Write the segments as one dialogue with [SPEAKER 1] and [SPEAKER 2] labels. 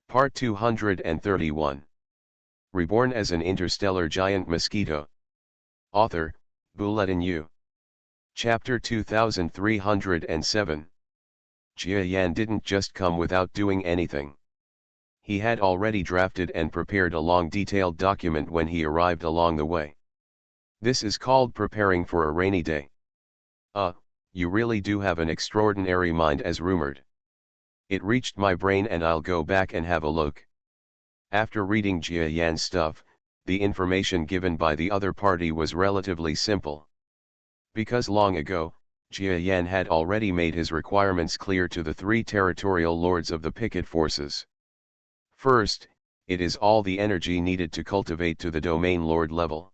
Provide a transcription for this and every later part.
[SPEAKER 1] Part 231. Reborn as an interstellar giant mosquito. Author, Bulletin U. Chapter 2307. Jia Yan didn't just come without doing anything. He had already drafted and prepared a long detailed document when he arrived along the way. This is called preparing for a rainy day. You really do have an extraordinary mind as rumored. It reached my brain and I'll go back and have a look. After reading Jia Yan's stuff, the information given by the other party was relatively simple. Because long ago, Jia Yan had already made his requirements clear to the three territorial lords of the picket forces. First, it is all the energy needed to cultivate to the domain lord level.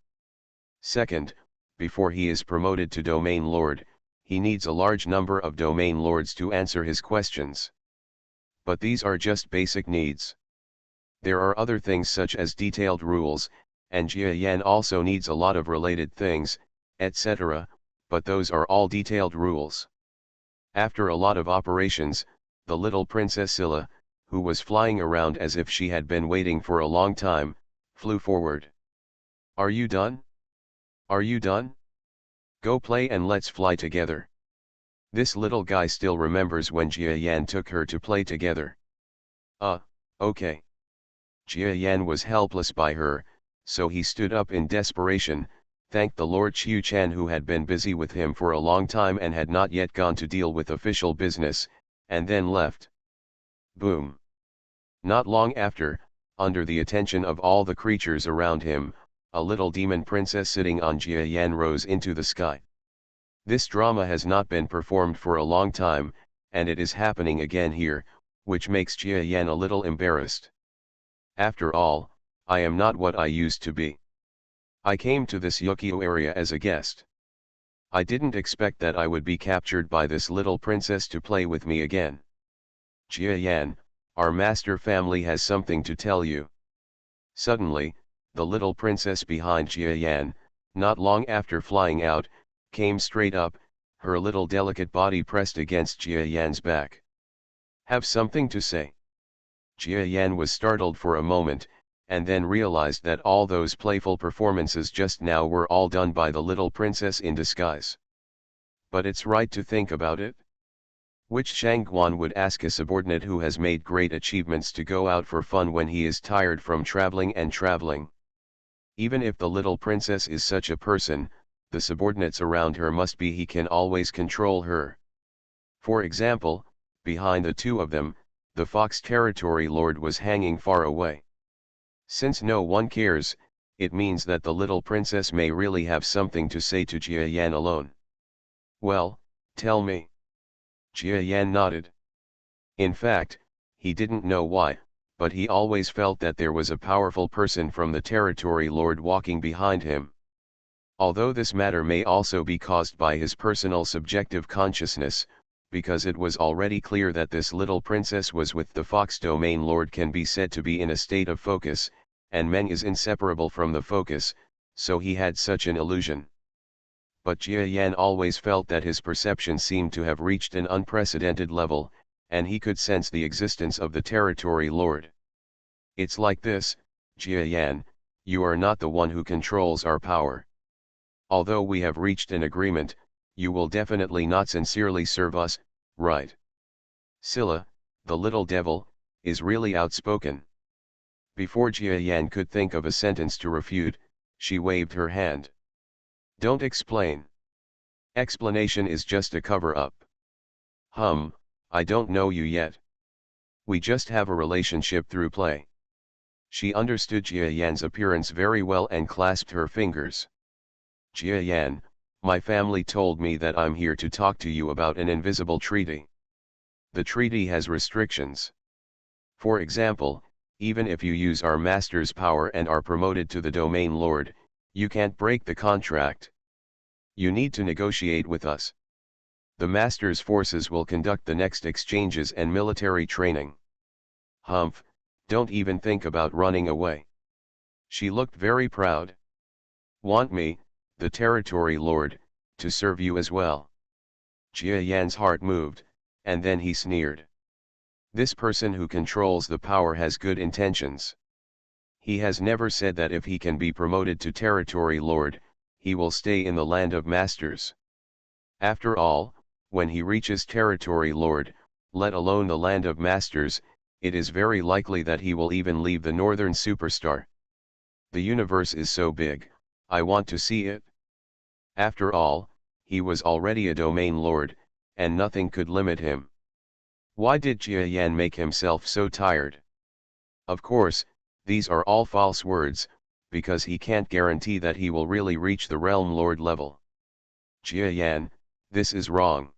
[SPEAKER 1] Second, before he is promoted to domain lord, he needs a large number of domain lords to answer his questions. But these are just basic needs. There are other things such as detailed rules, and Jia Yan also needs a lot of related things, etc., but those are all detailed rules. After a lot of operations, the little Princess Scylla, who was flying around as if she had been waiting for a long time, flew forward. "Are you done? Are you done? Go play and let's fly together." This little guy still remembers when Jia Yan took her to play together. Okay. Jia Yan was helpless by her, so he stood up in desperation, thanked the Lord Qiu Chan who had been busy with him for a long time and had not yet gone to deal with official business, and then left. Boom. Not long after, under the attention of all the creatures around him, a little demon princess sitting on Jia Yan rose into the sky. This drama has not been performed for a long time, and it is happening again here, which makes Jia Yan a little embarrassed. After all, I am not what I used to be. I came to this Yukio area as a guest. I didn't expect that I would be captured by this little princess to play with me again. Jia Yan, our master family has something to tell you. Suddenly, the little princess behind Jia Yan, not long after flying out, came straight up, her little delicate body pressed against Jia Yan's back. "Have something to say?" Jia Yan was startled for a moment, and then realized that all those playful performances just now were all done by the little princess in disguise. But it's right to think about it. Which Shangguan would ask a subordinate who has made great achievements to go out for fun when he is tired from traveling and traveling? Even if the little princess is such a person, the subordinates around her must be he can always control her. For example, behind the two of them, the Fox Territory Lord was hanging far away. Since no one cares, it means that the little princess may really have something to say to Jia Yan alone. "Well, tell me." Jia Yan nodded. In fact, he didn't know why, but he always felt that there was a powerful person from the Territory Lord walking behind him. Although this matter may also be caused by his personal subjective consciousness, because it was already clear that this little princess was with the Fox Domain Lord can be said to be in a state of focus, and Meng is inseparable from the focus, so he had such an illusion. But Jia Yan always felt that his perception seemed to have reached an unprecedented level, and he could sense the existence of the Territory Lord. "It's like this, Jia Yan, you are not the one who controls our power. Although we have reached an agreement, you will definitely not sincerely serve us, right?" Scylla, the little devil, is really outspoken. Before Jia Yan could think of a sentence to refute, she waved her hand. "Don't explain. Explanation is just a cover-up. I don't know you yet. We just have a relationship through play." She understood Jia Yan's appearance very well and clasped her fingers. "Jia Yan, my family told me that I'm here to talk to you about an invisible treaty. The treaty has restrictions. For example, even if you use our master's power and are promoted to the domain lord, you can't break the contract. You need to negotiate with us. The master's forces will conduct the next exchanges and military training. Don't even think about running away." She looked very proud. "Want me, the Territory Lord, to serve you as well?" Jia Yan's heart moved, and then he sneered. This person who controls the power has good intentions. He has never said that if he can be promoted to Territory Lord, he will stay in the Land of Masters. After all, when he reaches Territory Lord, let alone the Land of Masters, it is very likely that he will even leave the Northern Superstar. The universe is so big, I want to see it. After all, he was already a domain lord, and nothing could limit him. Why did Jia Yan make himself so tired? Of course, these are all false words, because he can't guarantee that he will really reach the Realm Lord level. Jia Yan, this is wrong.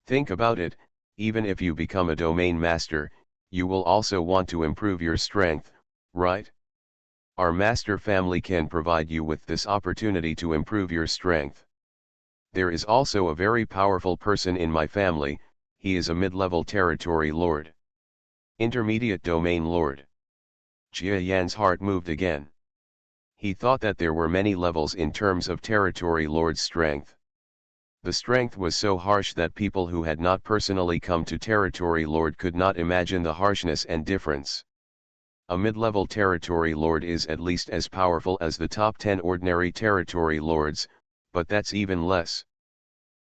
[SPEAKER 1] Think about it, even if you become a domain master, you will also want to improve your strength, right? Our master family can provide you with this opportunity to improve your strength. There is also a very powerful person in my family, he is a mid-level territory lord. Intermediate domain lord. Jia Yan's heart moved again. He thought that there were many levels in terms of territory lord's strength. The strength was so harsh that people who had not personally come to Territory Lord could not imagine the harshness and difference. A mid-level Territory Lord is at least as powerful as the top 10 ordinary Territory Lords, but that's even less.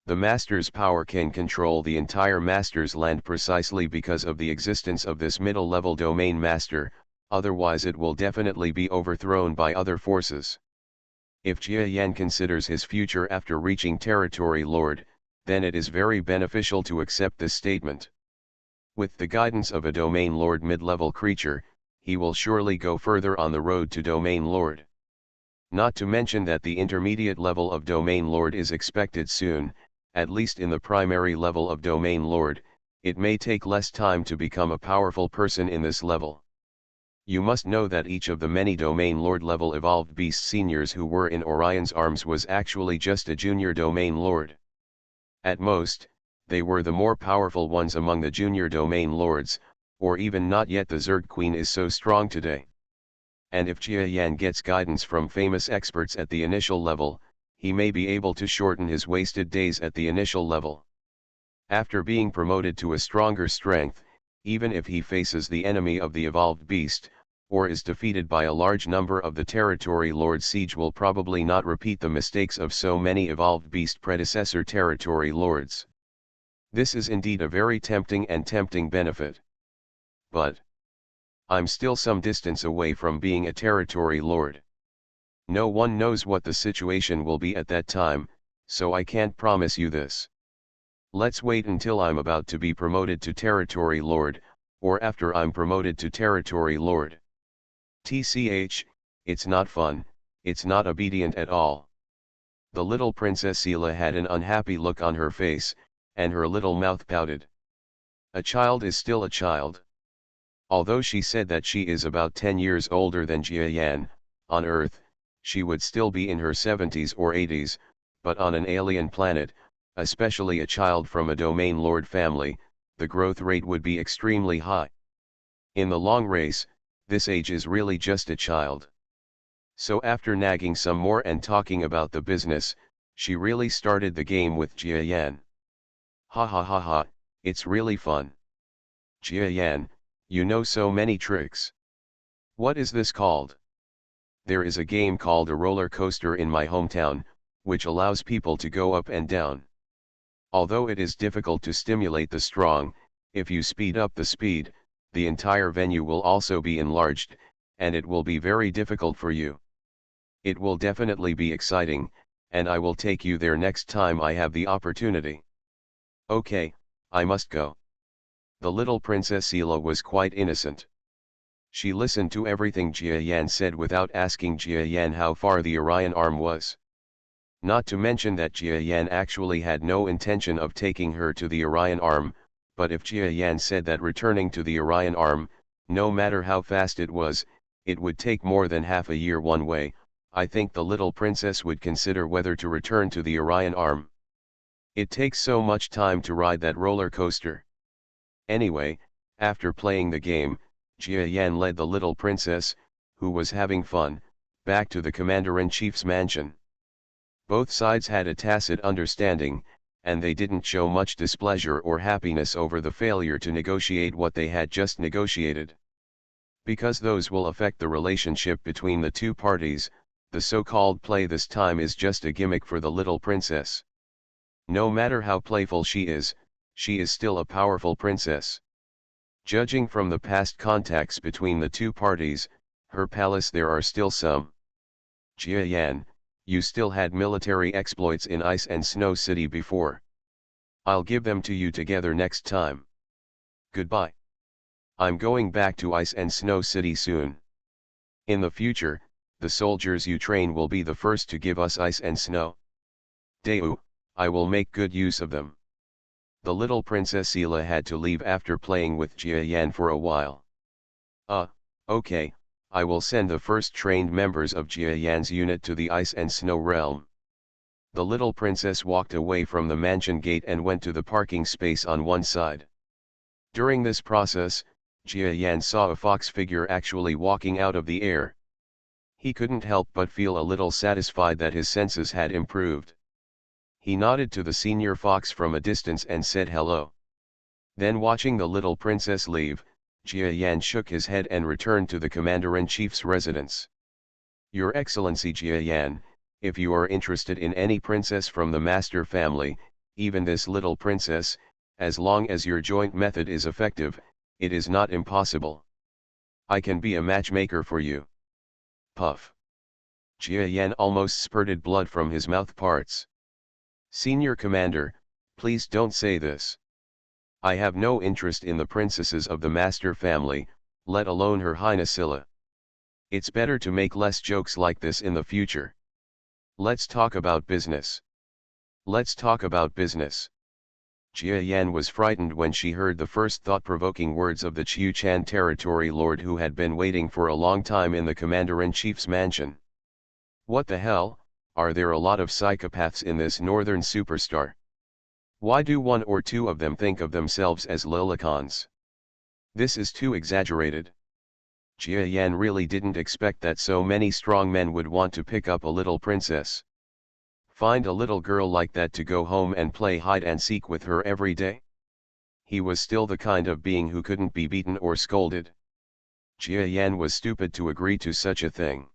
[SPEAKER 1] The Master's power can control the entire Master's land precisely because of the existence of this middle-level Domain Master, otherwise it will definitely be overthrown by other forces. If Jia Yan considers his future after reaching Territory Lord, then it is very beneficial to accept this statement. With the guidance of a Domain Lord mid-level creature, he will surely go further on the road to Domain Lord. Not to mention that the intermediate level of Domain Lord is expected soon, at least in the primary level of Domain Lord, it may take less time to become a powerful person in this level. You must know that each of the many Domain Lord level evolved beast seniors who were in Orion's arms was actually just a junior Domain Lord. At most, they were the more powerful ones among the junior Domain Lords, or even not yet. The Zerg Queen is so strong today. And if Jia Yan gets guidance from famous experts at the initial level, he may be able to shorten his wasted days at the initial level. After being promoted to a stronger strength, even if he faces the enemy of the evolved beast, or is defeated by a large number of the Territory Lord, Siege will probably not repeat the mistakes of so many evolved beast predecessor Territory Lords. This is indeed a very tempting benefit. But I'm still some distance away from being a Territory Lord. No one knows what the situation will be at that time, so I can't promise you this. Let's wait until I'm about to be promoted to Territory Lord, or after I'm promoted to Territory Lord. TCH, it's not fun, it's not obedient at all. The little Princess Sela had an unhappy look on her face, and her little mouth pouted. A child is still a child. Although she said that she is about 10 years older than Jia Yan, on Earth, she would still be in her 70s or 80s, but on an alien planet, especially a child from a Domain Lord family, the growth rate would be extremely high. In the long race, this age is really just a child. So after nagging some more and talking about the business, she really started the game with Jia Yan. Ha ha ha ha, it's really fun. Jia Yan, you know so many tricks. What is this called? There is a game called a roller coaster in my hometown, which allows people to go up and down. Although it is difficult to stimulate the strong, if you speed up the speed, the entire venue will also be enlarged, and it will be very difficult for you. It will definitely be exciting, and I will take you there next time I have the opportunity. Okay, I must go. The little Princess Sela was quite innocent. She listened to everything Jia Yan said without asking Jia Yan how far the Orion arm was. Not to mention that Jia Yan actually had no intention of taking her to the Orion arm, but if Jia Yan said that returning to the Orion arm, no matter how fast it was, it would take more than half a year one way, I think the little princess would consider whether to return to the Orion arm. It takes so much time to ride that roller coaster. Anyway, after playing the game, Jia Yan led the little princess, who was having fun, back to the commander-in-chief's mansion. Both sides had a tacit understanding, and they didn't show much displeasure or happiness over the failure to negotiate what they had just negotiated. Because those will affect the relationship between the two parties, the so-called play this time is just a gimmick for the little princess. No matter how playful she is still a powerful princess. Judging from the past contacts between the two parties, her palace there are still some. Jia Yan, you still had military exploits in Ice and Snow City before. I'll give them to you together next time. Goodbye. I'm going back to Ice and Snow City soon. In the future, the soldiers you train will be the first to give us ice and snow. Daewoo, I will make good use of them. The little Princess Sela had to leave after playing with Jia Yan for a while. Okay, I will send the first trained members of Jia Yan's unit to the Ice and Snow realm. The little princess walked away from the mansion gate and went to the parking space on one side. During this process, Jia Yan saw a fox figure actually walking out of the air. He couldn't help but feel a little satisfied that his senses had improved. He nodded to the senior fox from a distance and said hello. Then watching the little princess leave, Jia Yan shook his head and returned to the commander-in-chief's residence. Your Excellency Jia Yan, if you are interested in any princess from the master family, even this little princess, as long as your joint method is effective, it is not impossible. I can be a matchmaker for you. Puff. Jia Yan almost spurted blood from his mouth parts. Senior Commander, please don't say this. I have no interest in the princesses of the master family, let alone Her Highness Silla. It's better to make less jokes like this in the future. Let's talk about business. Let's talk about business. Jia Yan was frightened when she heard the first thought-provoking words of the Chiu Chan territory lord who had been waiting for a long time in the commander-in-chief's mansion. What the hell, are there a lot of psychopaths in this northern superstar? Why do one or two of them think of themselves as lolicons? This is too exaggerated. Jia Yan really didn't expect that so many strong men would want to pick up a little princess. Find a little girl like that to go home and play hide and seek with her every day? He was still the kind of being who couldn't be beaten or scolded. Jia Yan was stupid to agree to such a thing.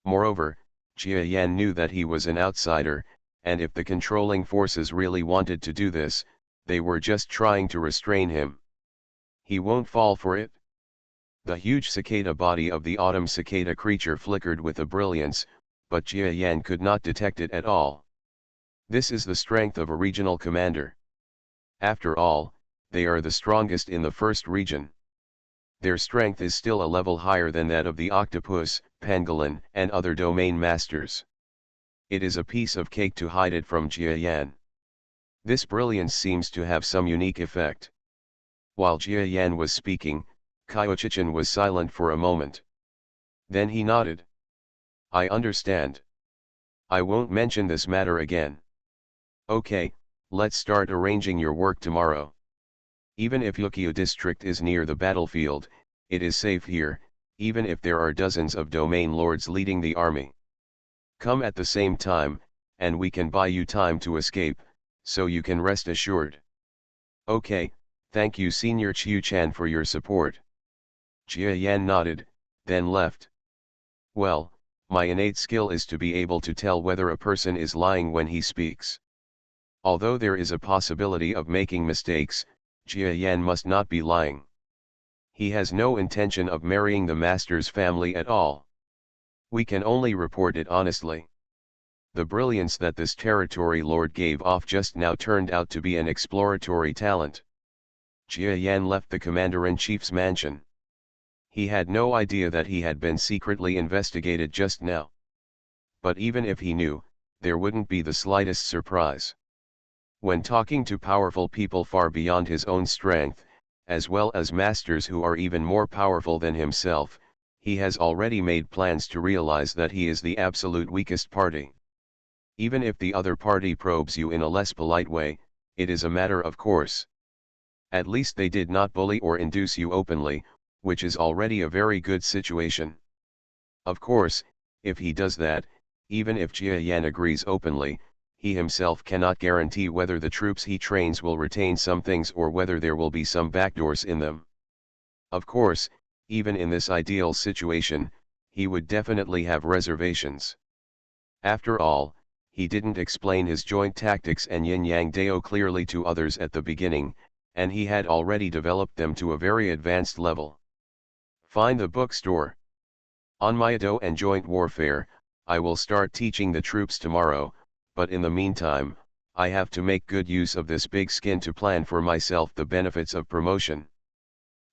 [SPEAKER 1] Moreover, Jia Yan knew that he was an outsider, and if the controlling forces really wanted to do this, they were just trying to restrain him. He won't fall for it. The huge cicada body of the autumn cicada creature flickered with a brilliance, but Jia Yan could not detect it at all. This is the strength of a regional commander. After all, they are the strongest in the first region. Their strength is still a level higher than that of the octopus, pangolin, and other domain masters. It is a piece of cake to hide it from Jia Yan. This brilliance seems to have some unique effect. While Jia Yan was speaking, Kyochichan was silent for a moment. Then he nodded. I understand. I won't mention this matter again. Okay, let's start arranging your work tomorrow. Even if Yukio district is near the battlefield, it is safe here, even if there are dozens of domain lords leading the army. Come at the same time, and we can buy you time to escape, so you can rest assured. Okay, thank you Senior Chiu Chan for your support. Jia Yan nodded, then left. Well, my innate skill is to be able to tell whether a person is lying when he speaks. Although there is a possibility of making mistakes, Jia Yan must not be lying. He has no intention of marrying the master's family at all. We can only report it honestly. The brilliance that this territory lord gave off just now turned out to be an exploratory talent. Jia Yan left the commander-in-chief's mansion. He had no idea that he had been secretly investigated just now. But even if he knew, there wouldn't be the slightest surprise. When talking to powerful people far beyond his own strength, as well as masters who are even more powerful than himself, he has already made plans to realize that he is the absolute weakest party. Even if the other party probes you in a less polite way, it is a matter of course. At least they did not bully or induce you openly, which is already a very good situation. Of course, if he does that, even if Jia Yan agrees openly, he himself cannot guarantee whether the troops he trains will retain some things or whether there will be some backdoors in them. Of course, even in this ideal situation, he would definitely have reservations. After all, he didn't explain his joint tactics and yin-yang dao clearly to others at the beginning, and he had already developed them to a very advanced level. Find the bookstore. On Mosquito and joint warfare, I will start teaching the troops tomorrow, but in the meantime, I have to make good use of this big skin to plan for myself the benefits of promotion.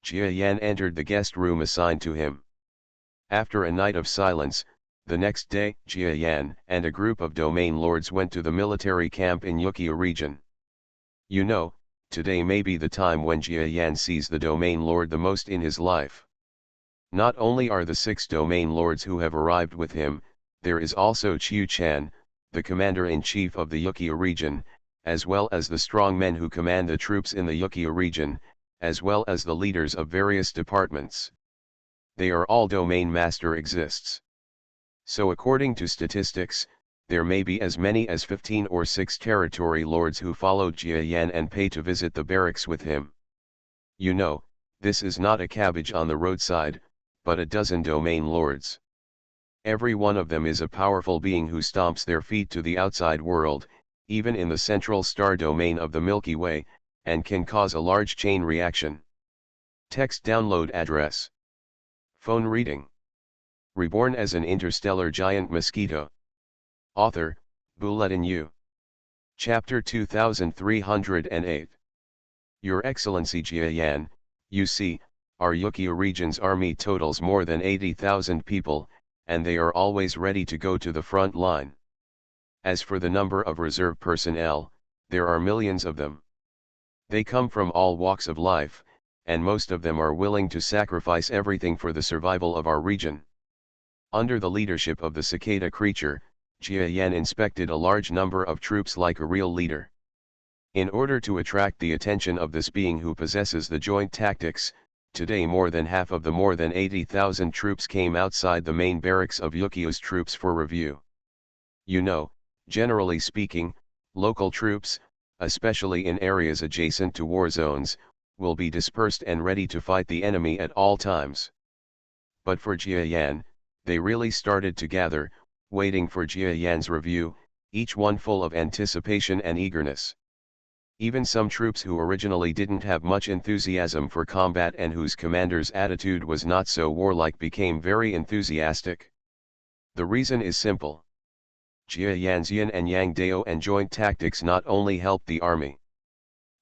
[SPEAKER 1] Jia Yan entered the guest room assigned to him. After a night of silence, the next day, Jia Yan and a group of domain lords went to the military camp in Yukio region. You know, today may be the time when Jia Yan sees the domain lord the most in his life. Not only are the 6 domain lords who have arrived with him, there is also Qiu Chan, the commander-in-chief of the Yukio region, as well as the strong men who command the troops in the Yukio region, as well as the leaders of various departments. They are all domain master exists. So according to statistics, there may be as many as 15 or 6 territory lords who followed Jia Yan and pay to visit the barracks with him. You know, this is not a cabbage on the roadside, but a dozen domain lords. Every one of them is a powerful being who stomps their feet to the outside world, even in the central star domain of the Milky Way, and can cause a large chain reaction. Text download address. Phone reading. Reborn as an interstellar giant mosquito. Author, Bulletin U. Chapter 2308. Your Excellency Jia Yan, you see, our Yukio region's army totals more than 80,000 people, and they are always ready to go to the front line. As for the number of reserve personnel, there are millions of them. They come from all walks of life, and most of them are willing to sacrifice everything for the survival of our region. Under the leadership of the cicada creature, Jia Yan inspected a large number of troops like a real leader. In order to attract the attention of this being who possesses the joint tactics, today more than half of the more than 80,000 troops came outside the main barracks of Yukio's troops for review. You know, generally speaking, local troops, especially in areas adjacent to war zones, will be dispersed and ready to fight the enemy at all times. But for Jia Yan, they really started to gather, waiting for Jia Yan's review, each one full of anticipation and eagerness. Even some troops who originally didn't have much enthusiasm for combat and whose commander's attitude was not so warlike became very enthusiastic. The reason is simple. Jia Yan's yin and yang dao and joint tactics not only helped the army.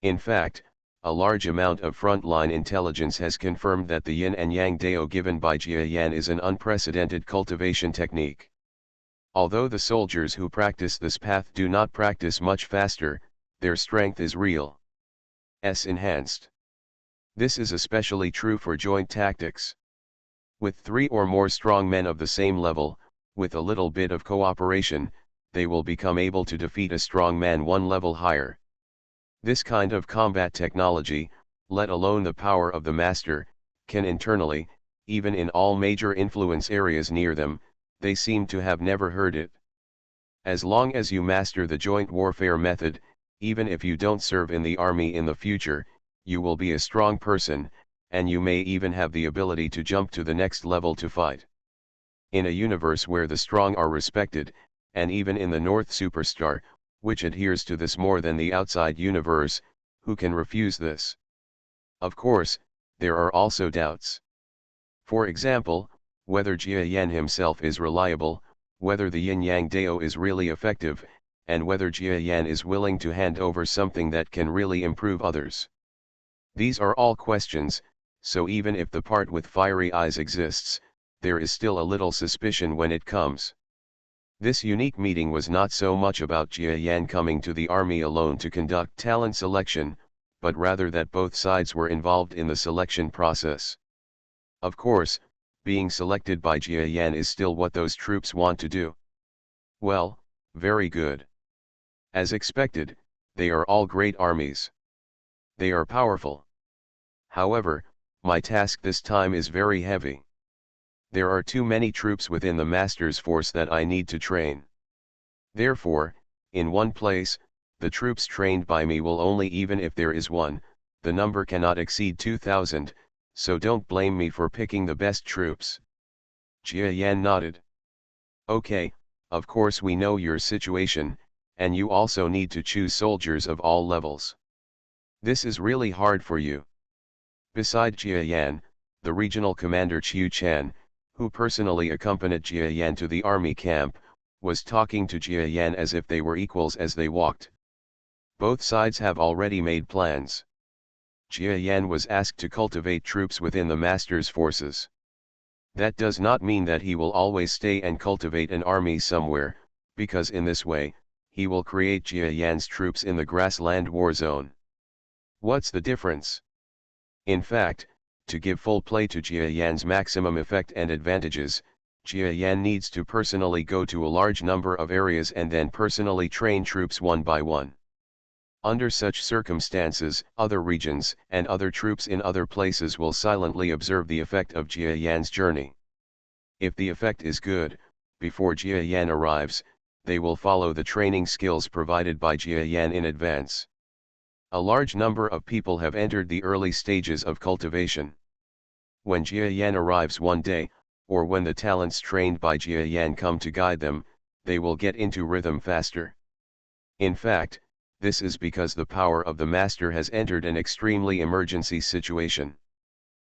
[SPEAKER 1] In fact, a large amount of frontline intelligence has confirmed that the yin and yang dao given by Jia Yan is an unprecedented cultivation technique. Although the soldiers who practice this path do not practice much faster, their strength is real. Enhanced. This is especially true for joint tactics. With 3 or more strong men of the same level, with a little bit of cooperation, they will become able to defeat a strong man one level higher. This kind of combat technology, let alone the power of the master, can internally, even in all major influence areas near them, they seem to have never heard it. As long as you master the joint warfare method, even if you don't serve in the army in the future, you will be a strong person, and you may even have the ability to jump to the next level to fight. In a universe where the strong are respected, and even in the North Superstar, which adheres to this more than the outside universe, who can refuse this? Of course, there are also doubts. For example, whether Jia Yan himself is reliable, whether the yin-yang dao is really effective, and whether Jia Yan is willing to hand over something that can really improve others. These are all questions, so even if the part with fiery eyes exists, there is still a little suspicion when it comes. This unique meeting was not so much about Jia Yan coming to the army alone to conduct talent selection, but rather that both sides were involved in the selection process. Of course, being selected by Jia Yan is still what those troops want to do. Well, very good. As expected, they are all great armies. They are powerful. However, my task this time is very heavy. There are too many troops within the master's force that I need to train. Therefore, In one place, the troops trained by me will only, even if there is one, the number cannot exceed 2,000, so don't blame me for picking the best troops. Jia Yan nodded. Okay, of course we know your situation, and you also need to choose soldiers of all levels. This is really hard for you. Beside Jia Yan, the regional commander Qiu Chan, who personally accompanied Jia Yan to the army camp, was talking to Jia Yan as if they were equals as they walked. Both sides have already made plans. Jia Yan was asked to cultivate troops within the master's forces. That does not mean that he will always stay and cultivate an army somewhere, because in this way, he will create Jia Yan's troops in the grassland war zone. What's the difference? In fact, to give full play to Jia Yan's maximum effect and advantages, Jia Yan needs to personally go to a large number of areas and then personally train troops one by one. Under such circumstances, other regions and other troops in other places will silently observe the effect of Jia Yan's journey. If the effect is good, before Jia Yan arrives, they will follow the training skills provided by Jia Yan in advance. A large number of people have entered the early stages of cultivation. When Jia Yan arrives one day, or when the talents trained by Jia Yan come to guide them, they will get into rhythm faster. In fact, this is because the power of the master has entered an extremely emergency situation.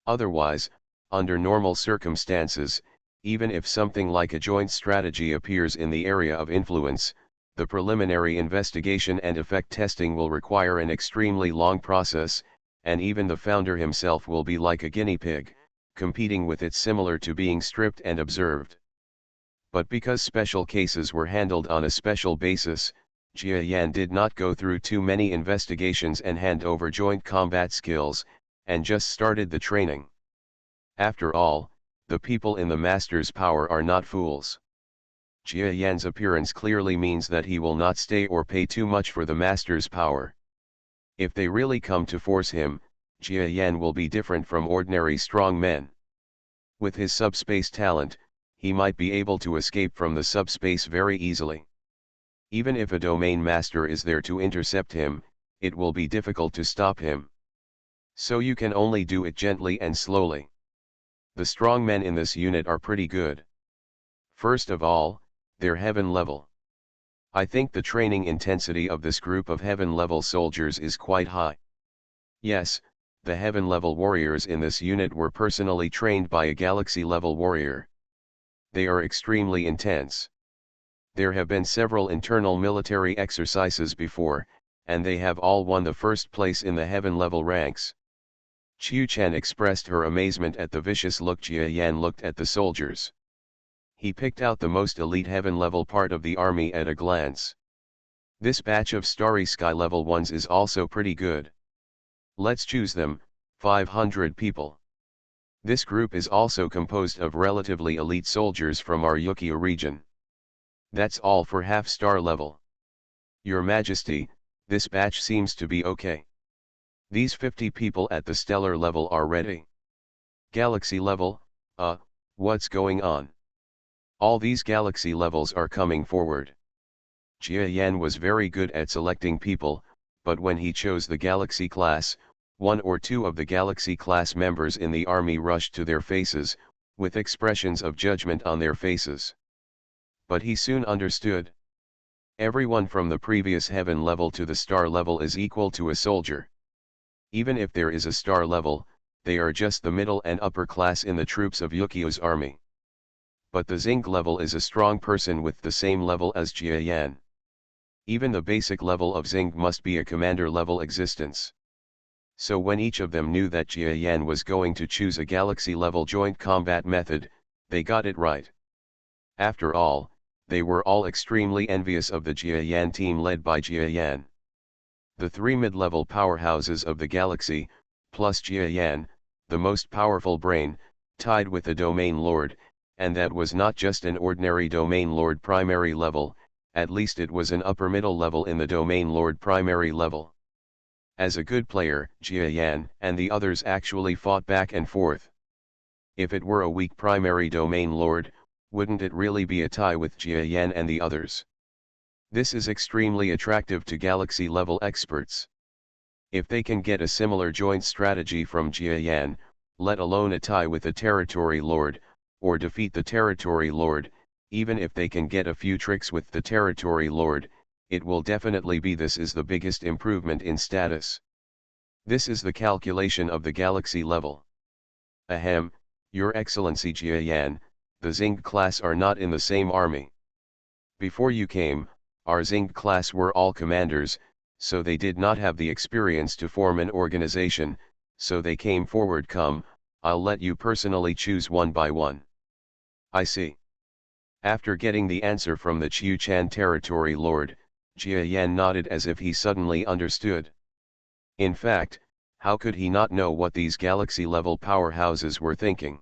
[SPEAKER 1] Otherwise, under normal circumstances, even if something like a joint strategy appears in the area of influence, the preliminary investigation and effect testing will require an extremely long process, and even the founder himself will be like a guinea pig, competing with it, similar to being stripped and observed. But because special cases were handled on a special basis, Jia Yan did not go through too many investigations and hand over joint combat skills, and just started the training. After all, the people in the master's power are not fools. Jia Yan's appearance clearly means that he will not stay or pay too much for the master's power. If they really come to force him, Jia Yan will be different from ordinary strong men. With his subspace talent, he might be able to escape from the subspace very easily. Even if a domain master is there to intercept him, it will be difficult to stop him. So you can only do it gently and slowly. The strong men in this unit are pretty good. First of all, they're heaven level. I think the training intensity of this group of heaven level soldiers is quite high. Yes, the heaven level warriors in this unit were personally trained by a galaxy level warrior. They are extremely intense. There have been several internal military exercises before, and they have all won the first place in the heaven level ranks. Qiu Chen expressed her amazement at the vicious look Jia Yan looked at the soldiers. He picked out the most elite heaven level part of the army at a glance. This batch of starry sky level ones is also pretty good. Let's choose them, 500 people. This group is also composed of relatively elite soldiers from our Yukio region. That's all for half-star level. Your Majesty, this batch seems to be okay. These 50 people at the stellar level are ready. Galaxy level, what's going on? All these galaxy levels are coming forward. Jia Yan was very good at selecting people, but when he chose the galaxy class, one or two of the galaxy class members in the army rushed to their faces, with expressions of judgment on their faces. But he soon understood. Everyone from the previous heaven level to the star level is equal to a soldier. Even if there is a star level, they are just the middle and upper class in the troops of Yukio's army. But the zinc level is a strong person with the same level as Jia Yan. Even the basic level of zinc must be a commander level existence. So when each of them knew that Jia Yan was going to choose a galaxy level joint combat method, they got it right. After all, they were all extremely envious of the Jia Yan team led by Jia Yan. The three mid-level powerhouses of the galaxy, plus Jia Yan, the most powerful brain, tied with the domain lord, and that was not just an ordinary domain lord primary level, at least it was an upper middle level in the domain lord primary level. As a good player, Jia Yan and the others actually fought back and forth. If it were a weak primary domain lord, wouldn't it really be a tie with Jia Yan and the others? This is extremely attractive to galaxy-level experts. If they can get a similar joint strategy from Jia Yan, let alone a tie with the Territory Lord, or defeat the Territory Lord, even if they can get a few tricks with the Territory Lord, it will definitely be this is the biggest improvement in status. This is the calculation of the galaxy level. Ahem, Your Excellency Jia Yan, the Xing class are not in the same army. Before you came, our Xing class were all commanders, so they did not have the experience to form an organization, so they came forward. Come, I'll let you personally choose one by one. I see. After getting the answer from the Chiu Chan Territory Lord, Jia Yan nodded as if he suddenly understood. In fact, how could he not know what these galaxy-level powerhouses were thinking?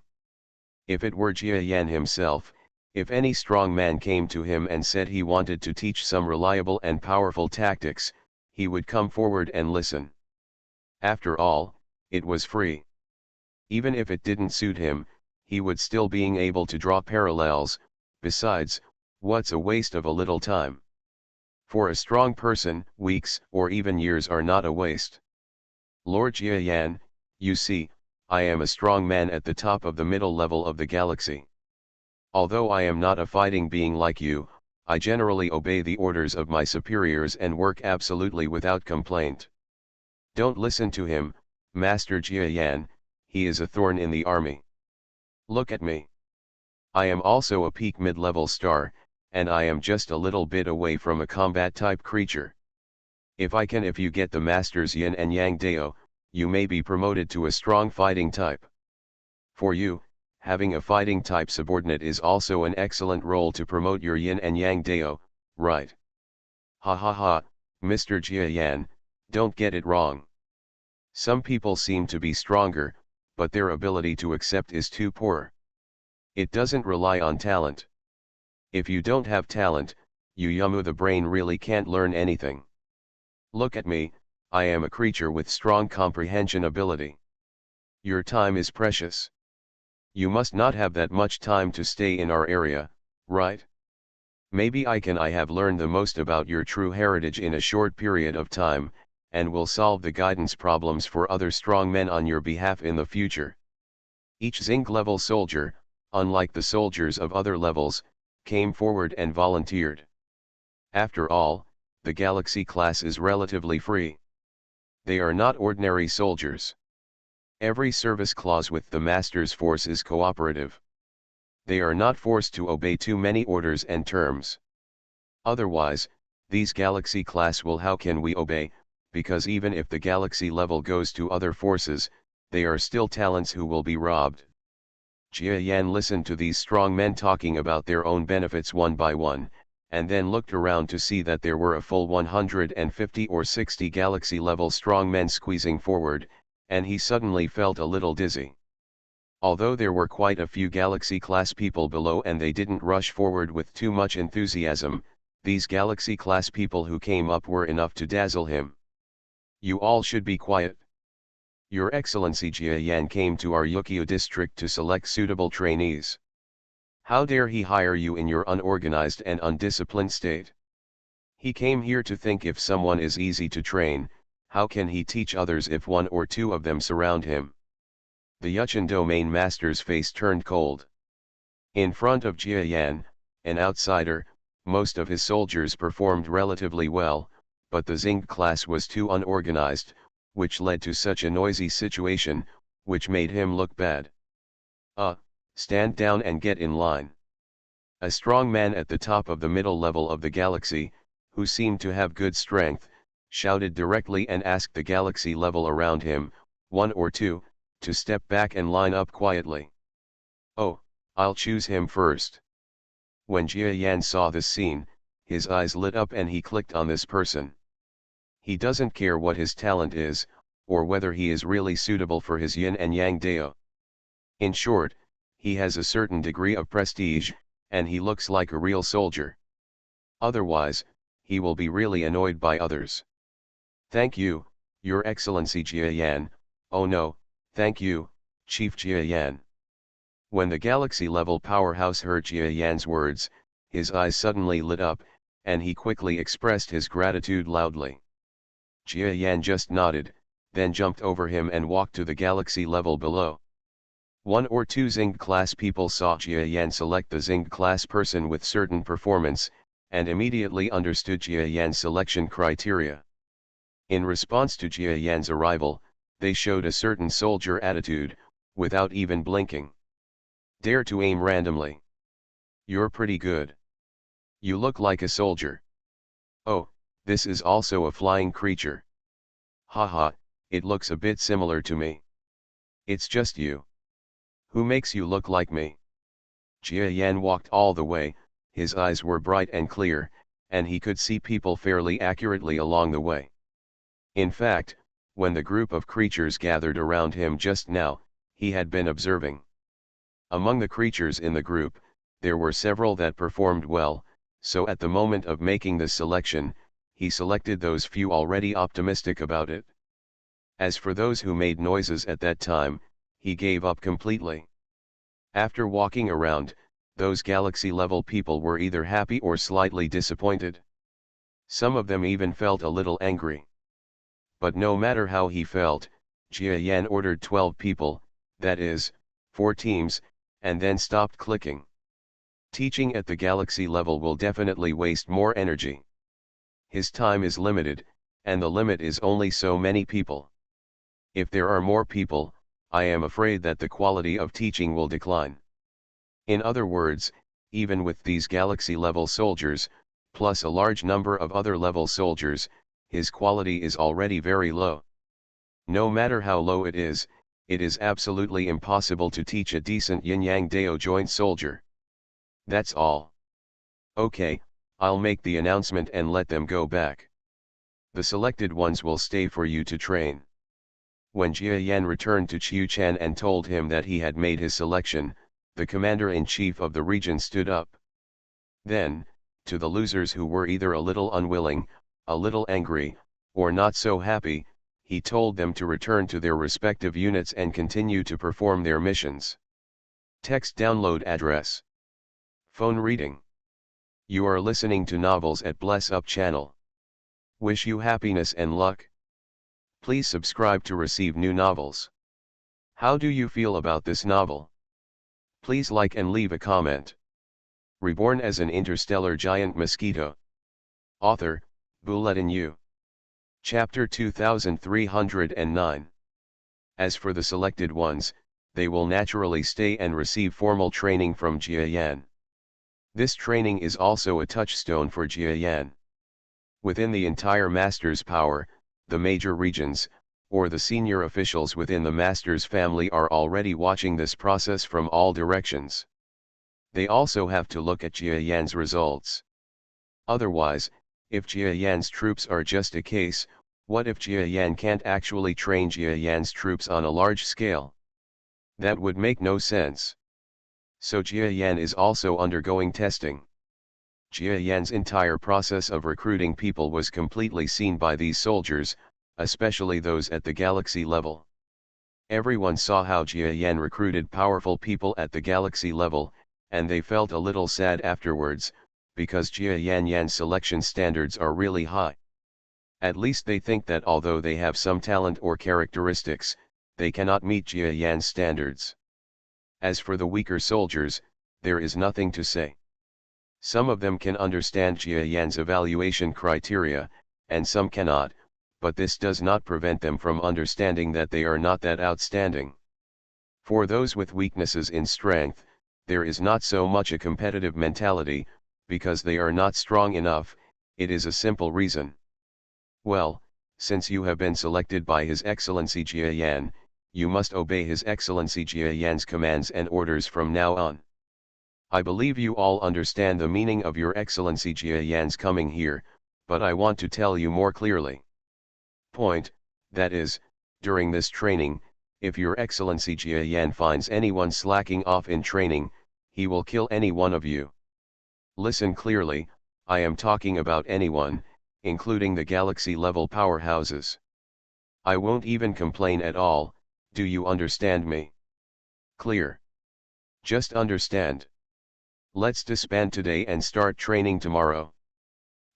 [SPEAKER 1] If it were Jia Yan himself, if any strong man came to him and said he wanted to teach some reliable and powerful tactics, he would come forward and listen. After all, it was free. Even if it didn't suit him, he would still being able to draw parallels. Besides, what's a waste of a little time? For a strong person, weeks or even years are not a waste. Lord Jia Yan, you see, I am a strong man at the top of the middle level of the galaxy. Although I am not a fighting being like you, I generally obey the orders of my superiors and work absolutely without complaint. Don't listen to him, Master Jia Yan, he is a thorn in the army. Look at me. I am also a peak mid-level star, and I am just a little bit away from a combat-type creature. If you get the Master's Yin and Yang Dao, you may be promoted to a strong fighting type. For you, having a fighting type subordinate is also an excellent role to promote your Yin and Yang Dao, right? Ha ha ha, Mr. Jia Yan, don't get it wrong. Some people seem to be stronger, but their ability to accept is too poor. It doesn't rely on talent. If you don't have talent, the brain really can't learn anything. Look at me, I am a creature with strong comprehension ability. Your time is precious. You must not have that much time to stay in our area, right? Maybe I have learned the most about your true heritage in a short period of time, and will solve the guidance problems for other strong men on your behalf in the future. Each Xing level soldier, unlike the soldiers of other levels, came forward and volunteered. After all, the Galaxy class is relatively free. They are not ordinary soldiers. Every service clause with the Master's force is cooperative. They are not forced to obey too many orders and terms. Otherwise, these Galaxy class will how can we obey, because even if the Galaxy level goes to other forces, they are still talents who will be robbed. Jia Yan listened to these strong men talking about their own benefits one by one, and then looked around to see that there were a full 150 or 60 Galaxy-level strong men squeezing forward, and he suddenly felt a little dizzy. Although there were quite a few Galaxy-class people below and they didn't rush forward with too much enthusiasm, these Galaxy-class people who came up were enough to dazzle him. You all should be quiet. Your Excellency Jia Yan came to our Yukio district to select suitable trainees. How dare he hire you in your unorganized and undisciplined state? He came here to think if someone is easy to train, how can he teach others if one or two of them surround him? The Yuchan domain master's face turned cold. In front of Jia Yan, an outsider, most of his soldiers performed relatively well, but the Xing class was too unorganized, which led to such a noisy situation, which made him look bad. Stand down and get in line. A strong man at the top of the middle level of the galaxy, who seemed to have good strength, shouted directly and asked the galaxy level around him, one or two, to step back and line up quietly. Oh, I'll choose him first. When Jia Yan saw this scene, his eyes lit up and he clicked on this person. He doesn't care what his talent is, or whether he is really suitable for his yin and yang dao. In short, he has a certain degree of prestige, and he looks like a real soldier. Otherwise, he will be really annoyed by others. Thank you, Your Excellency Jia Yan. Oh no, thank you, Chief Jia Yan. When the galaxy-level powerhouse heard Jia Yan's words, his eyes suddenly lit up, and he quickly expressed his gratitude loudly. Jia Yan just nodded, then jumped over him and walked to the galaxy level below. One or two Zinged class people saw Jia Yan select the Zinged class person with certain performance, and immediately understood Jia Yan's selection criteria. In response to Jia Yan's arrival, they showed a certain soldier attitude, without even blinking. Dare to aim randomly. You're pretty good. You look like a soldier. Oh, this is also a flying creature. Haha, it looks a bit similar to me. It's just you. Who makes you look like me? Jia Yan walked all the way, his eyes were bright and clear, and he could see people fairly accurately along the way. In fact, when the group of creatures gathered around him just now, he had been observing. Among the creatures in the group, there were several that performed well, so at the moment of making the selection, he selected those few already optimistic about it. As for those who made noises at that time, he gave up completely. After walking around, those galaxy-level people were either happy or slightly disappointed. Some of them even felt a little angry. But no matter how he felt, Jia Yan ordered 12 people, that is, 4 teams, and then stopped clicking. Teaching at the galaxy level will definitely waste more energy. His time is limited, and the limit is only so many people. If there are more people, I am afraid that the quality of teaching will decline. In other words, even with these galaxy-level soldiers, plus a large number of other level soldiers, his quality is already very low. No matter how low it is absolutely impossible to teach a decent yin-yang dao joint soldier. That's all. Okay, I'll make the announcement and let them go back. The selected ones will stay for you to train. When Jia Yan returned to Qiu Chan and told him that he had made his selection, the commander-in-chief of the region stood up. Then, to the losers who were either a little unwilling, a little angry, or not so happy, he told them to return to their respective units and continue to perform their missions. Text download address. Phone reading. You are listening to novels at Bless Up channel. Wish you happiness and luck. Please subscribe to receive new novels. How do you feel about this novel? Please like and leave a comment. Reborn as an interstellar giant mosquito. Author, Bulletin U. Chapter 2309. As for the selected ones, they will naturally stay and receive formal training from Jia Yan. This training is also a touchstone for Jia Yan. Within the entire Master's power, the major regions, or the senior officials within the Master's family are already watching this process from all directions. They also have to look at Jia Yan's results. Otherwise, if Jia Yan's troops are just a case, what if Jia Yan can't actually train Jia Yan's troops on a large scale? That would make no sense. So Jia Yan is also undergoing testing. Jia Yan's entire process of recruiting people was completely seen by these soldiers, especially those at the galaxy level. Everyone saw how Jia Yan recruited powerful people at the galaxy level, and they felt a little sad afterwards, because Jia Yan's selection standards are really high. At least they think that although they have some talent or characteristics, they cannot meet Jia Yan's standards. As for the weaker soldiers, there is nothing to say. Some of them can understand Jia Yan's evaluation criteria, and some cannot, but this does not prevent them from understanding that they are not that outstanding. For those with weaknesses in strength, there is not so much a competitive mentality, because they are not strong enough. It is a simple reason. Well, since you have been selected by His Excellency Jia Yan, you must obey His Excellency Jia Yan's commands and orders from now on. I believe you all understand the meaning of Your Excellency Jia Yan's coming here, but I want to tell you more clearly. Point, that is, during this training, if Your Excellency Jia Yan finds anyone slacking off in training, he will kill any one of you. Listen clearly, I am talking about anyone, including the galaxy-level powerhouses. I won't even complain at all. Do you understand me? Clear. Just understand. Let's disband today and start training tomorrow.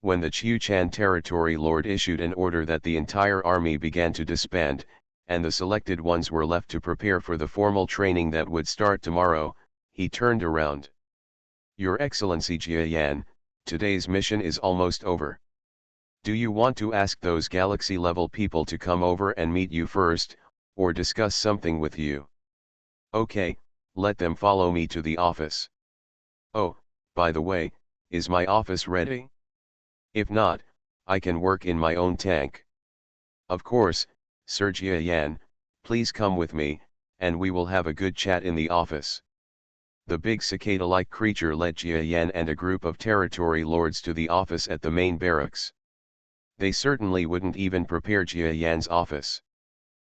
[SPEAKER 1] when the Qiu-Chan territory lord issued an order that the entire army began to disband, and the selected ones were left to prepare for the formal training that would start tomorrow, he turned around. "Your Excellency Jia Yan, today's mission is almost over. Do you want to ask those galaxy-level people to come over and meet you first, or discuss something with you? Okay, let them follow me to the office. Oh, by the way, is my office ready? If not, I can work in my own tank. Of course, Sir Jia Yan, please come with me, and we will have a good chat in the office." The big cicada-like creature led Jia Yan and a group of territory lords to the office at the main barracks. They certainly wouldn't even prepare Jia Yan's office.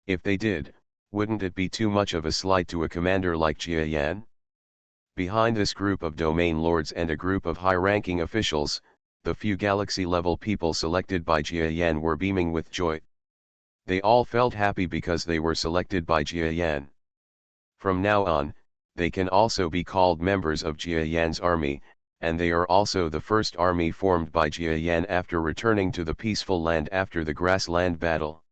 [SPEAKER 1] If they did, wouldn't it be too much of a slight to a commander like Jia Yan? Behind this group of domain lords and a group of high-ranking officials, the few galaxy-level people selected by Jia Yan were beaming with joy. They all felt happy because they were selected by Jia Yan. From now on, they can also be called members of Jia Yan's army, and they are also the first army formed by Jia Yan after returning to the peaceful land after the grassland battle.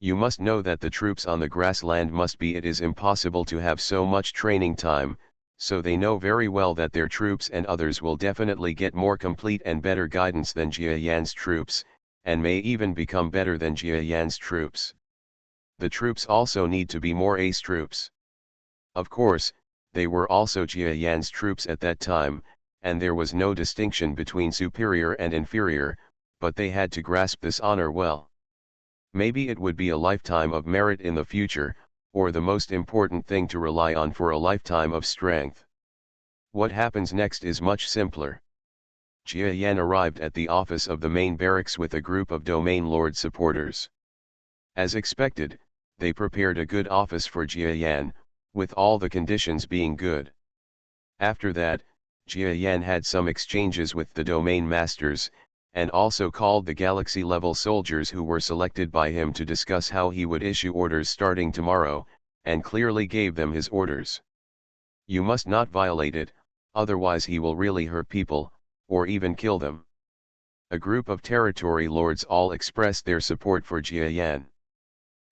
[SPEAKER 1] You must know that the troops on the grassland it is impossible to have so much training time, so they know very well that their troops and others will definitely get more complete and better guidance than Jia Yan's troops, and may even become better than Jia Yan's troops. The troops also need to be more ace troops. Of course, they were also Jia Yan's troops at that time, and there was no distinction between superior and inferior, but they had to grasp this honor well. Maybe it would be a lifetime of merit in the future, or the most important thing to rely on for a lifetime of strength. What happens next is much simpler. Jia Yan arrived at the office of the main barracks with a group of domain lord supporters. As expected, they prepared a good office for Jia Yan, with all the conditions being good. After that, Jia Yan had some exchanges with the domain masters, and also called the galaxy-level soldiers who were selected by him to discuss how he would issue orders starting tomorrow, and clearly gave them his orders. You must not violate it, otherwise he will really hurt people, or even kill them. A group of territory lords all expressed their support for Jia Yan.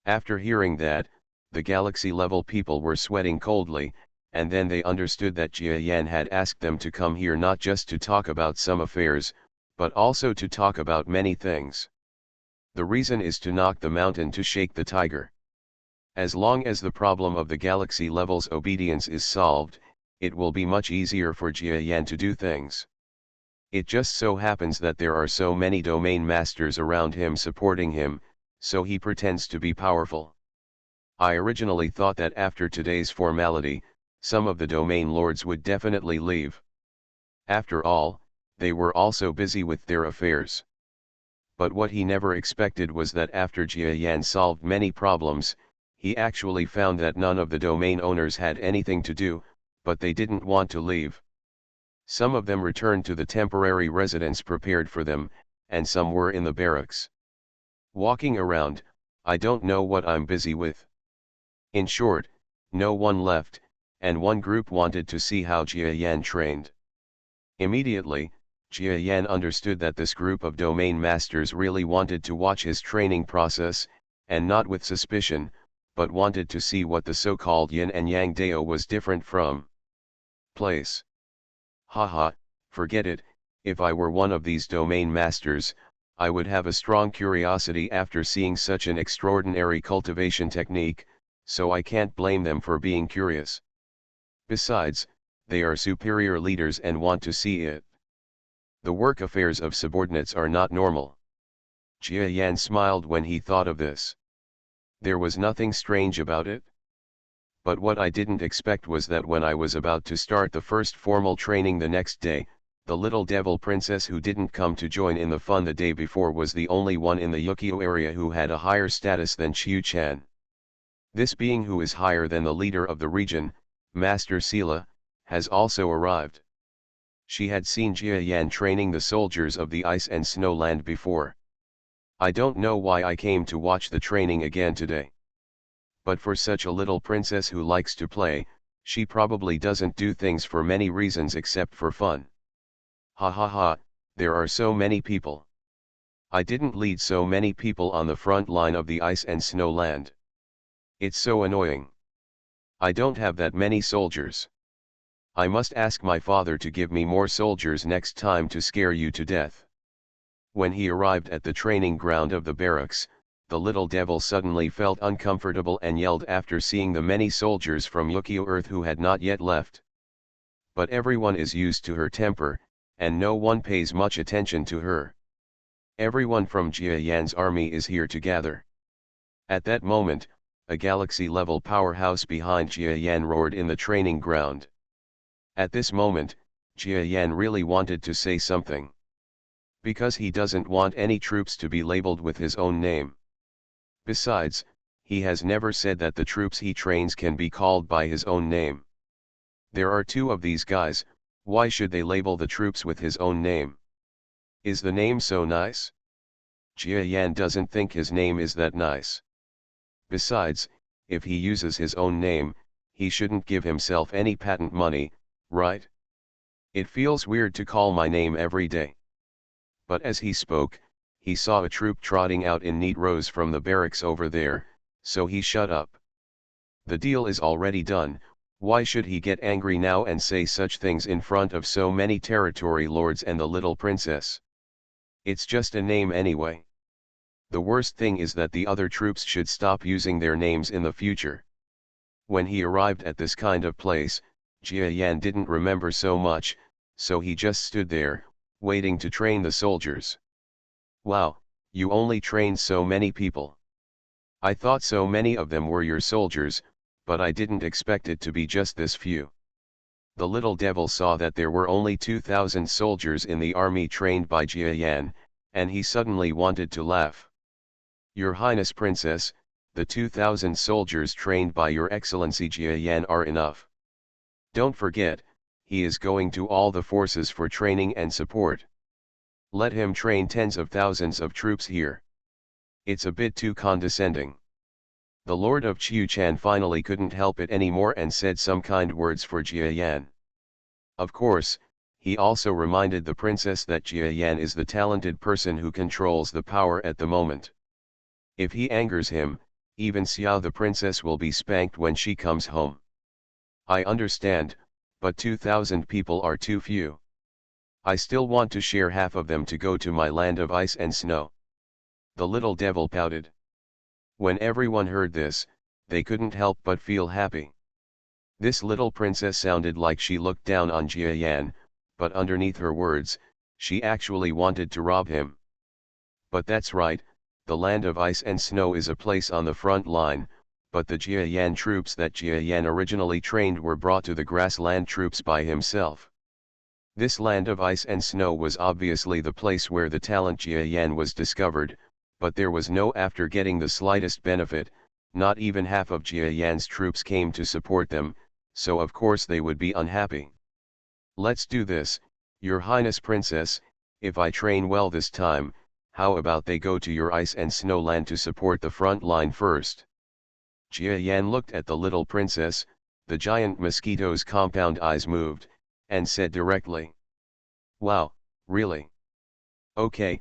[SPEAKER 1] After hearing that, the galaxy-level people were sweating coldly, and then they understood that Jia Yan had asked them to come here not just to talk about some affairs, but also to talk about many things. The reason is to knock the mountain to shake the tiger. As long as the problem of the galaxy level's obedience is solved, it will be much easier for Jia Yan to do things. It just so happens that there are so many domain masters around him supporting him, so he pretends to be powerful. I originally thought that after today's formality, some of the domain lords would definitely leave. After all, they were also busy with their affairs. But what he never expected was that after Jia Yan solved many problems, he actually found that none of the domain owners had anything to do, but they didn't want to leave. Some of them returned to the temporary residence prepared for them, and some were in the barracks. Walking around, I don't know what I'm busy with. In short, no one left, and one group wanted to see how Jia Yan trained. Immediately, Jia Yan understood that this group of domain masters really wanted to watch his training process, and not with suspicion, but wanted to see what the so-called yin and yang Dao was different from. Place. Haha, forget it, if I were one of these domain masters, I would have a strong curiosity after seeing such an extraordinary cultivation technique, so I can't blame them for being curious. Besides, they are superior leaders and want to see it. The work affairs of subordinates are not normal. Jia Yan smiled when he thought of this. There was nothing strange about it. But what I didn't expect was that when I was about to start the first formal training the next day, the little devil princess who didn't come to join in the fun the day before was the only one in the Yukio area who had a higher status than Qiu-Chan. This being who is higher than the leader of the region, Master Sela, has also arrived. She had seen Jia Yan training the soldiers of the ice and snow land before. I don't know why I came to watch the training again today. But for such a little princess who likes to play, she probably doesn't do things for many reasons except for fun. Ha ha ha, There are so many people. I didn't lead so many people on the front line of the ice and snow land. It's so annoying. I don't have that many soldiers. I must ask my father to give me more soldiers next time to scare you to death. When he arrived at the training ground of the barracks, the little devil suddenly felt uncomfortable and yelled after seeing the many soldiers from Yukio Earth who had not yet left. But everyone is used to her temper, and no one pays much attention to her. Everyone from Jia Yan's army is here to gather. At that moment, a galaxy-level powerhouse behind Jia Yan roared in the training ground. At this moment, Jia Yan really wanted to say something. Because he doesn't want any troops to be labeled with his own name. Besides, he has never said that the troops he trains can be called by his own name. There are two of these guys, why should they label the troops with his own name? Is the name so nice? Jia Yan doesn't think his name is that nice. Besides, if he uses his own name, he shouldn't give himself any patent money, right? It feels weird to call my name every day. But as he spoke, he saw a troop trotting out in neat rows from the barracks over there, so he shut up. The deal is already done, why should he get angry now and say such things in front of so many territory lords and the little princess? It's just a name anyway. The worst thing is that the other troops should stop using their names in the future. When he arrived at this kind of place, Jia Yan didn't remember so much, so he just stood there, waiting to train the soldiers. Wow, you only trained so many people. I thought so many of them were your soldiers, but I didn't expect it to be just this few. The little devil saw that there were only 2,000 soldiers in the army trained by Jia Yan, and he suddenly wanted to laugh. Your Highness Princess, the 2,000 soldiers trained by Your Excellency Jia Yan are enough. Don't forget, he is going to all the forces for training and support. Let him train tens of thousands of troops here. It's a bit too condescending. The Lord of Qiuchan finally couldn't help it anymore and said some kind words for Jia Yan. Of course, he also reminded the princess that Jia Yan is the talented person who controls the power at the moment. If he angers him, even Xiao the princess will be spanked when she comes home. I understand, but 2,000 people are too few. I still want to share half of them to go to my land of ice and snow. The little devil pouted. When everyone heard this, they couldn't help but feel happy. This little princess sounded like she looked down on Jia Yan, but underneath her words, she actually wanted to rob him. But that's right, the land of ice and snow is a place on the front line, but the Jia Yan troops that Jia Yan originally trained were brought to the grassland troops by himself. This land of ice and snow was obviously the place where the talent Jia Yan was discovered, but there was no after getting the slightest benefit, not even half of Jia Yan's troops came to support them, so of course they would be unhappy. Let's do this, Your Highness Princess, if I train well this time, how about they go to your ice and snow land to support the front line first? Jia Yan looked at the little princess, the giant mosquito's compound eyes moved, and said directly. Wow, really? Okay,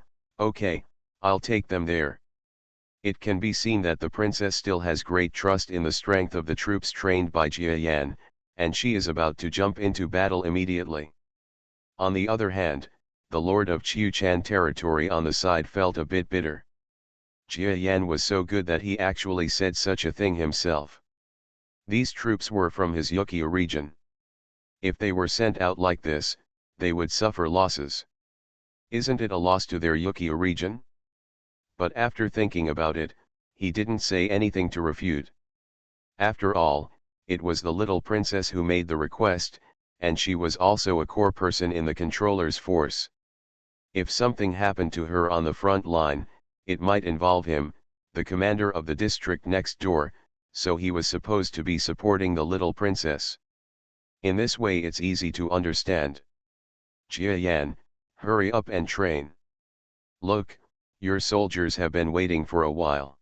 [SPEAKER 1] I'll take them there. It can be seen that the princess still has great trust in the strength of the troops trained by Jia Yan, and she is about to jump into battle immediately. On the other hand, the Lord of Qiuchan territory on the side felt a bit bitter. Jia Yan was so good that he actually said such a thing himself. These troops were from his Yukio region. If they were sent out like this, they would suffer losses. Isn't it a loss to their Yukio region? But after thinking about it, he didn't say anything to refute. After all, it was the little princess who made the request, and she was also a core person in the controller's force. If something happened to her on the front line, it might involve him, the commander of the district next door, so he was supposed to be supporting the little princess. In this way it's easy to understand. Jia Yan, hurry up and train. Look, your soldiers have been waiting for a while.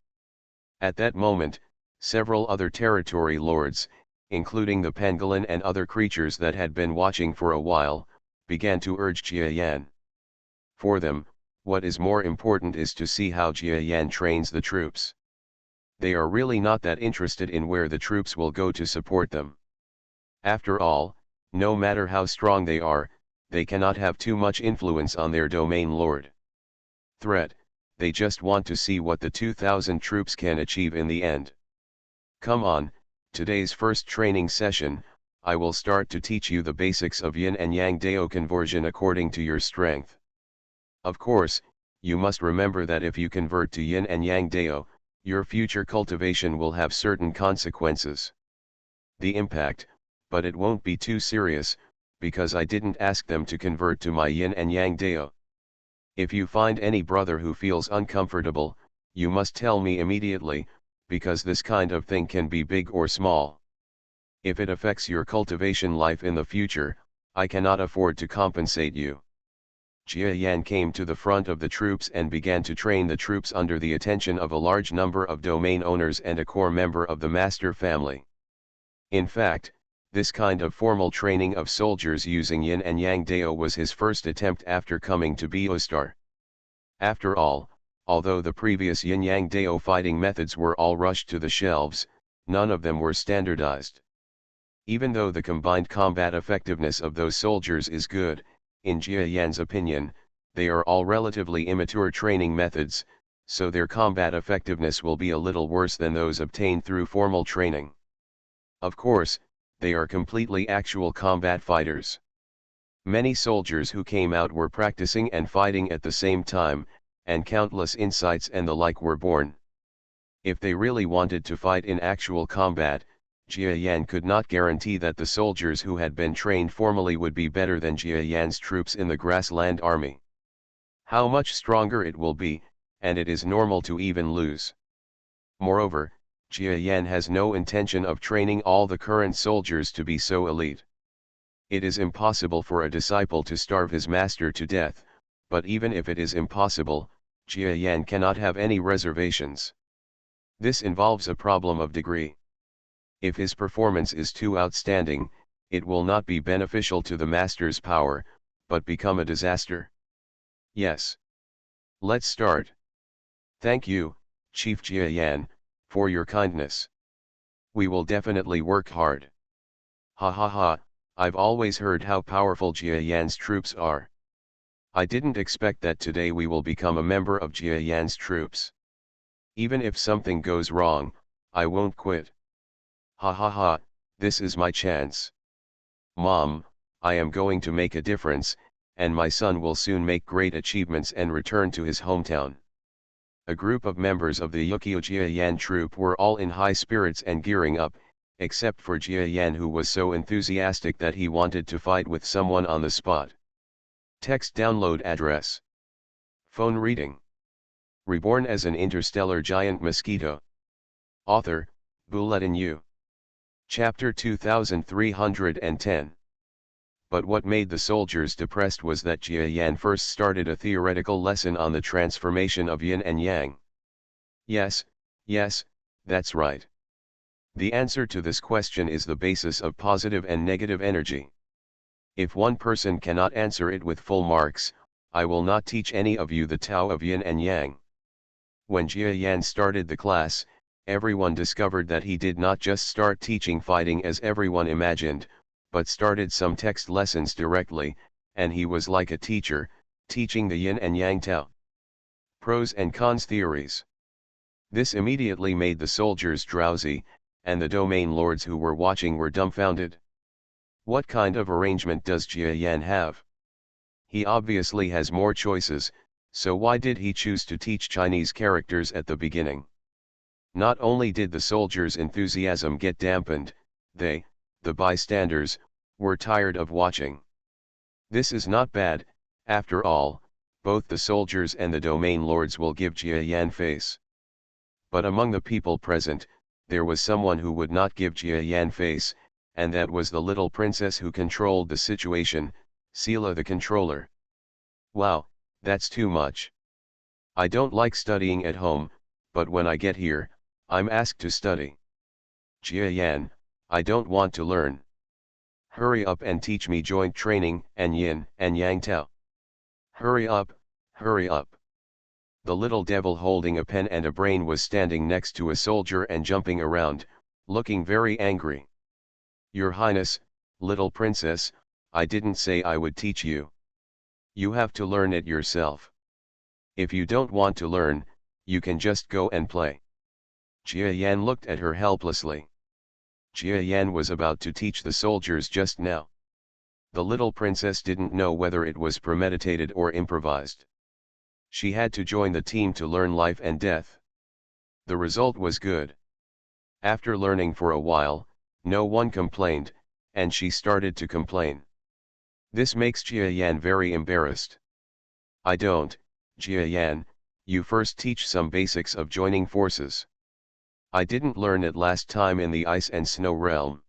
[SPEAKER 1] At that moment, several other territory lords, including the pangolin and other creatures that had been watching for a while, began to urge Jia Yan. For them, what is more important is to see how Jia Yan trains the troops. They are really not that interested in where the troops will go to support them. After all, no matter how strong they cannot have too much influence on their domain lord. Threat, they just want to see what the 2,000 troops can achieve in the end. Come on, today's first training session, I will start to teach you the basics of yin and yang dao conversion according to your strength. Of course, you must remember that if you convert to yin and yang dao, your future cultivation will have certain consequences. The impact, but it won't be too serious, because I didn't ask them to convert to my yin and yang dao. If you find any brother who feels uncomfortable, you must tell me immediately, because this kind of thing can be big or small. If it affects your cultivation life in the future, I cannot afford to compensate you. Jia Yan came to the front of the troops and began to train the troops under the attention of a large number of domain owners and a core member of the master family. In fact, this kind of formal training of soldiers using yin and yang dao was his first attempt after coming to Beostar. After all, although the previous yin-yang dao fighting methods were all rushed to the shelves, none of them were standardized. Even though the combined combat effectiveness of those soldiers is good, in Jia Yan's opinion, they are all relatively immature training methods, so their combat effectiveness will be a little worse than those obtained through formal training. Of course, they are completely actual combat fighters. Many soldiers who came out were practicing and fighting at the same time, and countless insights and the like were born. If they really wanted to fight in actual combat, Jia Yan could not guarantee that the soldiers who had been trained formally would be better than Jia Yan's troops in the grassland army. How much stronger it will be, and it is normal to even lose. Moreover, Jia Yan has no intention of training all the current soldiers to be so elite. It is impossible for a disciple to starve his master to death, but even if it is impossible, Jia Yan cannot have any reservations. This involves a problem of degree. If his performance is too outstanding, it will not be beneficial to the master's power, but become a disaster. Yes. Let's start. Thank you, Chief Jia Yan, for your kindness. We will definitely work hard. Ha ha ha, I've always heard how powerful Jia Yan's troops are. I didn't expect that today we will become a member of Jia Yan's troops. Even if something goes wrong, I won't quit. Ha ha ha, this is my chance. Mom, I am going to make a difference, and my son will soon make great achievements and return to his hometown. A group of members of the Yukio Jia Yan troop were all in high spirits and gearing up, except for Jia Yan, who was so enthusiastic that he wanted to fight with someone on the spot. Text download address. Phone reading. Reborn as an interstellar giant mosquito. Author, Bulletin U. Chapter 2310. But what made the soldiers depressed was that Jia Yan first started a theoretical lesson on the transformation of yin and yang. Yes, that's right. The answer to this question is the basis of positive and negative energy. If one person cannot answer it with full marks, I will not teach any of you the Tao of yin and yang. When Jia Yan started the class, everyone discovered that he did not just start teaching fighting as everyone imagined, but started some text lessons directly, and he was like a teacher, teaching the yin and yang Tao. Pros and cons theories. This immediately made the soldiers drowsy, and the domain lords who were watching were dumbfounded. What kind of arrangement does Jia Yan have? He obviously has more choices, so why did he choose to teach Chinese characters at the beginning? Not only did the soldiers' enthusiasm get dampened, they, the bystanders, were tired of watching. This is not bad, after all, both the soldiers and the domain lords will give Jia Yan face. But among the people present, there was someone who would not give Jia Yan face, and that was the little princess who controlled the situation, Sila the controller. Wow, that's too much. I don't like studying at home, but when I get here, I'm asked to study. Jia Yan, I don't want to learn. Hurry up and teach me joint training and yin and yang Tao. Hurry up, hurry up. The little devil holding a pen and a brain was standing next to a soldier and jumping around, looking very angry. Your Highness, little princess, I didn't say I would teach you. You have to learn it yourself. If you don't want to learn, you can just go and play. Jia Yan looked at her helplessly. Jia Yan was about to teach the soldiers just now. The little princess didn't know whether it was premeditated or improvised. She had to join the team to learn life and death. The result was good. After learning for a while, no one complained, and she started to complain. This makes Jia Yan very embarrassed. I don't, Jia Yan, you first teach some basics of joining forces. I didn't learn it last time in the ice and snow realm.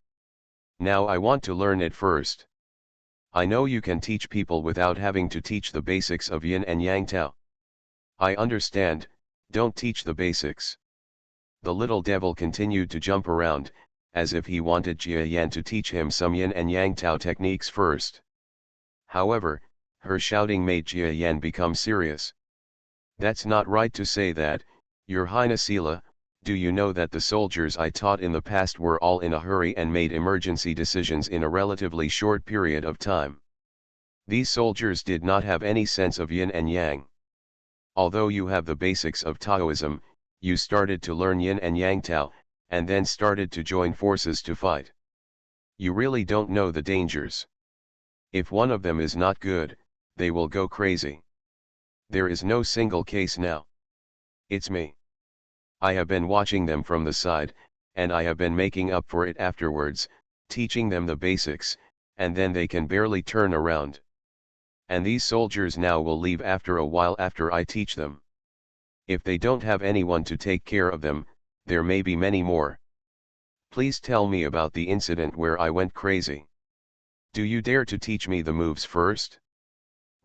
[SPEAKER 1] Now I want to learn it first. I know you can teach people without having to teach the basics of yin and yang tao. I understand, don't teach the basics. The little devil continued to jump around, as if he wanted Jia Yan to teach him some yin and yang tao techniques first. However, her shouting made Jia Yan become serious. That's not right to say that, Your Highness Sila. Do you know that the soldiers I taught in the past were all in a hurry and made emergency decisions in a relatively short period of time? These soldiers did not have any sense of yin and yang. Although you have the basics of Taoism, you started to learn yin and yang Tao, and then started to join forces to fight. You really don't know the dangers. If one of them is not good, they will go crazy. There is no single case now. It's me. I have been watching them from the side, and I have been making up for it afterwards, teaching them the basics, and then they can barely turn around. And these soldiers now will leave after a while after I teach them. If they don't have anyone to take care of them, there may be many more. Please tell me about the incident where I went crazy. Do you dare to teach me the moves first?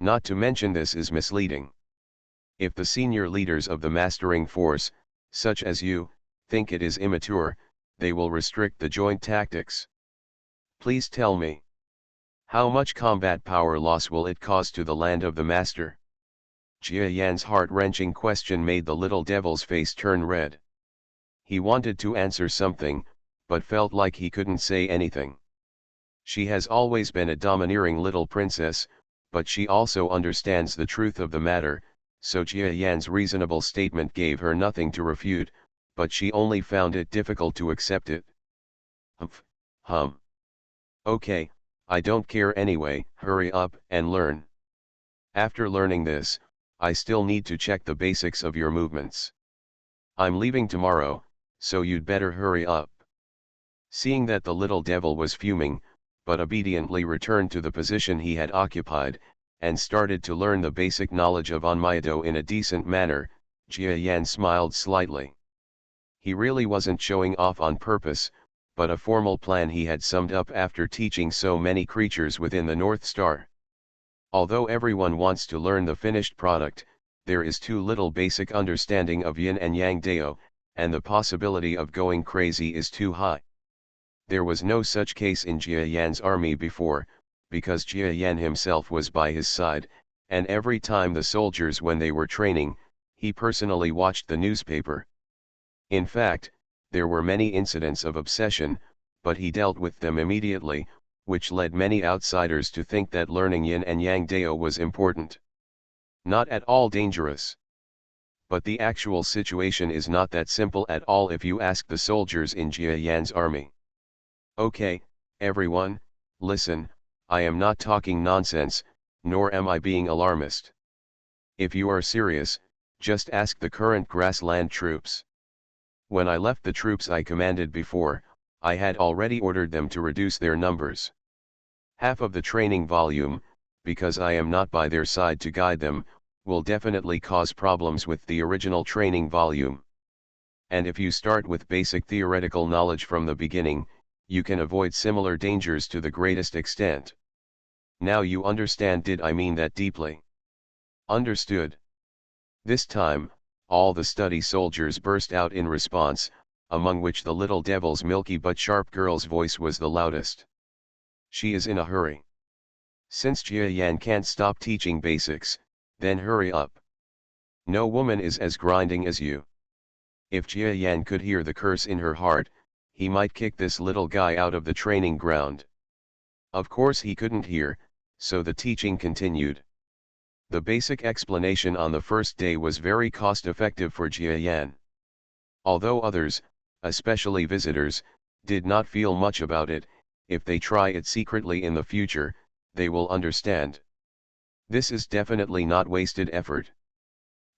[SPEAKER 1] Not to mention this is misleading. If the senior leaders of the mastering force, such as you, think it is immature, they will restrict the joint tactics. Please tell me. How much combat power loss will it cause to the land of the master? Jia Yan's heart-wrenching question made the little devil's face turn red. He wanted to answer something, but felt like he couldn't say anything. She has always been a domineering little princess, but she also understands the truth of the matter, so Jia Yan's reasonable statement gave her nothing to refute, but she only found it difficult to accept it. Hum. Okay, I don't care anyway, hurry up and learn. After learning this, I still need to check the basics of your movements. I'm leaving tomorrow, so you'd better hurry up. Seeing that the little devil was fuming, but obediently returned to the position he had occupied, and started to learn the basic knowledge of Onmyeto in a decent manner, Jia Yan smiled slightly. He really wasn't showing off on purpose, but a formal plan he had summed up after teaching so many creatures within the North Star. Although everyone wants to learn the finished product, there is too little basic understanding of yin and yang Dao, and the possibility of going crazy is too high. There was no such case in Jia Yan's army before, because Jia Yan himself was by his side, and every time the soldiers when they were training, he personally watched the newspaper. In fact, there were many incidents of obsession, but he dealt with them immediately, which led many outsiders to think that learning yin and yang Dao was important. Not at all dangerous. But the actual situation is not that simple at all if you ask the soldiers in Jia Yan's army. Okay, everyone, listen, I am not talking nonsense, nor am I being alarmist. If you are serious, just ask the current grassland troops. When I left the troops I commanded before, I had already ordered them to reduce their numbers. Half of the training volume, because I am not by their side to guide them, will definitely cause problems with the original training volume. And if you start with basic theoretical knowledge from the beginning, you can avoid similar dangers to the greatest extent. Now you understand, did I mean that deeply? Understood. This time, all the study soldiers burst out in response, among which the little devil's milky but sharp girl's voice was the loudest. She is in a hurry. Since Jia Yan can't stop teaching basics, Then hurry up. No woman is as grinding as you. If Jia Yan could hear the curse in her heart, he might kick this little guy out of the training ground. Of course he couldn't hear, so the teaching continued. The basic explanation on the first day was very cost-effective for Jia Yan. Although others, especially visitors, did not feel much about it, if they try it secretly in the future, they will understand. This is definitely not wasted effort.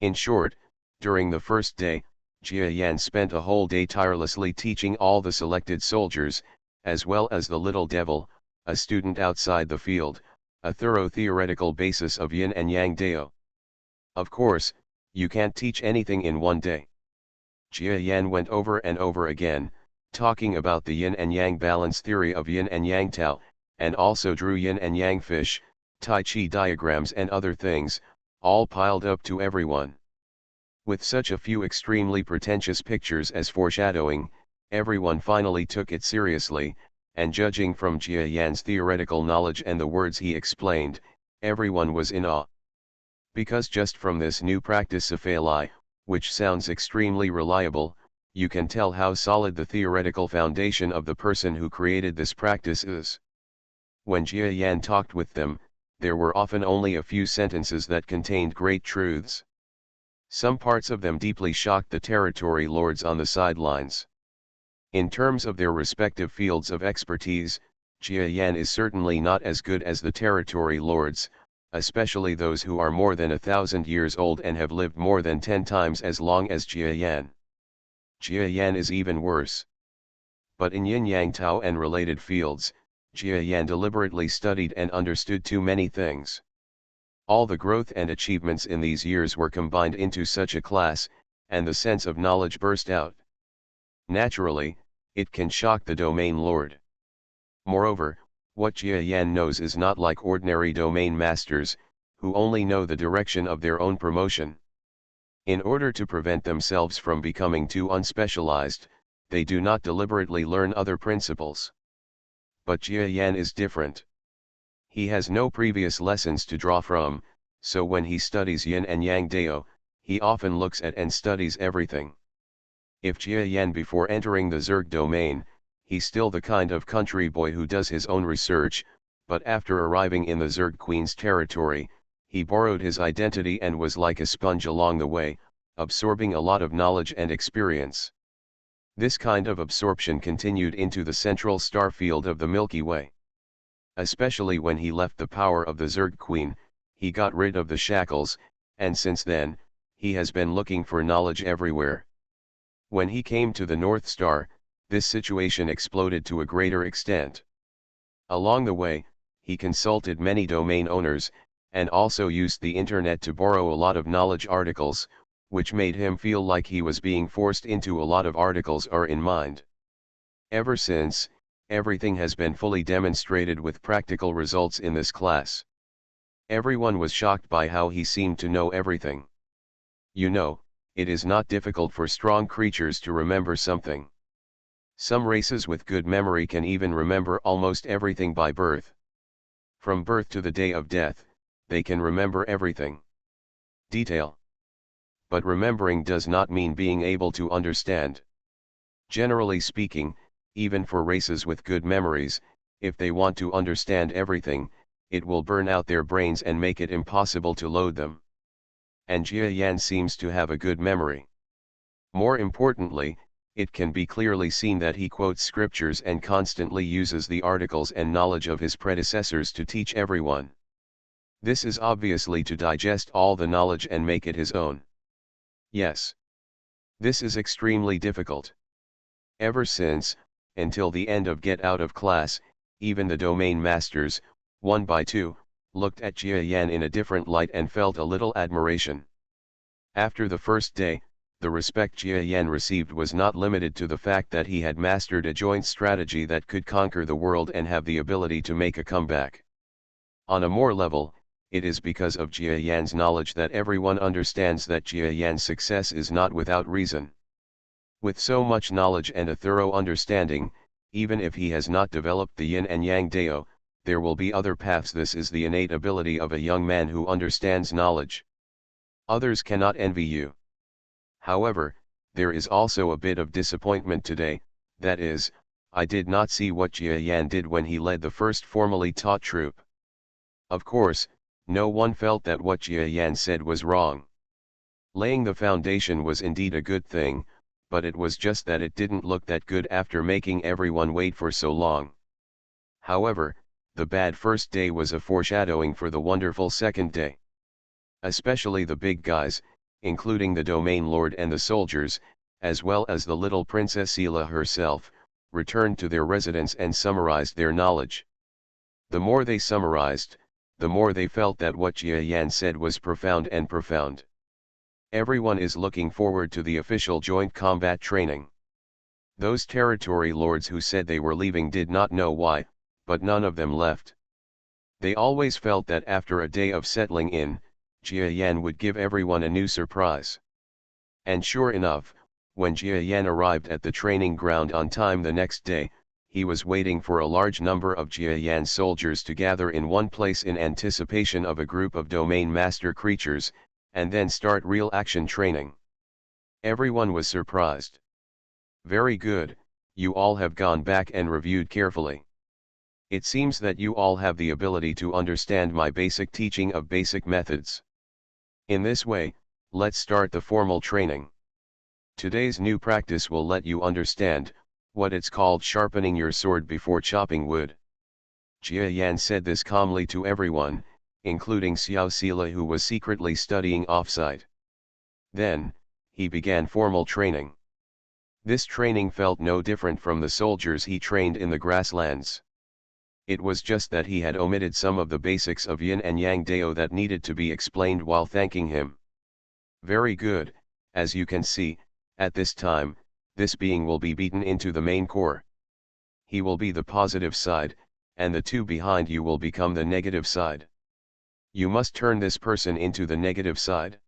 [SPEAKER 1] In short, during the first day, Jia Yan spent a whole day tirelessly teaching all the selected soldiers, as well as the little devil, a student outside the field, a thorough theoretical basis of yin and yang dao. Of course, you can't teach anything in one day. Jia Yan went over and over again, talking about the yin and yang balance theory of yin and yang tao, and also drew yin and yang fish, tai chi diagrams and other things, all piled up to everyone. With such a few extremely pretentious pictures as foreshadowing, everyone finally took it seriously, and judging from Jia Yan's theoretical knowledge and the words he explained, everyone was in awe. Because just from this new practice Sci-Fi, which sounds extremely reliable, you can tell how solid the theoretical foundation of the person who created this practice is. When Jia Yan talked with them, there were often only a few sentences that contained great truths. Some parts of them deeply shocked the territory lords on the sidelines. In terms of their respective fields of expertise, Jia Yan is certainly not as good as the territory lords, especially those who are more than 1,000 years old and have lived more than 10 times as long as Jia Yan. Jia Yan is even worse. But in yin-yang Tao and related fields, Jia Yan deliberately studied and understood too many things. All the growth and achievements in these years were combined into such a class, and the sense of knowledge burst out. Naturally, it can shock the domain lord. Moreover, what Jia Yan knows is not like ordinary domain masters, who only know the direction of their own promotion. In order to prevent themselves from becoming too unspecialized, they do not deliberately learn other principles. But Jia Yan is different. He has no previous lessons to draw from, so when he studies yin and yang dao, he often looks at and studies everything. If Jia Yan before entering the Zerg domain, he's still the kind of country boy who does his own research, but after arriving in the Zerg Queen's territory, he borrowed his identity and was like a sponge along the way, absorbing a lot of knowledge and experience. This kind of absorption continued into the central star field of the Milky Way. Especially when he left the power of the Zerg Queen, he got rid of the shackles, and since then, he has been looking for knowledge everywhere. When he came to the North Star, this situation exploded to a greater extent. Along the way, he consulted many domain owners, and also used the internet to borrow a lot of knowledge articles, which made him feel like he was being forced into a lot of articles are in mind. Ever since, everything has been fully demonstrated with practical results in this class. Everyone was shocked by how he seemed to know everything. You know, it is not difficult for strong creatures to remember something. Some races with good memory can even remember almost everything by birth. From birth to the day of death, they can remember everything. Detail. But remembering does not mean being able to understand. Generally speaking, even for races with good memories, if they want to understand everything, it will burn out their brains and make it impossible to load them. And Jia Yan seems to have a good memory. More importantly, it can be clearly seen that he quotes scriptures and constantly uses the articles and knowledge of his predecessors to teach everyone. This is obviously to digest all the knowledge and make it his own. Yes. This is extremely difficult. Ever since, until the end of Get Out of Class, even the domain masters, one by two, looked at Jia Yan in a different light and felt a little admiration. After the first day, the respect Jia Yan received was not limited to the fact that he had mastered a joint strategy that could conquer the world and have the ability to make a comeback. On a more level, it is because of Jia Yan's knowledge that everyone understands that Jia Yan's success is not without reason. With so much knowledge and a thorough understanding, even if he has not developed the yin and yang dao, there will be other paths. This is the innate ability of a young man who understands knowledge. Others cannot envy you. However, there is also a bit of disappointment today, that is, I did not see what Jia Yan did when he led the first formally taught troop. Of course, no one felt that what Jia Yan said was wrong. Laying the foundation was indeed a good thing, but it was just that it didn't look that good after making everyone wait for so long. However, the bad first day was a foreshadowing for the wonderful second day. Especially the big guys, including the domain lord and the soldiers, as well as the little Princess Sela herself, returned to their residence and summarized their knowledge. The more they summarized, the more they felt that what Jia Yan said was profound and profound. Everyone is looking forward to the official joint combat training. Those territory lords who said they were leaving did not know why, but none of them left. They always felt that after a day of settling in, Jia Yan would give everyone a new surprise. And sure enough, when Jia Yan arrived at the training ground on time the next day, he was waiting for a large number of Jia Yan's soldiers to gather in one place in anticipation of a group of domain master creatures, and then start real action training. Everyone was surprised. Very good, you all have gone back and reviewed carefully. It seems that you all have the ability to understand my basic teaching of basic methods. In this way, let's start the formal training. Today's new practice will let you understand what it's called sharpening your sword before chopping wood. Jia Yan said this calmly to everyone, including Xiao Sila, who was secretly studying offsite. Then, he began formal training. This training felt no different from the soldiers he trained in the grasslands. It was just that he had omitted some of the basics of yin and yang dao that needed to be explained while thanking him. Very good, as you can see, at this time, this being will be beaten into the main core. He will be the positive side, and the two behind you will become the negative side. You must turn this person into the negative side.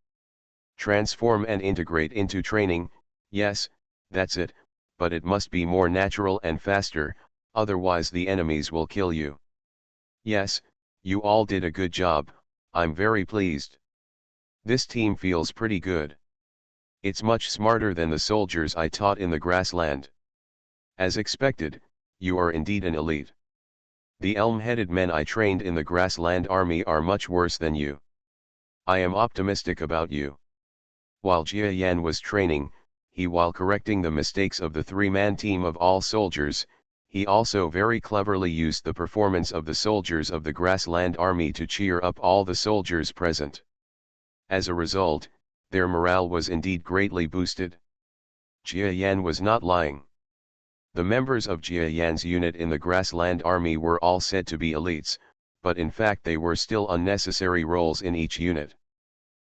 [SPEAKER 1] Transform and integrate into training, yes, that's it, but it must be more natural and faster, otherwise the enemies will kill you. Yes, you all did a good job, I'm very pleased. This team feels pretty good. It's much smarter than the soldiers I taught in the grassland. As expected, you are indeed an elite. The elm-headed men I trained in the grassland army are much worse than you. I am optimistic about you. While Jia Yan was training, while correcting the mistakes of the three-man team of all soldiers, he also very cleverly used the performance of the soldiers of the grassland army to cheer up all the soldiers present. As a result, their morale was indeed greatly boosted. Jia Yan was not lying. The members of Jia Yan's unit in the grassland army were all said to be elites, but in fact they were still unnecessary roles in each unit.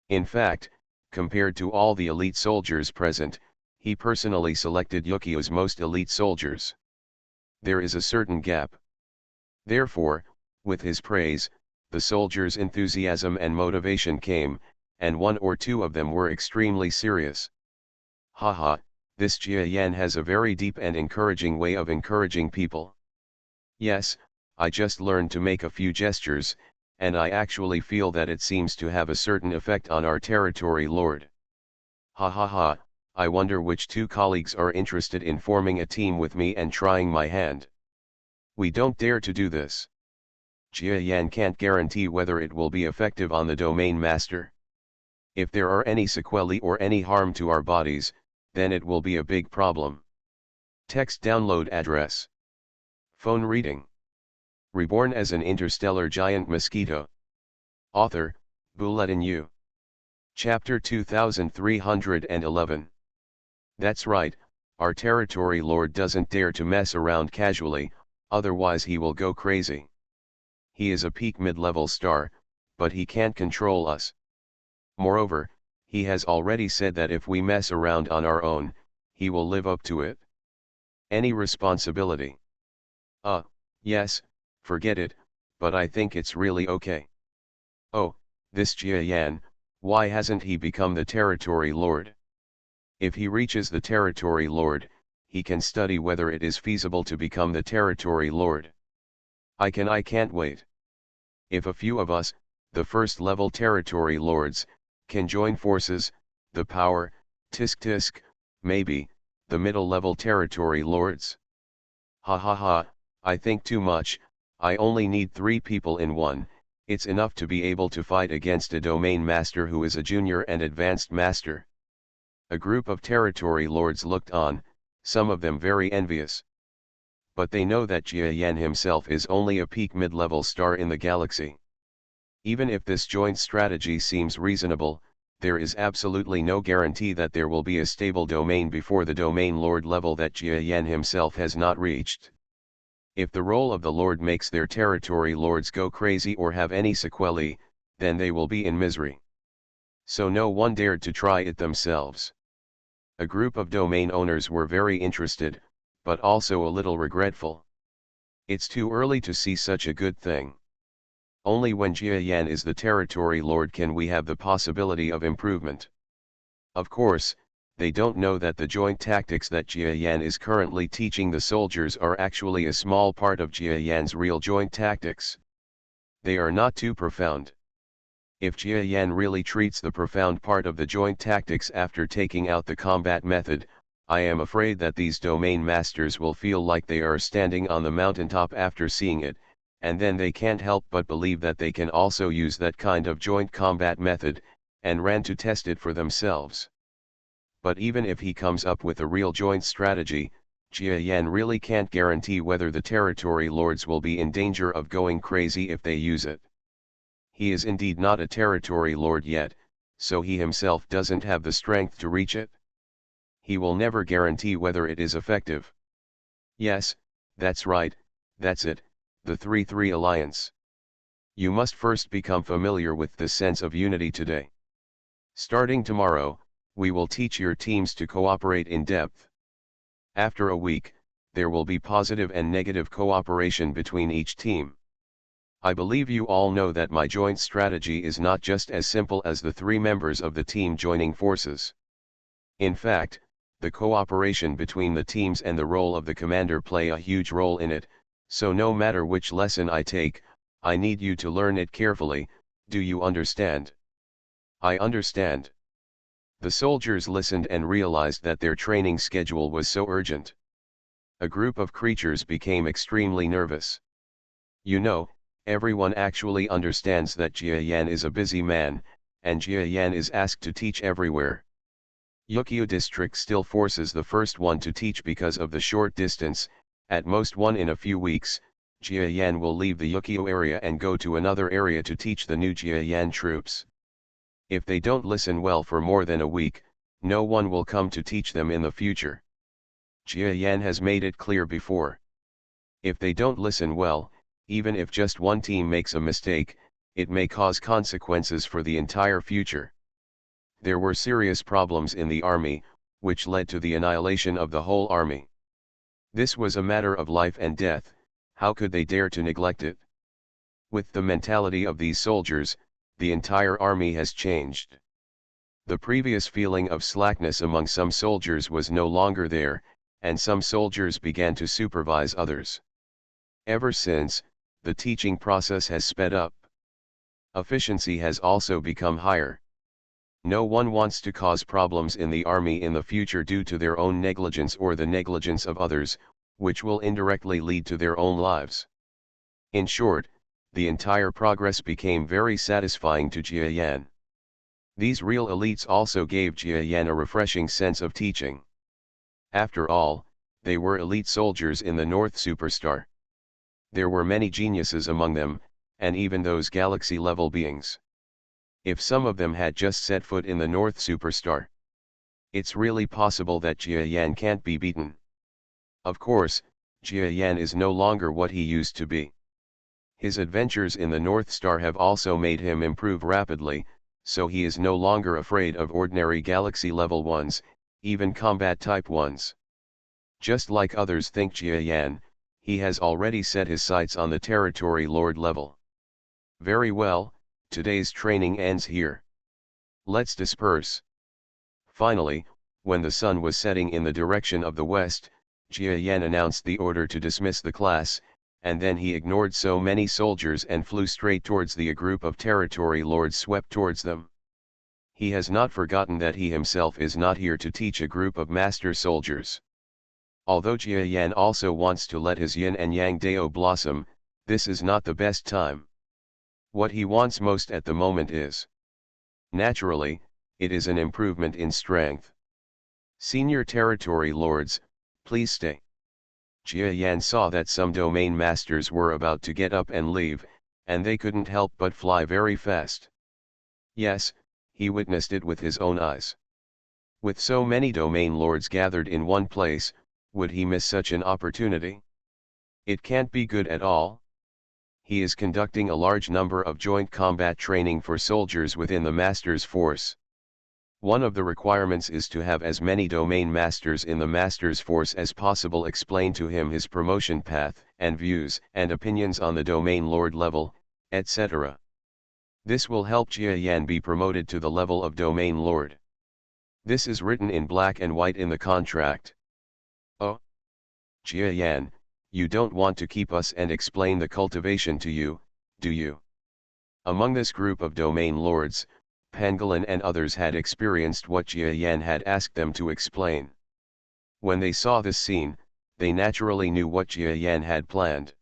[SPEAKER 1] In fact, compared to all the elite soldiers present, he personally selected Yukio's most elite soldiers. There is a certain gap. Therefore, with his praise, the soldiers' enthusiasm and motivation came, and one or two of them were extremely serious. Haha, this Jia Yan has a very deep and encouraging way of encouraging people. Yes, I just learned to make a few gestures, and I actually feel that it seems to have a certain effect on our territory lord. Ha ha ha, I wonder which two colleagues are interested in forming a team with me and trying my hand. We don't dare to do this. Jia Yan can't guarantee whether it will be effective on the domain master. If there are any sequelae or any harm to our bodies, then it will be a big problem. Text download address. Phone reading. Reborn as an interstellar giant mosquito. Author, Bulletin U. Chapter 2311. That's right, our territory lord doesn't dare to mess around casually, otherwise he will go crazy. He is a peak mid-level star, but he can't control us. Moreover, he has already said that if we mess around on our own, he will live up to it. Any responsibility? Yes, forget it, but I think it's really okay. Oh, this Jia Yan, why hasn't he become the territory lord? If he reaches the territory lord, he can study whether it is feasible to become the territory lord. I can't wait. If a few of us, the first level territory lords, Can join forces, the power, tisk tisk, maybe, the middle-level territory lords. Ha ha ha, I think too much, I only need 3 people in one, it's enough to be able to fight against a domain master who is a junior and advanced master. A group of territory lords looked on, some of them very envious. But they know that Jia Yan himself is only a peak mid-level star in the galaxy. Even if this joint strategy seems reasonable, there is absolutely no guarantee that there will be a stable domain before the domain lord level that Jia Yan himself has not reached. If the role of the lord makes their territory lords go crazy or have any sequelae, then they will be in misery. So no one dared to try it themselves. A group of domain owners were very interested, but also a little regretful. It's too early to see such a good thing. Only when Jia Yan is the territory lord can we have the possibility of improvement. Of course, they don't know that the joint tactics that Jia Yan is currently teaching the soldiers are actually a small part of Jia Yan's real joint tactics. They are not too profound. If Jia Yan really treats the profound part of the joint tactics after taking out the combat method, I am afraid that these domain masters will feel like they are standing on the mountaintop after seeing it, and then they can't help but believe that they can also use that kind of joint combat method, and ran to test it for themselves. But even if he comes up with a real joint strategy, Jia Yan really can't guarantee whether the territory lords will be in danger of going crazy if they use it. He is indeed not a territory lord yet, so he himself doesn't have the strength to reach it. He will never guarantee whether it is effective. Yes, that's right, that's it, the 3-3 alliance. You must first become familiar with this sense of unity today. Starting tomorrow, we will teach your teams to cooperate in depth. After a week, there will be positive and negative cooperation between each team. I believe you all know that my joint strategy is not just as simple as the 3 members of the team joining forces. In fact, the cooperation between the teams and the role of the commander play a huge role in it, so no matter which lesson I take, I need you to learn it carefully. Do you understand? I understand. The soldiers listened and realized that their training schedule was so urgent. A group of creatures became extremely nervous. You know, everyone actually understands that Jia Yan is a busy man, and Jia Yan is asked to teach everywhere. Yukio district still forces the first one to teach because of the short distance, at most one in a few weeks. Jia Yan will leave the Yukio area and go to another area to teach the new Jia Yan troops. If they don't listen well for more than a week, no one will come to teach them in the future. Jia Yan has made it clear before. If they don't listen well, even if just one team makes a mistake, it may cause consequences for the entire future. There were serious problems in the army, which led to the annihilation of the whole army. This was a matter of life and death. How could they dare to neglect it? With the mentality of these soldiers, the entire army has changed. The previous feeling of slackness among some soldiers was no longer there, and some soldiers began to supervise others. Ever since, the teaching process has sped up. Efficiency has also become higher. No one wants to cause problems in the army in the future due to their own negligence or the negligence of others, which will indirectly lead to their own lives. In short, the entire progress became very satisfying to Jia Yan. These real elites also gave Jia Yan a refreshing sense of teaching. After all, they were elite soldiers in the North Superstar. There were many geniuses among them, and even those galaxy-level beings. If some of them had just set foot in the North Superstar, it's really possible that Jia Yan can't be beaten. Of course, Jia Yan is no longer what he used to be. His adventures in the North Star have also made him improve rapidly, so he is no longer afraid of ordinary galaxy-level ones, even combat-type ones. Just like others think Jia Yan, he has already set his sights on the territory lord level. Very well, today's training ends here. Let's disperse. Finally, when the sun was setting in the direction of the west, Jia Yan announced the order to dismiss the class, and then he ignored so many soldiers and flew straight towards a group of territory lords swept towards them. He has not forgotten that he himself is not here to teach a group of master soldiers. Although Jia Yan also wants to let his yin and yang dao blossom, this is not the best time. What he wants most at the moment is, naturally, it is an improvement in strength. Senior territory lords, please stay. Jia Yan saw that some domain masters were about to get up and leave, and they couldn't help but fly very fast. Yes, he witnessed it with his own eyes. With so many domain lords gathered in one place, would he miss such an opportunity? It can't be good at all. He is conducting a large number of joint combat training for soldiers within the master's force. One of the requirements is to have as many domain masters in the master's force as possible explain to him his promotion path and views and opinions on the domain lord level, etc. This will help Jia Yan be promoted to the level of domain lord. This is written in black and white in the contract. Oh, Jia Yan, you don't want to keep us and explain the cultivation to you, do you? Among this group of domain lords, Pangolin and others had experienced what Jia Yan had asked them to explain. When they saw this scene, they naturally knew what Jia Yan had planned.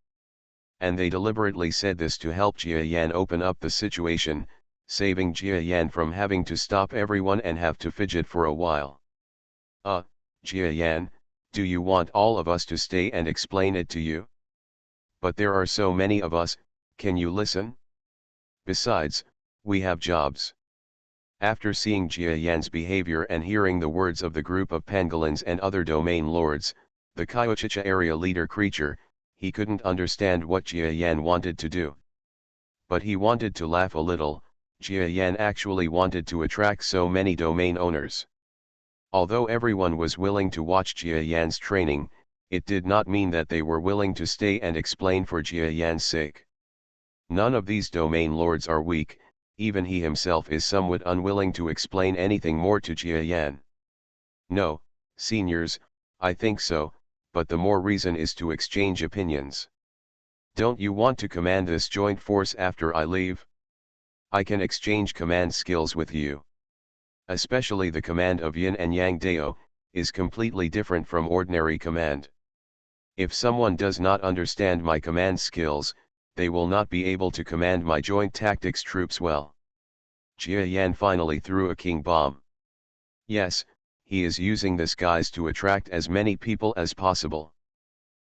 [SPEAKER 1] And they deliberately said this to help Jia Yan open up the situation, saving Jia Yan from having to stop everyone and have to fidget for a while. Jia Yan, do you want all of us to stay and explain it to you? But there are so many of us, can you listen? Besides, we have jobs. After seeing Jia Yan's behavior and hearing the words of the group of pangolins and other domain lords, the Kyochicha area leader creature, he couldn't understand what Jia Yan wanted to do. But he wanted to laugh a little. Jia Yan actually wanted to attract so many domain owners. Although everyone was willing to watch Jia Yan's training, it did not mean that they were willing to stay and explain for Jia Yan's sake. None of these domain lords are weak, even he himself is somewhat unwilling to explain anything more to Jia Yan. No, seniors, I think so, but the more reason is to exchange opinions. Don't you want to command this joint force after I leave? I can exchange command skills with you. Especially the command of Yin and Yang Dao, is completely different from ordinary command. If someone does not understand my command skills, they will not be able to command my joint tactics troops well. Jia Yan finally threw a king bomb. Yes, he is using this guise to attract as many people as possible.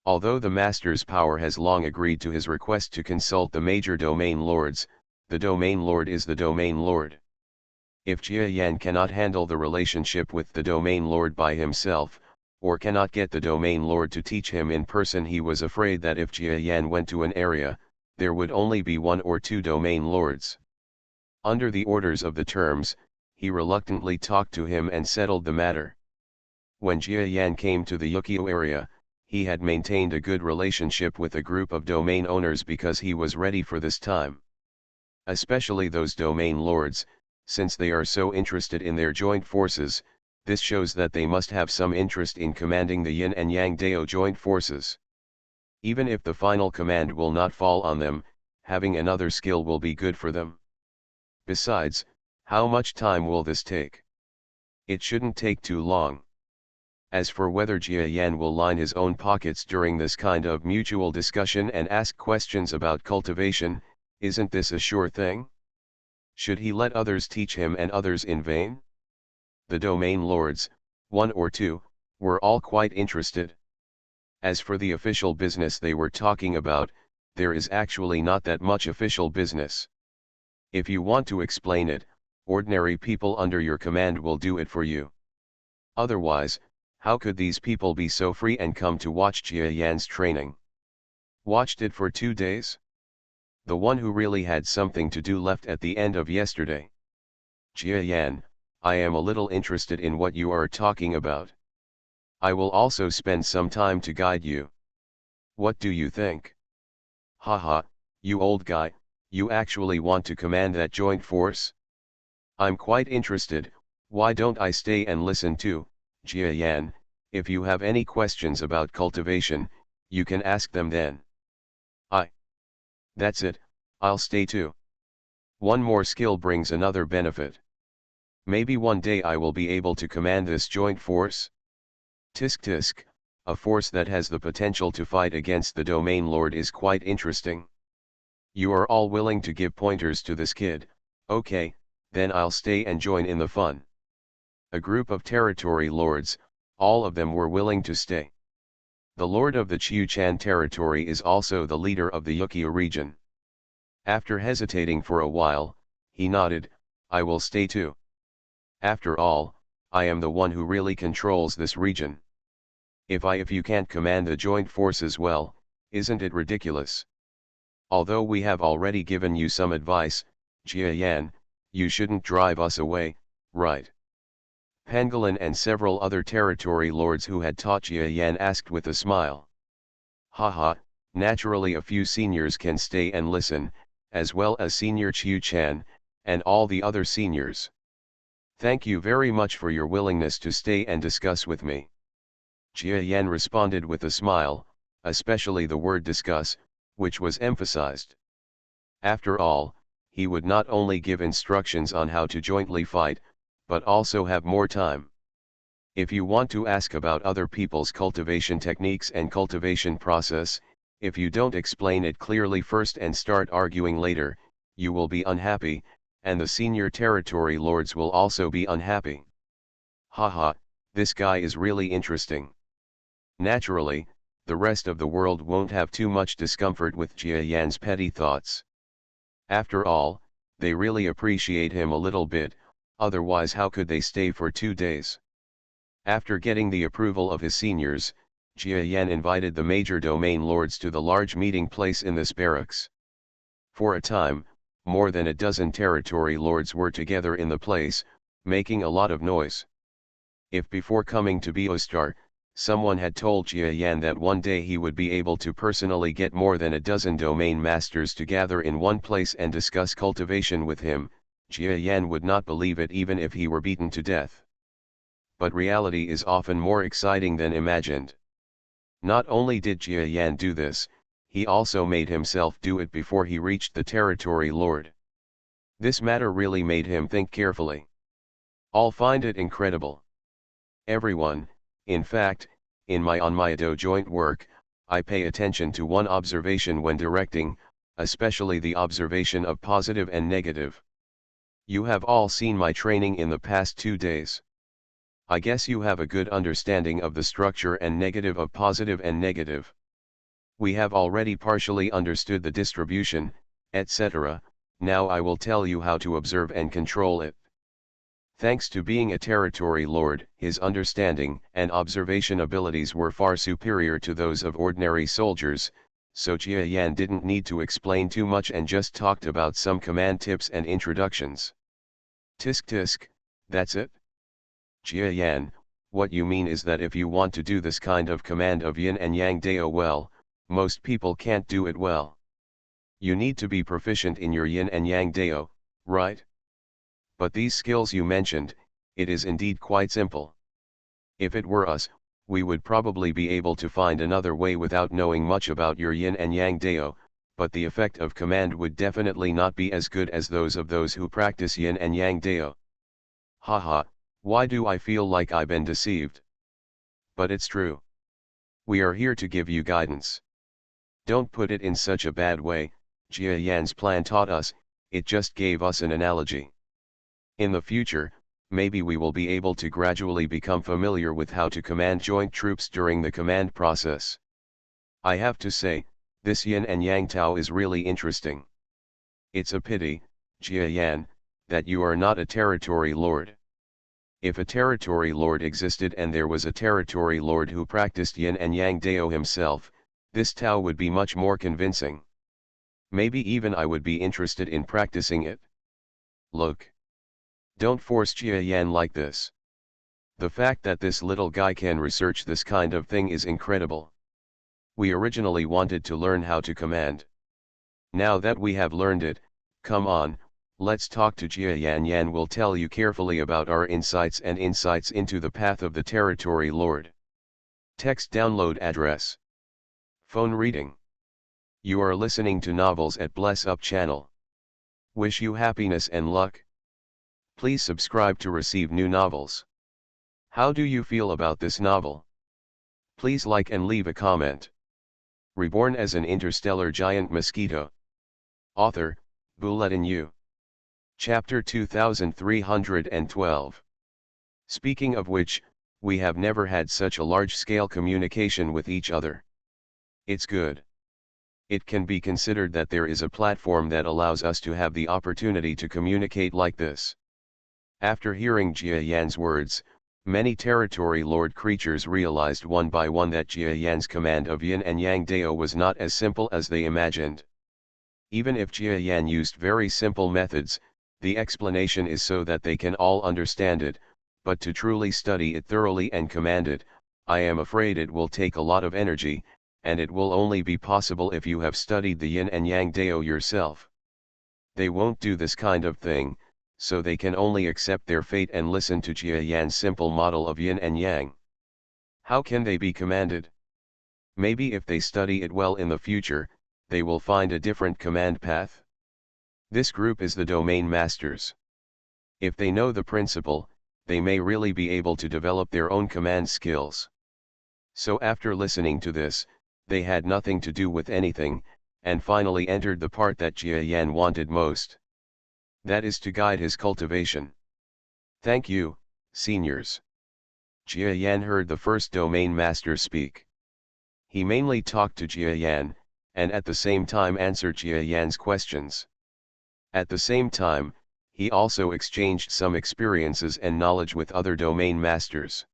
[SPEAKER 1] Although the master's power has long agreed to his request to consult the major domain lords, the domain lord is the domain lord. If Jia Yan cannot handle the relationship with the domain lord by himself, or cannot get the domain lord to teach him in person, he was afraid that if Jia Yan went to an area, there would only be 1 or 2 domain lords. Under the orders of the terms, he reluctantly talked to him and settled the matter. When Jia Yan came to the Yukio area, he had maintained a good relationship with a group of domain owners because he was ready for this time. Especially those domain lords, since they are so interested in their joint forces, this shows that they must have some interest in commanding the Yin and Yang Dao joint forces. Even if the final command will not fall on them, having another skill will be good for them. Besides, how much time will this take? It shouldn't take too long. As for whether Jia Yan will line his own pockets during this kind of mutual discussion and ask questions about cultivation, isn't this a sure thing? Should he let others teach him and others in vain? The domain lords, 1 or 2, were all quite interested. As for the official business they were talking about, there is actually not that much official business. If you want to explain it, ordinary people under your command will do it for you. Otherwise, how could these people be so free and come to watch Jia Yan's training? Watched it for 2 days? The one who really had something to do left at the end of yesterday. Jia Yan, I am a little interested in what you are talking about. I will also spend some time to guide you. What do you think? Haha, you old guy, you actually want to command that joint force? I'm quite interested. Why don't I stay and listen too, Jia Yan? If you have any questions about cultivation, you can ask them then. That's it, I'll stay too. One more skill brings another benefit. Maybe one day I will be able to command this joint force? Tisk tisk, a force that has the potential to fight against the Domain Lord is quite interesting. You are all willing to give pointers to this kid, okay, then I'll stay and join in the fun. A group of territory lords, all of them were willing to stay. The lord of the Chiu-Chan territory is also the leader of the Yukio region. After hesitating for a while, he nodded, I will stay too. After all, I am the one who really controls this region. If you can't command the joint forces well, isn't it ridiculous? Although we have already given you some advice, Jia Yan, you shouldn't drive us away, right? Pangolin and several other territory lords who had taught Jia Yan asked with a smile. Haha, naturally a few seniors can stay and listen, as well as Senior Chiu Chan, and all the other seniors. Thank you very much for your willingness to stay and discuss with me. Jia Yan responded with a smile, especially the word discuss, which was emphasized. After all, he would not only give instructions on how to jointly fight, but also have more time. If you want to ask about other people's cultivation techniques and cultivation process, if you don't explain it clearly first and start arguing later, you will be unhappy, and the senior territory lords will also be unhappy. Haha, this guy is really interesting. Naturally, the rest of the world won't have too much discomfort with Jia Yan's petty thoughts. After all, they really appreciate him a little bit, otherwise how could they stay for 2 days? After getting the approval of his seniors, Jia Yan invited the major domain lords to the large meeting place in this barracks. For a time, more than a dozen territory lords were together in the place, making a lot of noise. If before coming to Biostar, someone had told Jia Yan that one day he would be able to personally get more than a dozen domain masters to gather in one place and discuss cultivation with him, Jia Yan would not believe it even if he were beaten to death. But reality is often more exciting than imagined. Not only did Jia Yan do this, he also made himself do it before he reached the territory lord. This matter really made him think carefully. All find it incredible. Everyone, in fact, in my on-my-do joint work, I pay attention to one observation when directing, especially the observation of positive and negative. You have all seen my training in the past 2 days. I guess you have a good understanding of the structure and negative of positive and negative. We have already partially understood the distribution, etc., now I will tell you how to observe and control it. Thanks to being a territory lord, his understanding and observation abilities were far superior to those of ordinary soldiers, so Jia Yan didn't need to explain too much and just talked about some command tips and introductions. Tisk tisk, that's it? Jia Yan, what you mean is that if you want to do this kind of command of yin and yang dao well, most people can't do it well. You need to be proficient in your yin and yang dao, right? But these skills you mentioned, it is indeed quite simple. If it were us, we would probably be able to find another way without knowing much about your yin and yang dao, but the effect of command would definitely not be as good as those of those who practice yin and yang dao. Haha, why do I feel like I've been deceived? But it's true. We are here to give you guidance. Don't put it in such a bad way, Jia Yan's plan taught us, it just gave us an analogy. In the future, maybe we will be able to gradually become familiar with how to command joint troops during the command process. I have to say, this yin and yang Tao is really interesting. It's a pity, Jia Yan, that you are not a territory lord. If a territory lord existed and there was a territory lord who practiced yin and yang dao himself, this Tao would be much more convincing. Maybe even I would be interested in practicing it. Look. Don't force Jia Yan like this. The fact that this little guy can research this kind of thing is incredible. We originally wanted to learn how to command. Now that we have learned it, come on, let's talk to Jia Yan. Yan will tell you carefully about our insights and insights into the path of the territory lord. Text download address. Phone reading. You are listening to novels at Bless Up channel. Wish you happiness and luck. Please subscribe to receive new novels. How do you feel about this novel? Please like and leave a comment. Reborn as an interstellar giant mosquito. Author, Bulletin U. Chapter 2312. Speaking of which, we have never had such a large-scale communication with each other. It's good. It can be considered that there is a platform that allows us to have the opportunity to communicate like this. After hearing Jia Yan's words, many territory lord creatures realized one by one that Jia Yan's command of Yin and Yang Dao was not as simple as they imagined. Even if Jia Yan used very simple methods, the explanation is so that they can all understand it, but to truly study it thoroughly and command it, I am afraid it will take a lot of energy, and it will only be possible if you have studied the Yin and Yang Dao yourself. They won't do this kind of thing, so they can only accept their fate and listen to Jia Yan's simple model of Yin and Yang. How can they be commanded? Maybe if they study it well in the future, they will find a different command path. This group is the domain masters. If they know the principle, they may really be able to develop their own command skills. So after listening to this, they had nothing to do with anything, and finally entered the part that Jia Yan wanted most. That is to guide his cultivation. Thank you, seniors. Jia Yan heard the first domain master speak. He mainly talked to Jia Yan, and at the same time answered Jia Yan's questions. At the same time, he also exchanged some experiences and knowledge with other domain masters,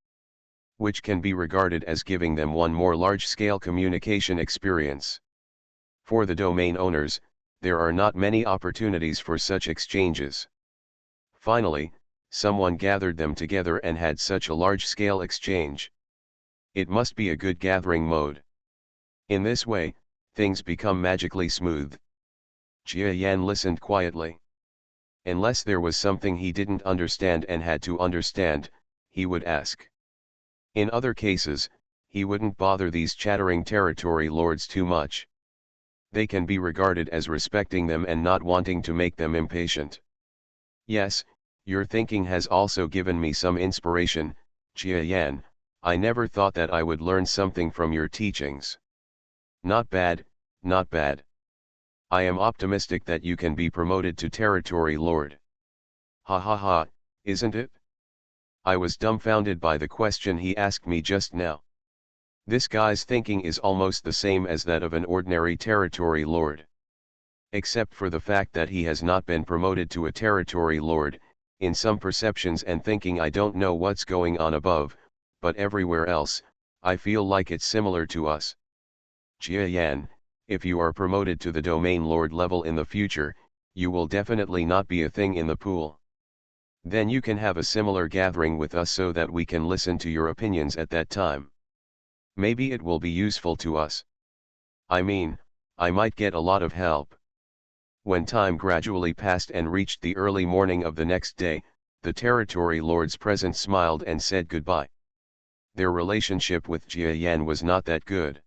[SPEAKER 1] which can be regarded as giving them one more large-scale communication experience. For the domain owners, there are not many opportunities for such exchanges. Finally, someone gathered them together and had such a large-scale exchange. It must be a good gathering mode. In this way, things become magically smooth. Jia Yan listened quietly. Unless there was something he didn't understand and had to understand, he would ask. In other cases, he wouldn't bother these chattering territory lords too much. They can be regarded as respecting them and not wanting to make them impatient. Yes, your thinking has also given me some inspiration, Jia Yan. I never thought that I would learn something from your teachings. Not bad, not bad. I am optimistic that you can be promoted to territory lord. Ha ha ha, isn't it? I was dumbfounded by the question he asked me just now. This guy's thinking is almost the same as that of an ordinary territory lord. Except for the fact that he has not been promoted to a territory lord, in some perceptions and thinking I don't know what's going on above, but everywhere else, I feel like it's similar to us. Jia Yan, if you are promoted to the domain lord level in the future, you will definitely not be a thing in the pool. Then you can have a similar gathering with us so that we can listen to your opinions at that time. Maybe it will be useful to us. I mean, I might get a lot of help. When time gradually passed and reached the early morning of the next day, the territory lords present smiled and said goodbye. Their relationship with Jia Yan was not that good.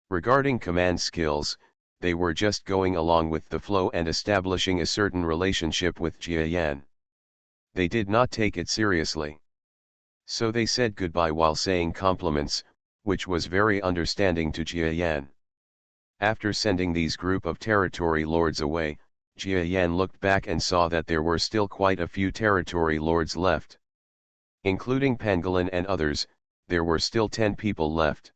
[SPEAKER 1] Regarding command skills, they were just going along with the flow and establishing a certain relationship with Jia Yan. They did not take it seriously. So they said goodbye while saying compliments, which was very understanding to Jia Yan. After sending these group of territory lords away, Jia Yan looked back and saw that there were still quite a few territory lords left. Including Pangolin and others, there were still 10 people left.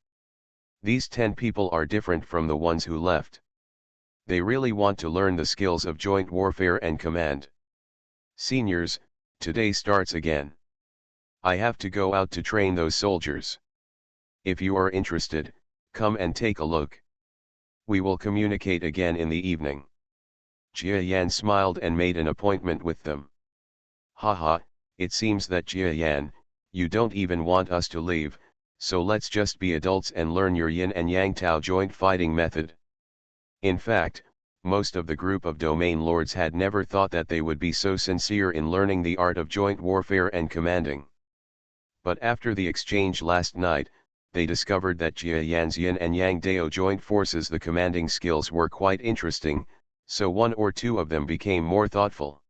[SPEAKER 1] These 10 people are different from the ones who left. They really want to learn the skills of joint warfare and command. Seniors, today starts again. I have to go out to train those soldiers. If you are interested, come and take a look. We will communicate again in the evening. Jia Yan smiled and made an appointment with them. Haha, it seems that Jia Yan, you don't even want us to leave, so let's just be adults and learn your Yin and Yang Tao joint fighting method. In fact, most of the group of domain lords had never thought that they would be so sincere in learning the art of joint warfare and commanding. But after the exchange last night, they discovered that Jia Yan's Yin and Yang Dao joint forces the commanding skills were quite interesting, so one or two of them became more thoughtful.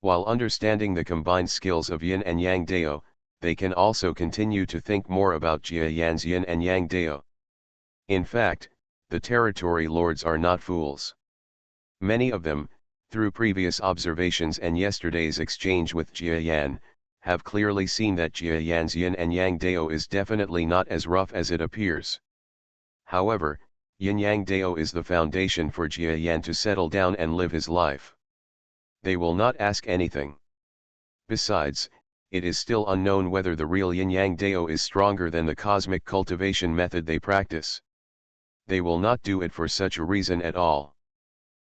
[SPEAKER 1] While understanding the combined skills of Yin and Yang Dao, they can also continue to think more about Jia Yan's Yin and Yang Dao. In fact, the territory lords are not fools. Many of them, through previous observations and yesterday's exchange with Jia Yan, have clearly seen that Jia Yan's Yin and Yang Dao is definitely not as rough as it appears. However, Yin Yang Dao is the foundation for Jia Yan to settle down and live his life. They will not ask anything. Besides, it is still unknown whether the real Yin Yang Dao is stronger than the cosmic cultivation method they practice. They will not do it for such a reason at all.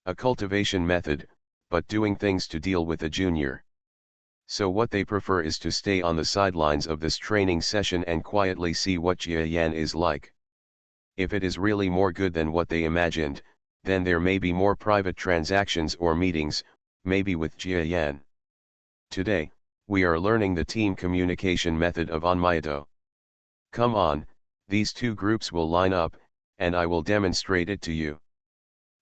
[SPEAKER 1] A cultivation method, but doing things to deal with a junior. So what they prefer is to stay on the sidelines of this training session and quietly see what Jia Yan is like. If it is really more good than what they imagined, then there may be more private transactions or meetings, maybe with Jia Yan. Today, we are learning the team communication method of Onmyoto. Come on, these two groups will line up, and I will demonstrate it to you.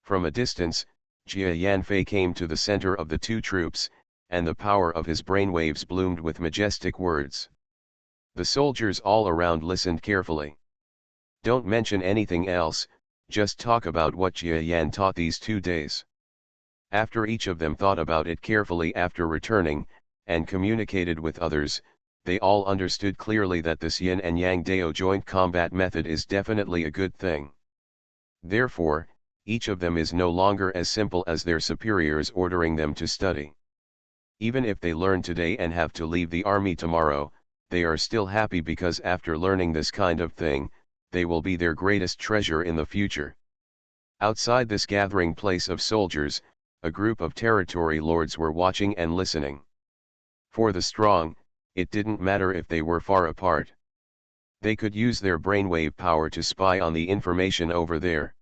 [SPEAKER 1] From a distance, Jia Yanfei came to the center of the two troops, and the power of his brainwaves bloomed with majestic words. The soldiers all around listened carefully. Don't mention anything else, just talk about what Jia Yan taught these 2 days. After each of them thought about it carefully after returning, and communicated with others, they all understood clearly that this Yin and Yang Dao joint combat method is definitely a good thing. Therefore, each of them is no longer as simple as their superiors ordering them to study. Even if they learn today and have to leave the army tomorrow, they are still happy because after learning this kind of thing, they will be their greatest treasure in the future. Outside this gathering place of soldiers, a group of territory lords were watching and listening. For the strong, it didn't matter if they were far apart. They could use their brainwave power to spy on the information over there.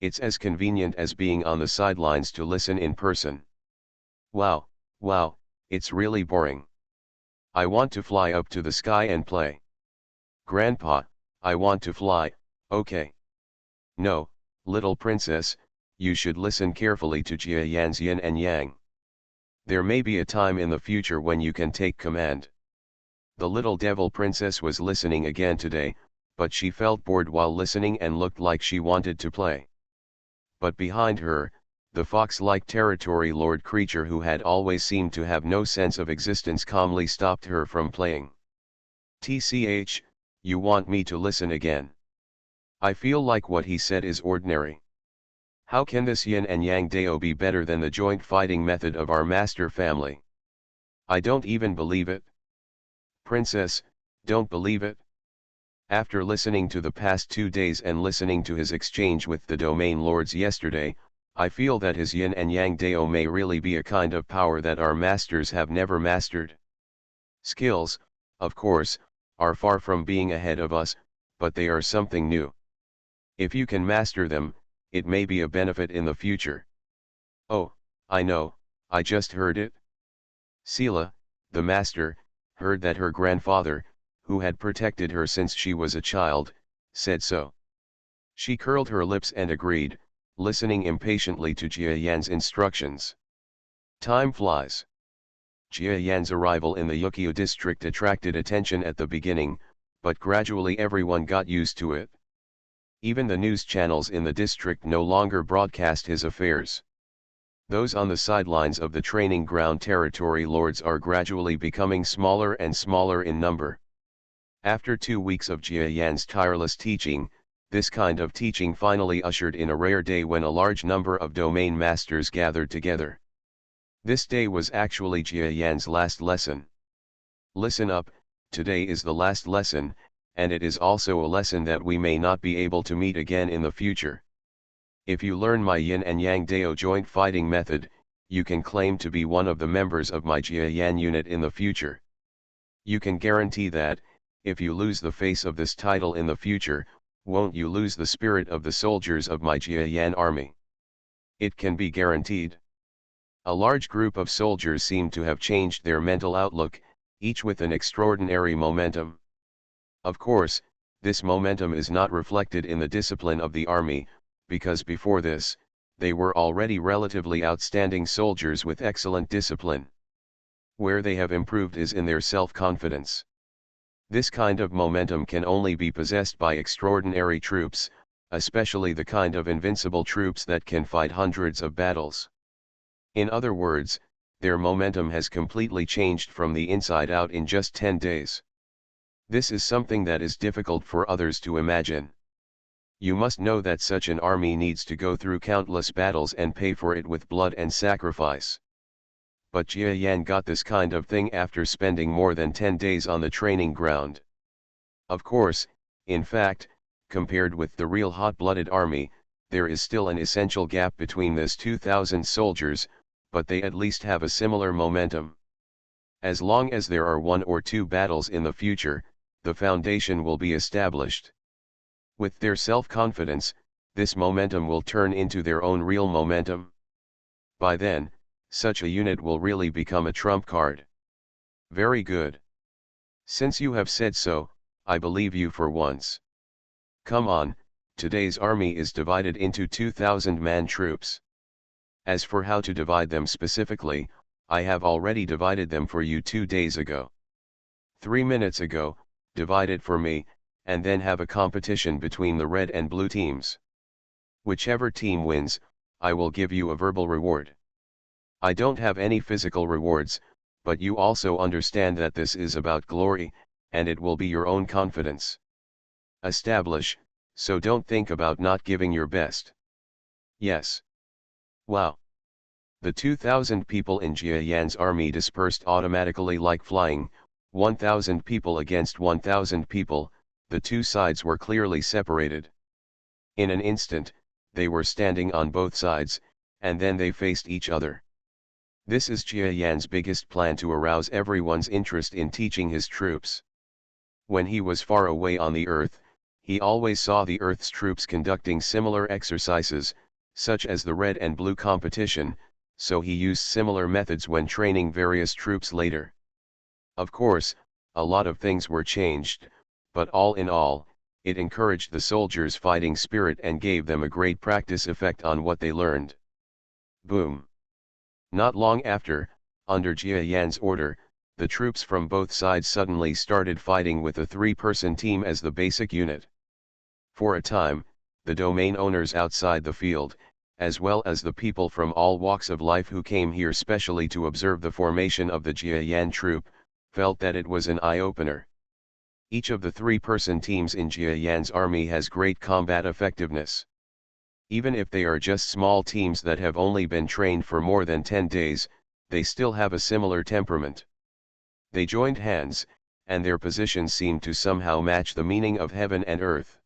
[SPEAKER 1] It's as convenient as being on the sidelines to listen in person. Wow, it's really boring. I want to fly up to the sky and play. Grandpa, I want to fly, okay. No, little princess, you should listen carefully to Jia Yan's Yin and Yang. There may be a time in the future when you can take command. The little devil princess was listening again today, but she felt bored while listening and looked like she wanted to play. But behind her, the fox-like territory lord creature who had always seemed to have no sense of existence calmly stopped her from playing. TCH, you want me to listen again? I feel like what he said is ordinary. How can this Yin and Yang Dao be better than the joint fighting method of our master family? I don't even believe it. Princess, don't believe it? After listening to the past 2 days and listening to his exchange with the domain lords yesterday, I feel that his Yin and Yang Dao may really be a kind of power that our masters have never mastered. Skills, of course, are far from being ahead of us, but they are something new. If you can master them, it may be a benefit in the future. Oh, I know, I just heard it. Sila, the master, heard that her grandfather, who had protected her since she was a child, said so. She curled her lips and agreed, listening impatiently to Jia Yan's instructions. Time flies. Jia Yan's arrival in the Yukio district attracted attention at the beginning, but gradually everyone got used to it. Even the news channels in the district no longer broadcast his affairs. Those on the sidelines of the training ground territory lords are gradually becoming smaller and smaller in number. After 2 weeks of Jia Yan's tireless teaching, this kind of teaching finally ushered in a rare day when a large number of domain masters gathered together. This day was actually Jia Yan's last lesson. Listen up, today is the last lesson, and it is also a lesson that we may not be able to meet again in the future. If you learn my Yin and Yang Dao joint fighting method, you can claim to be one of the members of my Jia Yan unit in the future. You can guarantee that, if you lose the face of this title in the future, won't you lose the spirit of the soldiers of my Jia Yan army? It can be guaranteed. A large group of soldiers seem to have changed their mental outlook, each with an extraordinary momentum. Of course, this momentum is not reflected in the discipline of the army, because before this, they were already relatively outstanding soldiers with excellent discipline. Where they have improved is in their self-confidence. This kind of momentum can only be possessed by extraordinary troops, especially the kind of invincible troops that can fight hundreds of battles. In other words, their momentum has completely changed from the inside out in just 10 days. This is something that is difficult for others to imagine. You must know that such an army needs to go through countless battles and pay for it with blood and sacrifice. But Jia Yan got this kind of thing after spending more than 10 days on the training ground. Of course, in fact, compared with the real hot-blooded army, there is still an essential gap between this 2,000 soldiers, but they at least have a similar momentum. As long as there are 1 or 2 battles in the future, the foundation will be established. With their self-confidence, this momentum will turn into their own real momentum. By then, such a unit will really become a trump card. Very good. Since you have said so, I believe you for once. Come on, today's army is divided into 2,000-man troops. As for how to divide them specifically, I have already divided them for you 2 days ago. 3 minutes ago, divide it for me, and then have a competition between the red and blue teams. Whichever team wins, I will give you a verbal reward. I don't have any physical rewards, but you also understand that this is about glory, and it will be your own confidence. Establish, so don't think about not giving your best. Yes. Wow. The 2,000 people in Jia Yan's army dispersed automatically like flying, 1,000 people against 1,000 people, the two sides were clearly separated. In an instant, they were standing on both sides, and then they faced each other. This is Jia Yan's biggest plan to arouse everyone's interest in teaching his troops. When he was far away on the earth, he always saw the Earth's troops conducting similar exercises, such as the red and blue competition, so he used similar methods when training various troops later. Of course, a lot of things were changed, but all in all, it encouraged the soldiers' fighting spirit and gave them a great practice effect on what they learned. Boom! Not long after, under Jia Yan's order, the troops from both sides suddenly started fighting with a 3-person team as the basic unit. For a time, the domain owners outside the field, as well as the people from all walks of life who came here specially to observe the formation of the Jia Yan troop, felt that it was an eye-opener. Each of the 3-person teams in Jia Yan's army has great combat effectiveness. Even if they are just small teams that have only been trained for more than 10 days, they still have a similar temperament. They joined hands, and their positions seemed to somehow match the meaning of heaven and earth.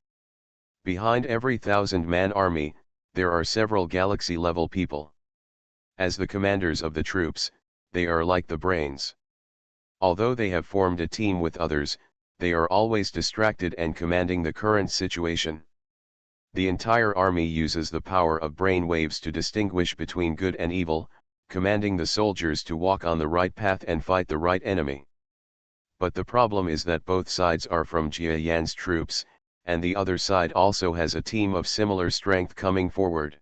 [SPEAKER 1] Behind every 1,000-man army, there are several galaxy-level people. As the commanders of the troops, they are like the brains. Although they have formed a team with others, they are always distracted and commanding the current situation. The entire army uses the power of brain waves to distinguish between good and evil, commanding the soldiers to walk on the right path and fight the right enemy. But the problem is that both sides are from Jia Yan's troops, and the other side also has a team of similar strength coming forward.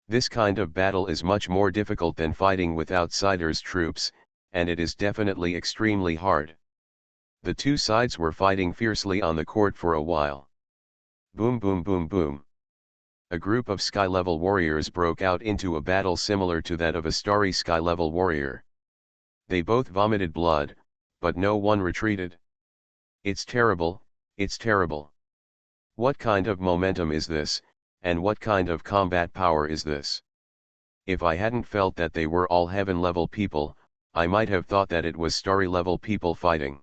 [SPEAKER 1] This kind of battle is much more difficult than fighting with outsiders' troops, and it is definitely extremely hard. The two sides were fighting fiercely on the court for a while. Boom boom boom boom. A group of sky-level warriors broke out into a battle similar to that of a starry sky-level warrior. They both vomited blood, but no one retreated. It's terrible, it's terrible. What kind of momentum is this, and what kind of combat power is this? If I hadn't felt that they were all heaven-level people, I might have thought that it was starry-level people fighting.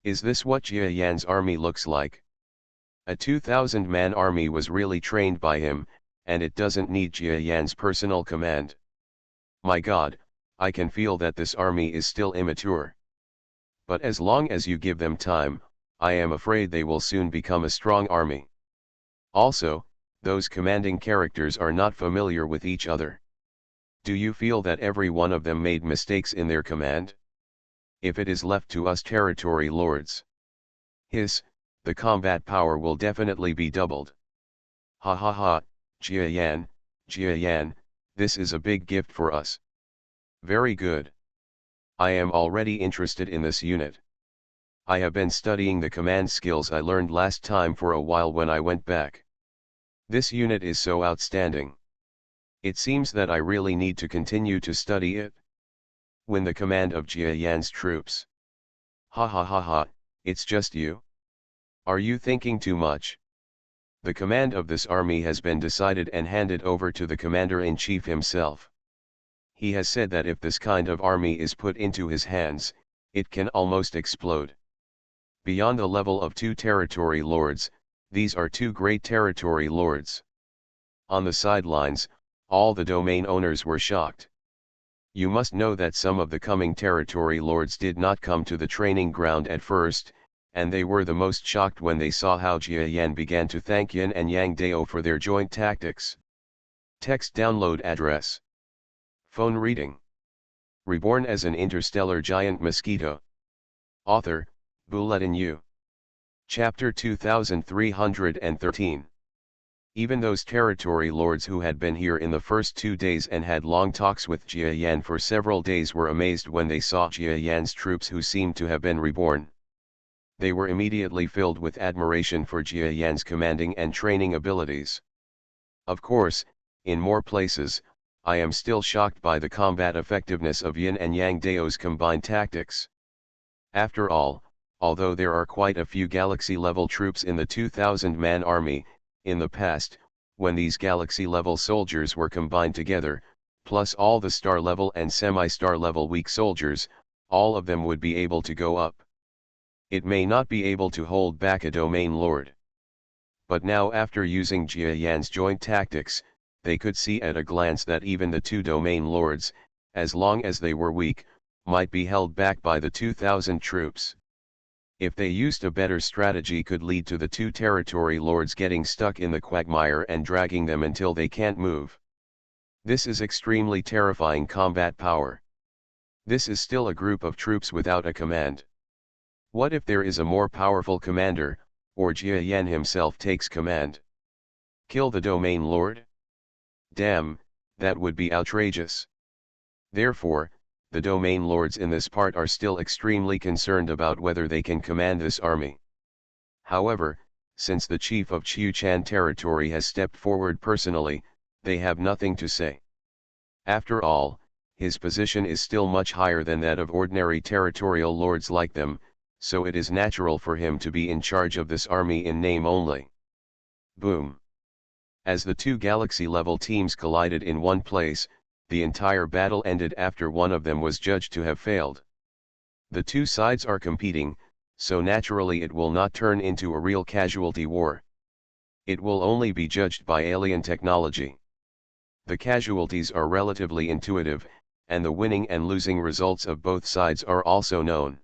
[SPEAKER 1] Is this what Jia Yan's army looks like? A 2,000-man army was really trained by him, and it doesn't need Jia Yan's personal command. My God, I can feel that this army is still immature. But as long as you give them time, I am afraid they will soon become a strong army. Also, those commanding characters are not familiar with each other. Do you feel that every one of them made mistakes in their command? If it is left to us territory lords, the combat power will definitely be doubled. Ha ha ha, Jia Yan, this is a big gift for us. Very good. I am already interested in this unit. I have been studying the command skills I learned last time for a while when I went back. This unit is so outstanding. It seems that I really need to continue to study it. Win the command of Jia Yan's troops. Ha ha ha ha, it's just you. Are you thinking too much? The command of this army has been decided and handed over to the commander-in-chief himself. He has said that if this kind of army is put into his hands, it can almost explode. Beyond the level of 2 territory lords, these are 2 great territory lords. On the sidelines, all the domain owners were shocked. You must know that some of the coming territory lords did not come to the training ground at first, and they were the most shocked when they saw how Jia Yan began to thank Yin and Yang Dao for their joint tactics. Text download address. Phone reading. Reborn as an interstellar giant mosquito. Author, Bulletin U. Chapter 2313. Even those territory lords who had been here in the first 2 days and had long talks with Jia Yan for several days were amazed when they saw Jia Yan's troops who seemed to have been reborn. They were immediately filled with admiration for Jia Yan's commanding and training abilities. Of course, in more places, I am still shocked by the combat effectiveness of Yin and Yang Dao's combined tactics. After all, although there are quite a few galaxy-level troops in the 2,000-man army, in the past, when these galaxy-level soldiers were combined together, plus all the star-level and semi-star-level weak soldiers, all of them would be able to go up. It may not be able to hold back a domain lord. But now after using Jia Yan's joint tactics, they could see at a glance that even the 2 domain lords, as long as they were weak, might be held back by the 2,000 troops. If they used a better strategy could lead to the 2 territory lords getting stuck in the quagmire and dragging them until they can't move. This is extremely terrifying combat power. This is still a group of troops without a command. What if there is a more powerful commander, or Jia Yan himself takes command? Kill the domain lord? Damn, that would be outrageous. Therefore, the domain lords in this part are still extremely concerned about whether they can command this army. However, since the chief of Qiuchan territory has stepped forward personally, they have nothing to say. After all, his position is still much higher than that of ordinary territorial lords like them, so it is natural for him to be in charge of this army in name only. Boom. As the 2 galaxy-level teams collided in one place, the entire battle ended after one of them was judged to have failed. The 2 sides are competing, so naturally it will not turn into a real casualty war. It will only be judged by alien technology. The casualties are relatively intuitive, and the winning and losing results of both sides are also known.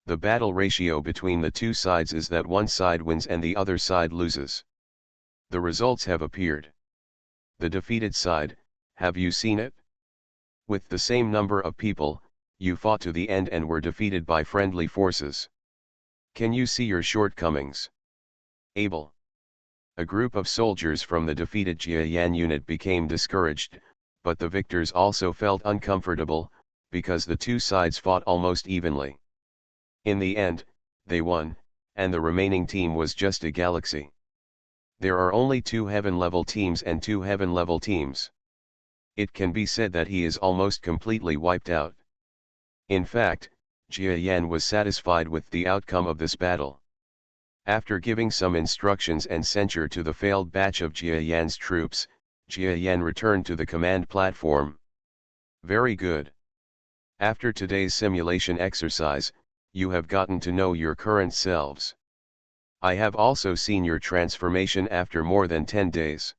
[SPEAKER 1] The battle ratio between the 2 sides is that one side wins and the other side loses. The results have appeared. The defeated side, have you seen it? With the same number of people, you fought to the end and were defeated by friendly forces. Can you see your shortcomings? Abel. A group of soldiers from the defeated Jia Yan unit became discouraged, but the victors also felt uncomfortable, because the 2 sides fought almost evenly. In the end, they won, and the remaining team was just a galaxy. There are only 2 heaven-level teams and 2 heaven-level teams. It can be said that he is almost completely wiped out. In fact, Jia Yan was satisfied with the outcome of this battle. After giving some instructions and censure to the failed batch of Jia Yan's troops, Jia Yan returned to the command platform. Very good. After today's simulation exercise, you have gotten to know your current selves. I have also seen your transformation after more than 10 days.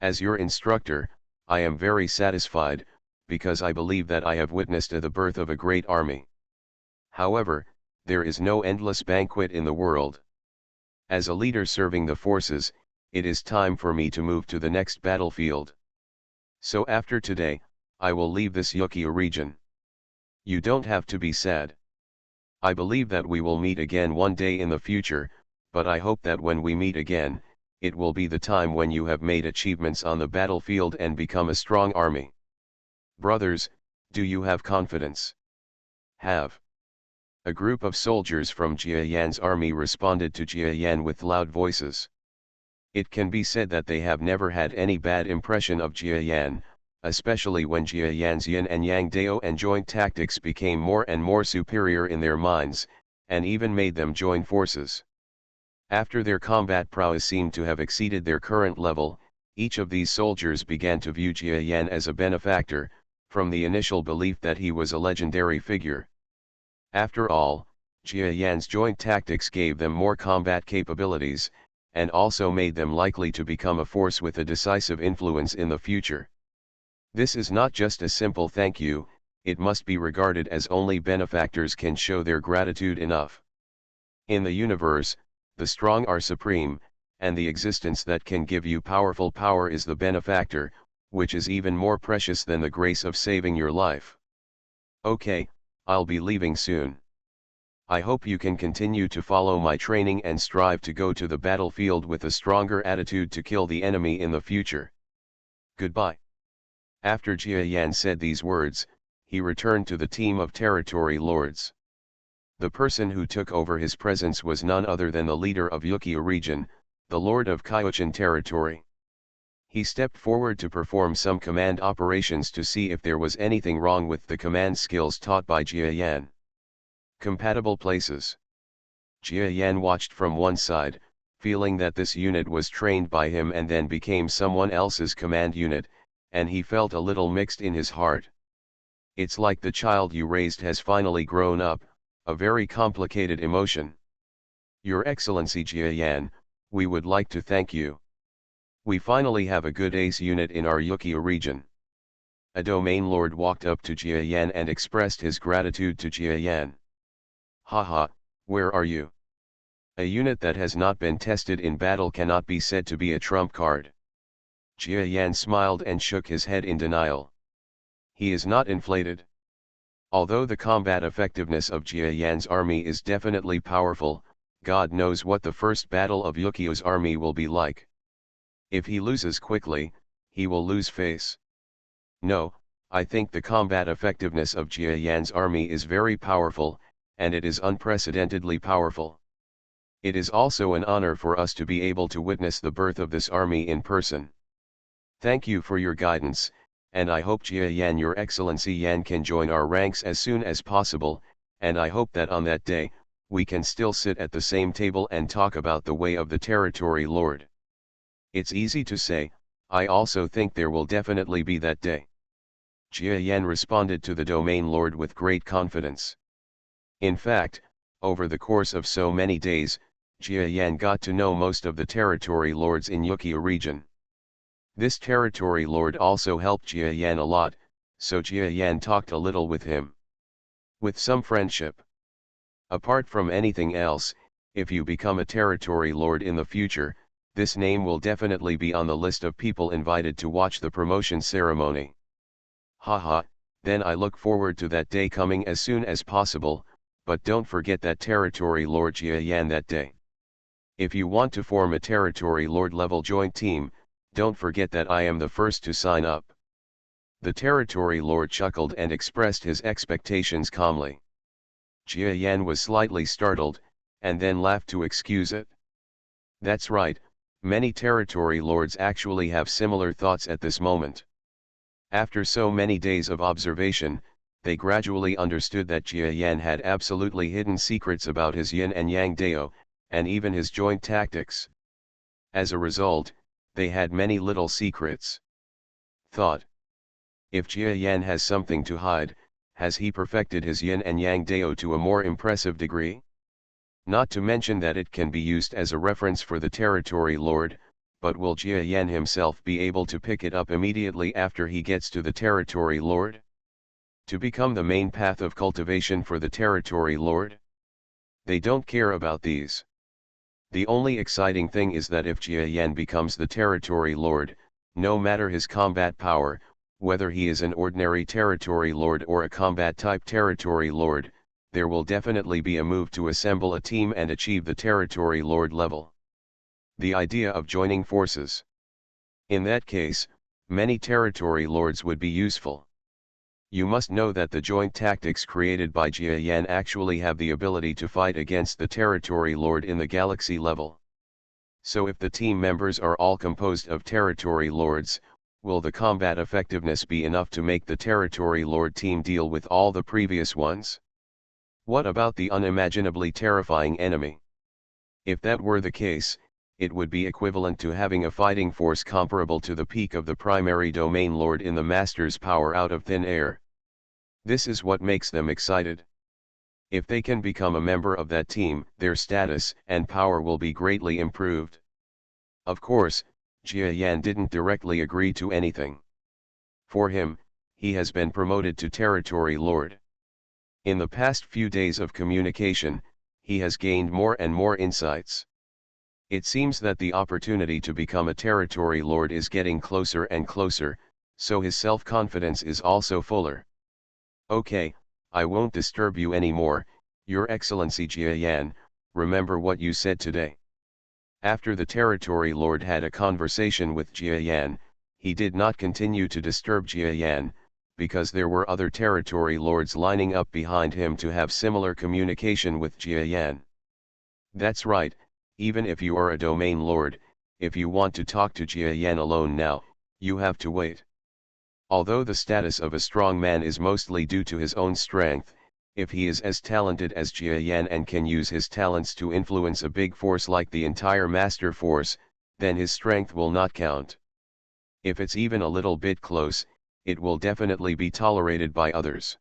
[SPEAKER 1] As your instructor, I am very satisfied, because I believe that I have witnessed the birth of a great army. However, there is no endless banquet in the world. As a leader serving the forces, it is time for me to move to the next battlefield. So after today, I will leave this Yukio region. You don't have to be sad. I believe that we will meet again one day in the future, but I hope that when we meet again, it will be the time when you have made achievements on the battlefield and become a strong army. Brothers, do you have confidence? Have. A group of soldiers from Jia Yan's army responded to Jia Yan with loud voices. It can be said that they have never had any bad impression of Jia Yan, especially when Jia Yan's yin and yang dao and joint tactics became more and more superior in their minds, and even made them join forces. After their combat prowess seemed to have exceeded their current level, each of these soldiers began to view Jia Yan as a benefactor, from the initial belief that he was a legendary figure. After all, Jia Yan's joint tactics gave them more combat capabilities, and also made them likely to become a force with a decisive influence in the future. This is not just a simple thank you, it must be regarded as only benefactors can show their gratitude enough. In the universe, the strong are supreme, and the existence that can give you powerful power is the benefactor, which is even more precious than the grace of saving your life. Okay, I'll be leaving soon. I hope you can continue to follow my training and strive to go to the battlefield with a stronger attitude to kill the enemy in the future. Goodbye. After Jia Yan said these words, he returned to the team of territory lords. The person who took over his presence was none other than the leader of Yukio region, the lord of Kyochen territory. He stepped forward to perform some command operations to see if there was anything wrong with the command skills taught by Jia Yan. Compatible places. Jia Yan watched from one side, feeling that this unit was trained by him and then became someone else's command unit, and he felt a little mixed in his heart. It's like the child you raised has finally grown up, a very complicated emotion. Your Excellency Jia Yan, we would like to thank you. We finally have a good ace unit in our Yukio region. A domain lord walked up to Jia Yan and expressed his gratitude to Jia Yan. Haha, where are you? A unit that has not been tested in battle cannot be said to be a trump card. Jia Yan smiled and shook his head in denial. He is not inflated. Although the combat effectiveness of Jia Yan's army is definitely powerful, God knows what the first battle of Yukio's army will be like. If he loses quickly, he will lose face. No, I think the combat effectiveness of Jia Yan's army is very powerful, and it is unprecedentedly powerful. It is also an honor for us to be able to witness the birth of this army in person. Thank you for your guidance, and I hope Jia Yan, Your Excellency Yan, can join our ranks as soon as possible, and I hope that on that day, we can still sit at the same table and talk about the way of the territory lord. It's easy to say, I also think there will definitely be that day. Jia Yan responded to the domain lord with great confidence. In fact, over the course of so many days, Jia Yan got to know most of the territory lords in Yukio region. This territory lord also helped Jia Yan a lot, so Jia Yan talked a little with him. With some friendship. Apart from anything else, if you become a territory lord in the future, this name will definitely be on the list of people invited to watch the promotion ceremony. Haha, then I look forward to that day coming as soon as possible, but don't forget that territory lord Jia Yan that day. If you want to form a territory lord level joint team, don't forget that I am the first to sign up. The territory lord chuckled and expressed his expectations calmly. Jia Yan was slightly startled, and then laughed to excuse it. That's right, many territory lords actually have similar thoughts at this moment. After so many days of observation, they gradually understood that Jia Yan had absolutely hidden secrets about his yin and yang dao, and even his joint tactics. As a result, they had many little secrets. Thought. If Jia Yan has something to hide, has he perfected his yin and yang dao to a more impressive degree? Not to mention that it can be used as a reference for the territory lord, but will Jia Yan himself be able to pick it up immediately after he gets to the territory lord? To become the main path of cultivation for the territory lord? They don't care about these. The only exciting thing is that if Jia Yan becomes the territory lord, no matter his combat power, whether he is an ordinary territory lord or a combat type territory lord, there will definitely be a move to assemble a team and achieve the territory lord level. The idea of joining forces. In that case, many territory lords would be useful. You must know that the joint tactics created by Jia Yan actually have the ability to fight against the Territory Lord in the galaxy level. So if the team members are all composed of Territory Lords, will the combat effectiveness be enough to make the Territory Lord team deal with all the previous ones? What about the unimaginably terrifying enemy? If that were the case, it would be equivalent to having a fighting force comparable to the peak of the primary domain lord in the master's power out of thin air. This is what makes them excited. If they can become a member of that team, their status and power will be greatly improved. Of course, Jia Yan didn't directly agree to anything. For him, he has been promoted to Territory Lord. In the past few days of communication, he has gained more and more insights. It seems that the opportunity to become a Territory Lord is getting closer and closer, so his self-confidence is also fuller. Okay, I won't disturb you anymore, Your Excellency Jia Yan, remember what you said today. After the Territory Lord had a conversation with Jia Yan, he did not continue to disturb Jia Yan, because there were other Territory Lords lining up behind him to have similar communication with Jia Yan. That's right. Even if you are a domain lord, if you want to talk to Jia Yan alone now, you have to wait. Although the status of a strong man is mostly due to his own strength, if he is as talented as Jia Yan and can use his talents to influence a big force like the entire master force, then his strength will not count. If it's even a little bit close, it will definitely be tolerated by others.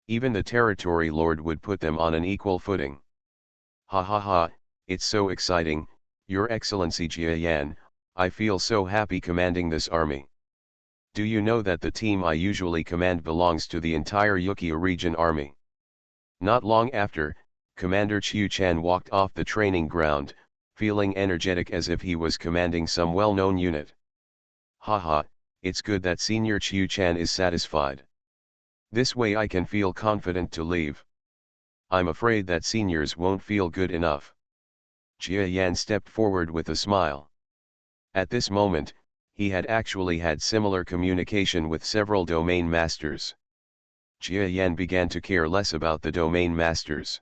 [SPEAKER 1] Even the Territory Lord would put them on an equal footing. Ha ha ha. It's so exciting, Your Excellency Jia Yan, I feel so happy commanding this army. Do you know that the team I usually command belongs to the entire Yukia region army? Not long after, Commander Qiu Chan walked off the training ground, feeling energetic as if he was commanding some well-known unit. Haha, it's good that Senior Qiu Chan is satisfied. This way I can feel confident to leave. I'm afraid that seniors won't feel good enough. Jia Yan stepped forward with a smile. At this moment, he had actually had similar communication with several domain masters. Jia Yan began to care less about the domain masters.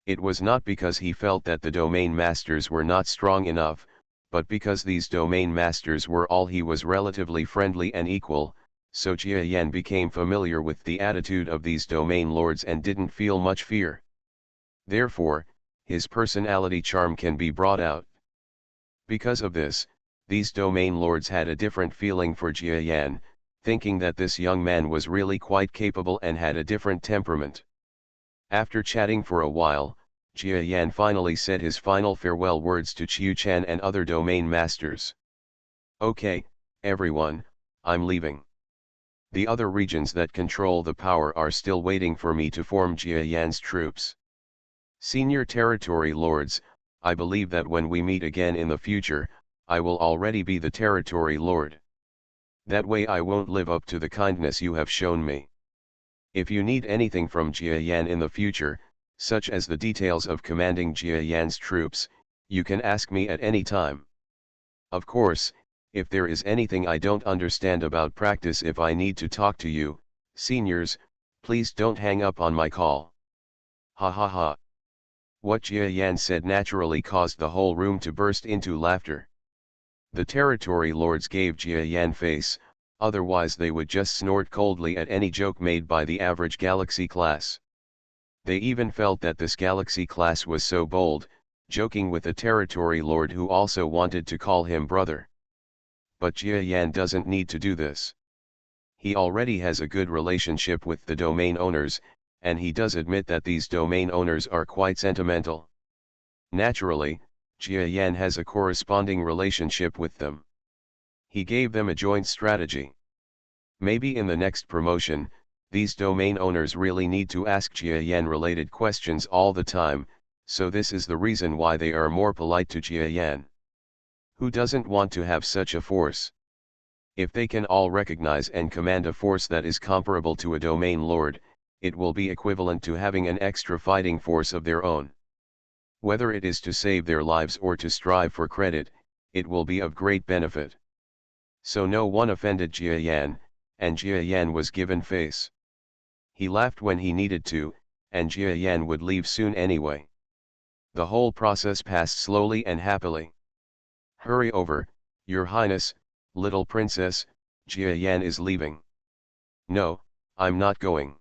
[SPEAKER 1] It was not because he felt that the domain masters were not strong enough, but because these domain masters were all he was relatively friendly and equal, so Jia Yan became familiar with the attitude of these domain lords and didn't feel much fear. Therefore, his personality charm can be brought out. Because of this, these domain lords had a different feeling for Jia Yan, thinking that this young man was really quite capable and had a different temperament. After chatting for a while, Jia Yan finally said his final farewell words to Qiu Chan and other domain masters. Okay, everyone, I'm leaving. The other regions that control the power are still waiting for me to form Jia Yan's troops. Senior Territory Lords, I believe that when we meet again in the future, I will already be the Territory Lord. That way I won't live up to the kindness you have shown me. If you need anything from Jia Yan in the future, such as the details of commanding Jia Yan's troops, you can ask me at any time. Of course, if there is anything I don't understand about practice, if I need to talk to you, seniors, please don't hang up on my call. Ha ha ha. What Jia Yan said naturally caused the whole room to burst into laughter. The Territory Lords gave Jia Yan face, otherwise they would just snort coldly at any joke made by the average galaxy class. They even felt that this galaxy class was so bold, joking with a Territory Lord who also wanted to call him brother. But Jia Yan doesn't need to do this. He already has a good relationship with the domain owners, and he does admit that these domain owners are quite sentimental. Naturally, Jia Yan has a corresponding relationship with them. He gave them a joint strategy. Maybe in the next promotion, these domain owners really need to ask Jia Yan related questions all the time, so this is the reason why they are more polite to Jia Yan. Who doesn't want to have such a force? If they can all recognize and command a force that is comparable to a domain lord, it will be equivalent to having an extra fighting force of their own. Whether it is to save their lives or to strive for credit, it will be of great benefit. So no one offended Jia Yan, and Jia Yan was given face. He laughed when he needed to, and Jia Yan would leave soon anyway. The whole process passed slowly and happily. Hurry over, Your Highness, little princess, Jia Yan is leaving. No, I'm not going.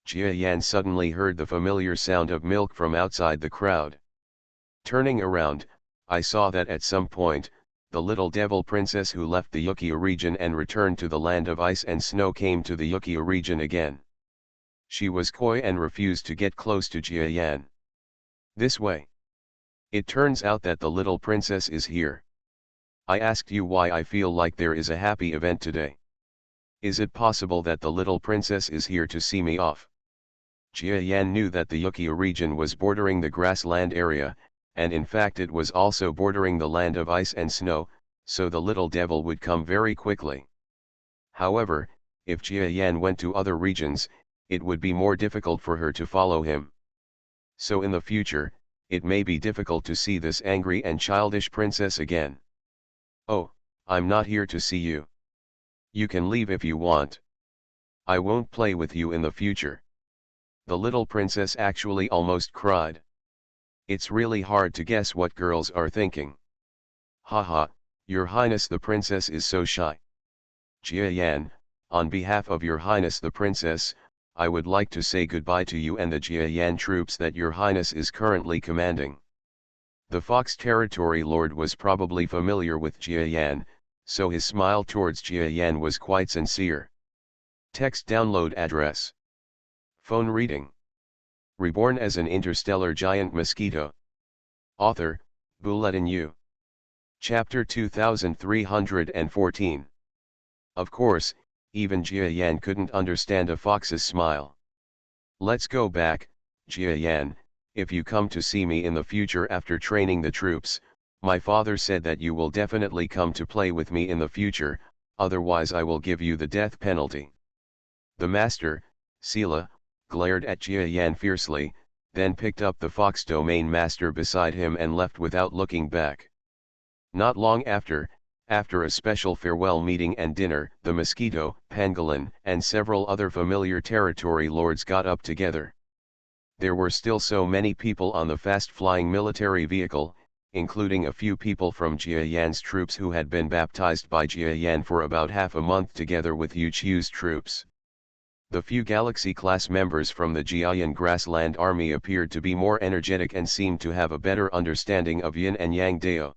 [SPEAKER 1] Jia Yan suddenly heard the familiar sound of milk from outside the crowd. Turning around, I saw that at some point, the little devil princess who left the Yukio region and returned to the land of ice and snow came to the Yukio region again. She was coy and refused to get close to Jia Yan. This way. It turns out that the little princess is here. I asked you why I feel like there is a happy event today. Is it possible that the little princess is here to see me off? Jia Yan knew that the Yukio region was bordering the grassland area, and in fact it was also bordering the land of ice and snow, so the little devil would come very quickly. However, if Jia Yan went to other regions, it would be more difficult for her to follow him. So in the future, it may be difficult to see this angry and childish princess again. Oh, I'm not here to see you. You can leave if you want. I won't play with you in the future. The little princess actually almost cried. It's really hard to guess what girls are thinking. Haha, Your Highness the princess is so shy. Jia Yan, on behalf of Your Highness the princess, I would like to say goodbye to you and the Jia Yan troops that Your Highness is currently commanding. The Fox Territory Lord was probably familiar with Jia Yan, so his smile towards Jia Yan was quite sincere. Text download address. Phone reading. Reborn as an interstellar giant mosquito. Author, Bulletin U. Chapter 2314. Of course, even Jia Yan couldn't understand a fox's smile. Let's go back, Jia Yan, if you come to see me in the future after training the troops, my father said that you will definitely come to play with me in the future, otherwise I will give you the death penalty. The master, Sila, glared at Jia Yan fiercely, then picked up the Fox Domain Master beside him and left without looking back. Not long after a special farewell meeting and dinner, the Mosquito, Pangolin, and several other familiar territory lords got up together. There were still so many people on the fast-flying military vehicle, including a few people from Jia Yan's troops who had been baptized by Jia Yan for about half a month together with Yu Qiu's troops. The few Galaxy-class members from the Jiayan Grassland Army appeared to be more energetic and seemed to have a better understanding of Yin and Yang Dao.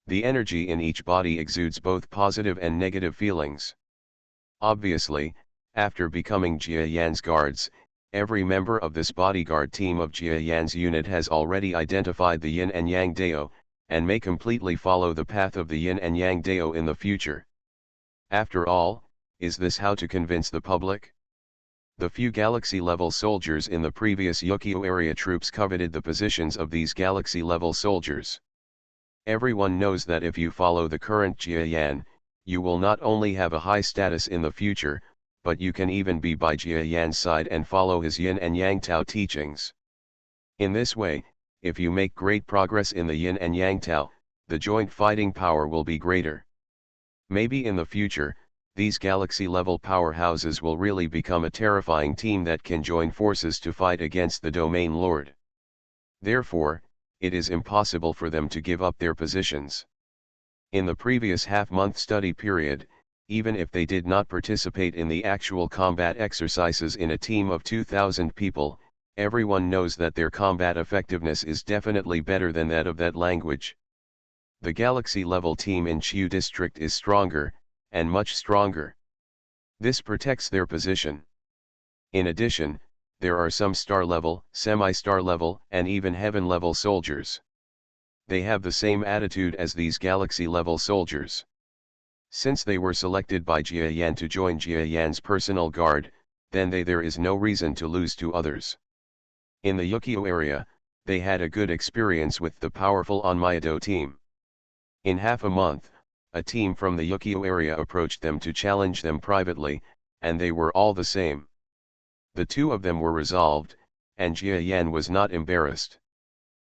[SPEAKER 1] The energy in each body exudes both positive and negative feelings. Obviously, after becoming Jia Yan's guards, every member of this bodyguard team of Jia Yan's unit has already identified the Yin and Yang Dao, and may completely follow the path of the Yin and Yang Dao in the future. After all, is this how to convince the public? The few Galaxy-level soldiers in the previous Yukio area troops coveted the positions of these Galaxy-level soldiers. Everyone knows that if you follow the current Jia Yan, you will not only have a high status in the future, but you can even be by Jia Yan's side and follow his Yin and Yang Tao teachings. In this way, if you make great progress in the Yin and Yang Tao, the joint fighting power will be greater. Maybe in the future, these galaxy-level powerhouses will really become a terrifying team that can join forces to fight against the Domain Lord. Therefore, it is impossible for them to give up their positions. In the previous half-month study period, even if they did not participate in the actual combat exercises in a team of 2,000 people, everyone knows that their combat effectiveness is definitely better than that of that language. The galaxy-level team in Chiu District is stronger, and much stronger. This protects their position. In addition, there are some star-level, semi-star level, and even heaven-level soldiers. They have the same attitude as these galaxy-level soldiers. Since they were selected by Jia Yan to join Jia Yan's personal guard, then there is no reason to lose to others. In the Yukio area, they had a good experience with the powerful Onmyado team. In half a month, a team from the Yukio area approached them to challenge them privately, and they were all the same. The two of them were resolved, and Jia Yan was not embarrassed.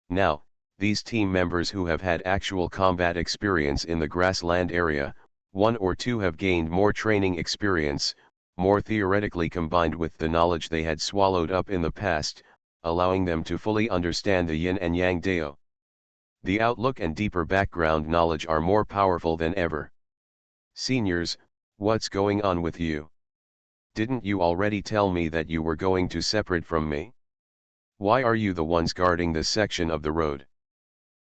[SPEAKER 1] Now, these team members who have had actual combat experience in the grassland area, one or two have gained more training experience, more theoretically combined with the knowledge they had swallowed up in the past, allowing them to fully understand the yin and yang dao. The outlook and deeper background knowledge are more powerful than ever. Seniors, what's going on with you? Didn't you already tell me that you were going to separate from me? Why are you the ones guarding this section of the road?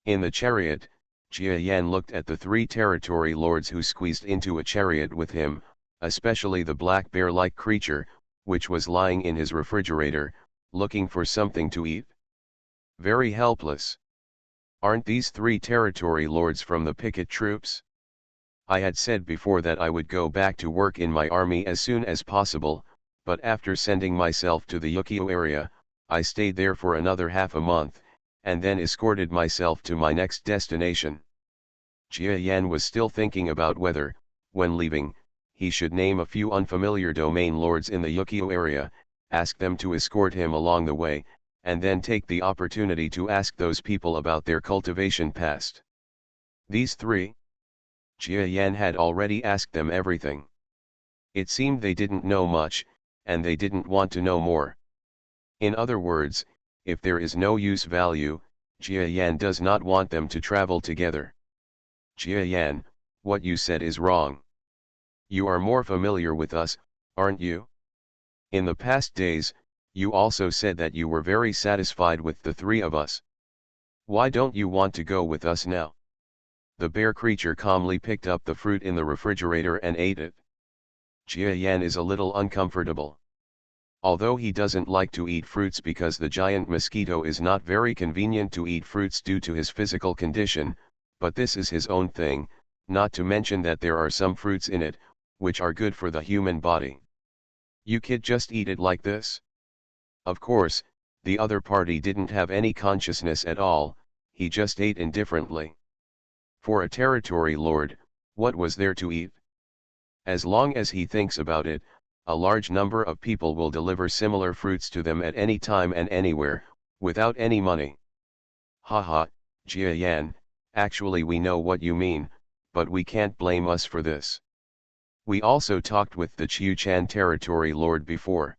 [SPEAKER 1] In the chariot, Jia Yan looked at the three territory lords who squeezed into a chariot with him, especially the black bear-like creature, which was lying in his refrigerator, looking for something to eat. Very helpless. Aren't these three territory lords from the picket troops? I had said before that I would go back to work in my army as soon as possible, but after sending myself to the Yukio area, I stayed there for another half a month, and then escorted myself to my next destination. Jia Yan was still thinking about whether, when leaving, he should name a few unfamiliar domain lords in the Yukio area, ask them to escort him along the way, and then take the opportunity to ask those people about their cultivation past. These three? Jia Yan had already asked them everything. It seemed they didn't know much, and they didn't want to know more. In other words, if there is no use value, Jia Yan does not want them to travel together. Jia Yan, what you said is wrong. You are more familiar with us, aren't you? In the past days, you also said that you were very satisfied with the three of us. Why don't you want to go with us now? The bear creature calmly picked up the fruit in the refrigerator and ate it. Jia Yan is a little uncomfortable. Although he doesn't like to eat fruits because the giant mosquito is not very convenient to eat fruits due to his physical condition, but this is his own thing, not to mention that there are some fruits in it, which are good for the human body. You kid just eat it like this? Of course, the other party didn't have any consciousness at all, he just ate indifferently. For a territory lord, what was there to eat? As long as he thinks about it, a large number of people will deliver similar fruits to them at any time and anywhere, without any money. Haha, Jia Yan, actually we know what you mean, but we can't blame us for this. We also talked with the Chiu-Chan territory lord before.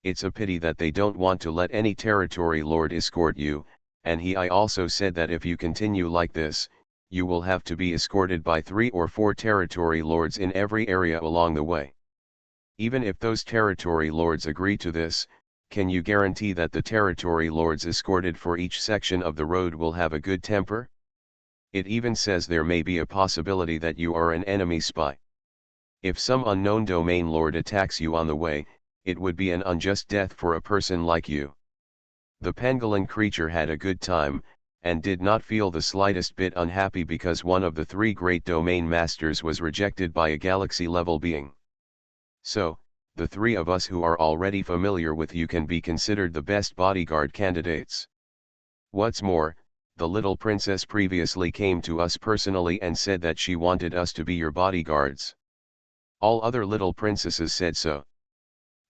[SPEAKER 1] It's a pity that they don't want to let any territory lord escort you, and I also said that if you continue like this, you will have to be escorted by 3 or 4 territory lords in every area along the way. Even if those territory lords agree to this, can you guarantee that the territory lords escorted for each section of the road will have a good temper? It even says there may be a possibility that you are an enemy spy. If some unknown domain lord attacks you on the way, it would be an unjust death for a person like you. The pangolin creature had a good time, and did not feel the slightest bit unhappy because one of the 3 great domain masters was rejected by a galaxy-level being. So, the 3 of us who are already familiar with you can be considered the best bodyguard candidates. What's more, the little princess previously came to us personally and said that she wanted us to be your bodyguards. All other little princesses said so.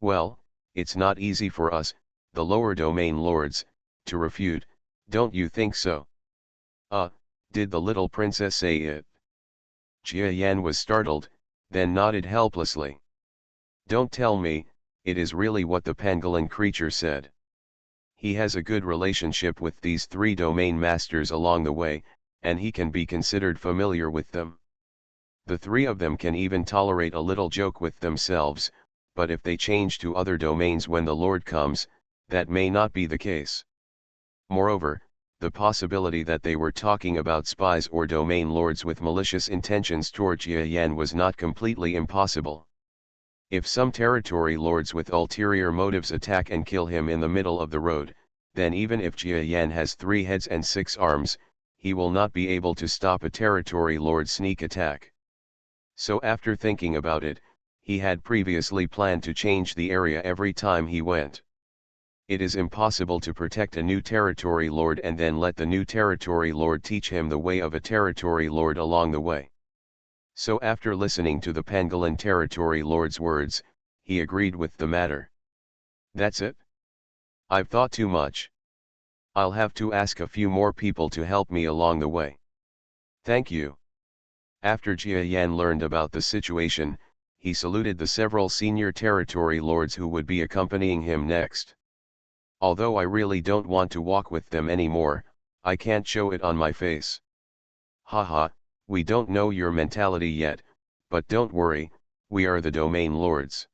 [SPEAKER 1] Well, it's not easy for us, the lower domain lords, to refute, don't you think so? Did the little princess say it? Jia Yan was startled, then nodded helplessly. Don't tell me, it is really what the pangolin creature said. He has a good relationship with these 3 domain masters along the way, and he can be considered familiar with them. The 3 of them can even tolerate a little joke with themselves, but if they change to other domains when the Lord comes, that may not be the case. Moreover, the possibility that they were talking about spies or domain lords with malicious intentions toward Jia Yan was not completely impossible. If some territory lords with ulterior motives attack and kill him in the middle of the road, then even if Jia Yan has 3 heads and 6 arms, he will not be able to stop a territory lord's sneak attack. So after thinking about it, he had previously planned to change the area every time he went. It is impossible to protect a new territory lord and then let the new territory lord teach him the way of a territory lord along the way. So after listening to the pangolin territory lord's words, he agreed with the matter. That's it? I've thought too much. I'll have to ask a few more people to help me along the way. Thank you. After Jia Yan learned about the situation, he saluted the several senior territory lords who would be accompanying him next. Although I really don't want to walk with them anymore, I can't show it on my face. Haha, we don't know your mentality yet, but don't worry, we are the domain lords.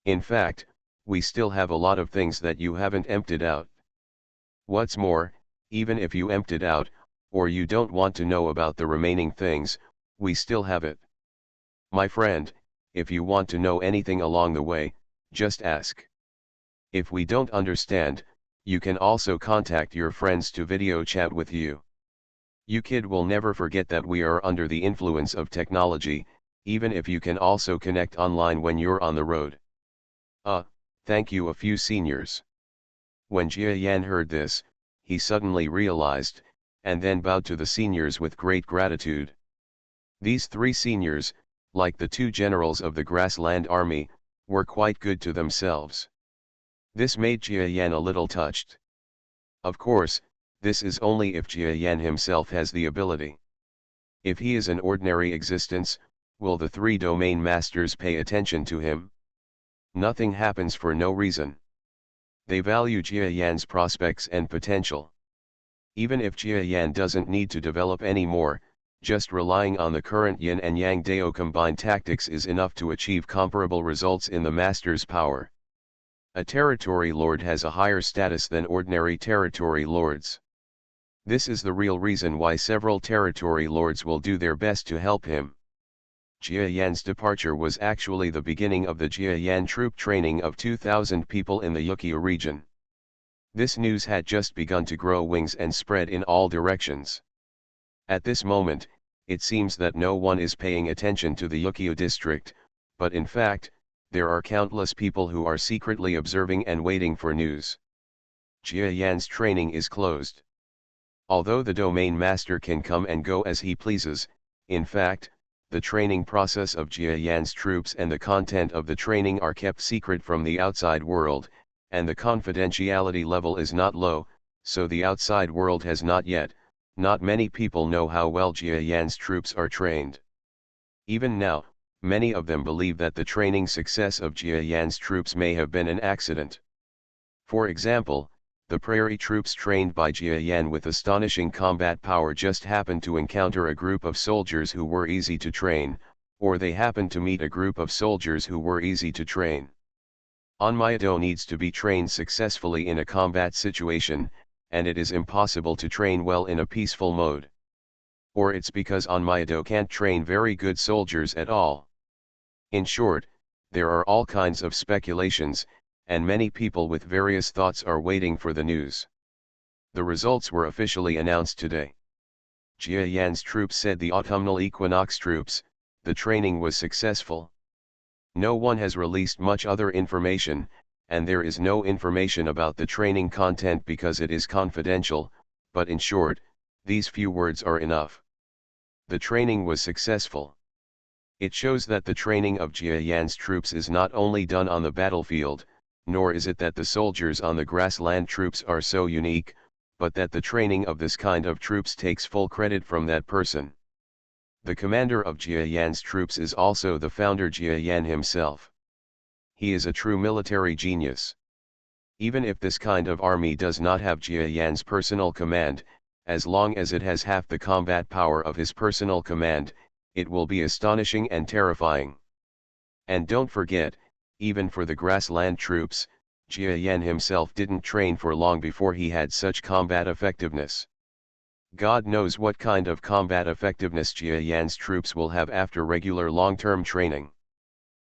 [SPEAKER 1] In fact, we still have a lot of things that you haven't emptied out. What's more, even if you emptied out, or you don't want to know about the remaining things, we still have it. My friend, if you want to know anything along the way, just ask. If we don't understand, you can also contact your friends to video chat with you. You kid will never forget that we are under the influence of technology, even if you can also connect online when you're on the road. Thank you a few seniors. When Jia Yan heard this, he suddenly realized, and then bowed to the seniors with great gratitude. These three seniors, like the two generals of the grassland army, were quite good to themselves. This made Jia Yan a little touched. Of course, this is only if Jia Yan himself has the ability. If he is an ordinary existence, will the three domain masters pay attention to him? Nothing happens for no reason. They value Jia Yan's prospects and potential. Even if Jia Yan doesn't need to develop any more, just relying on the current yin and yang Dao combined tactics is enough to achieve comparable results in the master's power. A territory lord has a higher status than ordinary territory lords. This is the real reason why several territory lords will do their best to help him. Jia Yan's departure was actually the beginning of the Jia Yan troop training of 2,000 people in the Yukio region. This news had just begun to grow wings and spread in all directions. At this moment, it seems that no one is paying attention to the Yukio district, but in fact, there are countless people who are secretly observing and waiting for news. Jia Yan's training is closed. Although the domain master can come and go as he pleases, in fact, the training process of Jia Yan's troops and the content of the training are kept secret from the outside world, and the confidentiality level is not low, so the outside world has not many people know how well Jia Yan's troops are trained. Even now, many of them believe that the training success of Jia Yan's troops may have been an accident. For example, the prairie troops trained by Jia Yan with astonishing combat power just happened to encounter a group of soldiers who were easy to train, or they happened to meet a group of soldiers who were easy to train. Onmyeto needs to be trained successfully in a combat situation, and it is impossible to train well in a peaceful mode. Or it's because Onmyeto can't train very good soldiers at all. In short, there are all kinds of speculations, and many people with various thoughts are waiting for the news. The results were officially announced today. Jia Yan's troops said the autumnal equinox troops, the training was successful. No one has released much other information, and there is no information about the training content because it is confidential, but in short, these few words are enough. The training was successful. It shows that the training of Jia Yan's troops is not only done on the battlefield, nor is it that the soldiers on the grassland troops are so unique, but that the training of this kind of troops takes full credit from that person. The commander of Jia Yan's troops is also the founder Jia Yan himself. He is a true military genius. Even if this kind of army does not have Jia Yan's personal command, as long as it has half the combat power of his personal command, it will be astonishing and terrifying. And don't forget, even for the grassland troops, Jia Yan himself didn't train for long before he had such combat effectiveness. God knows what kind of combat effectiveness Jia Yan's troops will have after regular long-term training.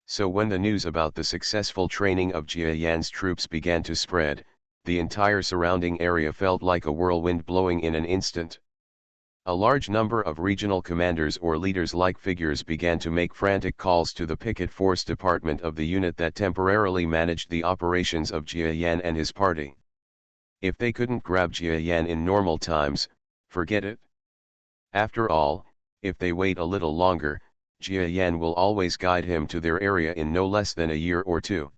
[SPEAKER 1] So when the news about the successful training of Jia Yan's troops began to spread, the entire surrounding area felt like a whirlwind blowing in an instant. A large number of regional commanders or leaders-like figures began to make frantic calls to the picket force department of the unit that temporarily managed the operations of Jia Yan and his party. If they couldn't grab Jia Yan in normal times, forget it. After all, if they wait a little longer, Jia Yan will always guide him to their area in no less than a year or two.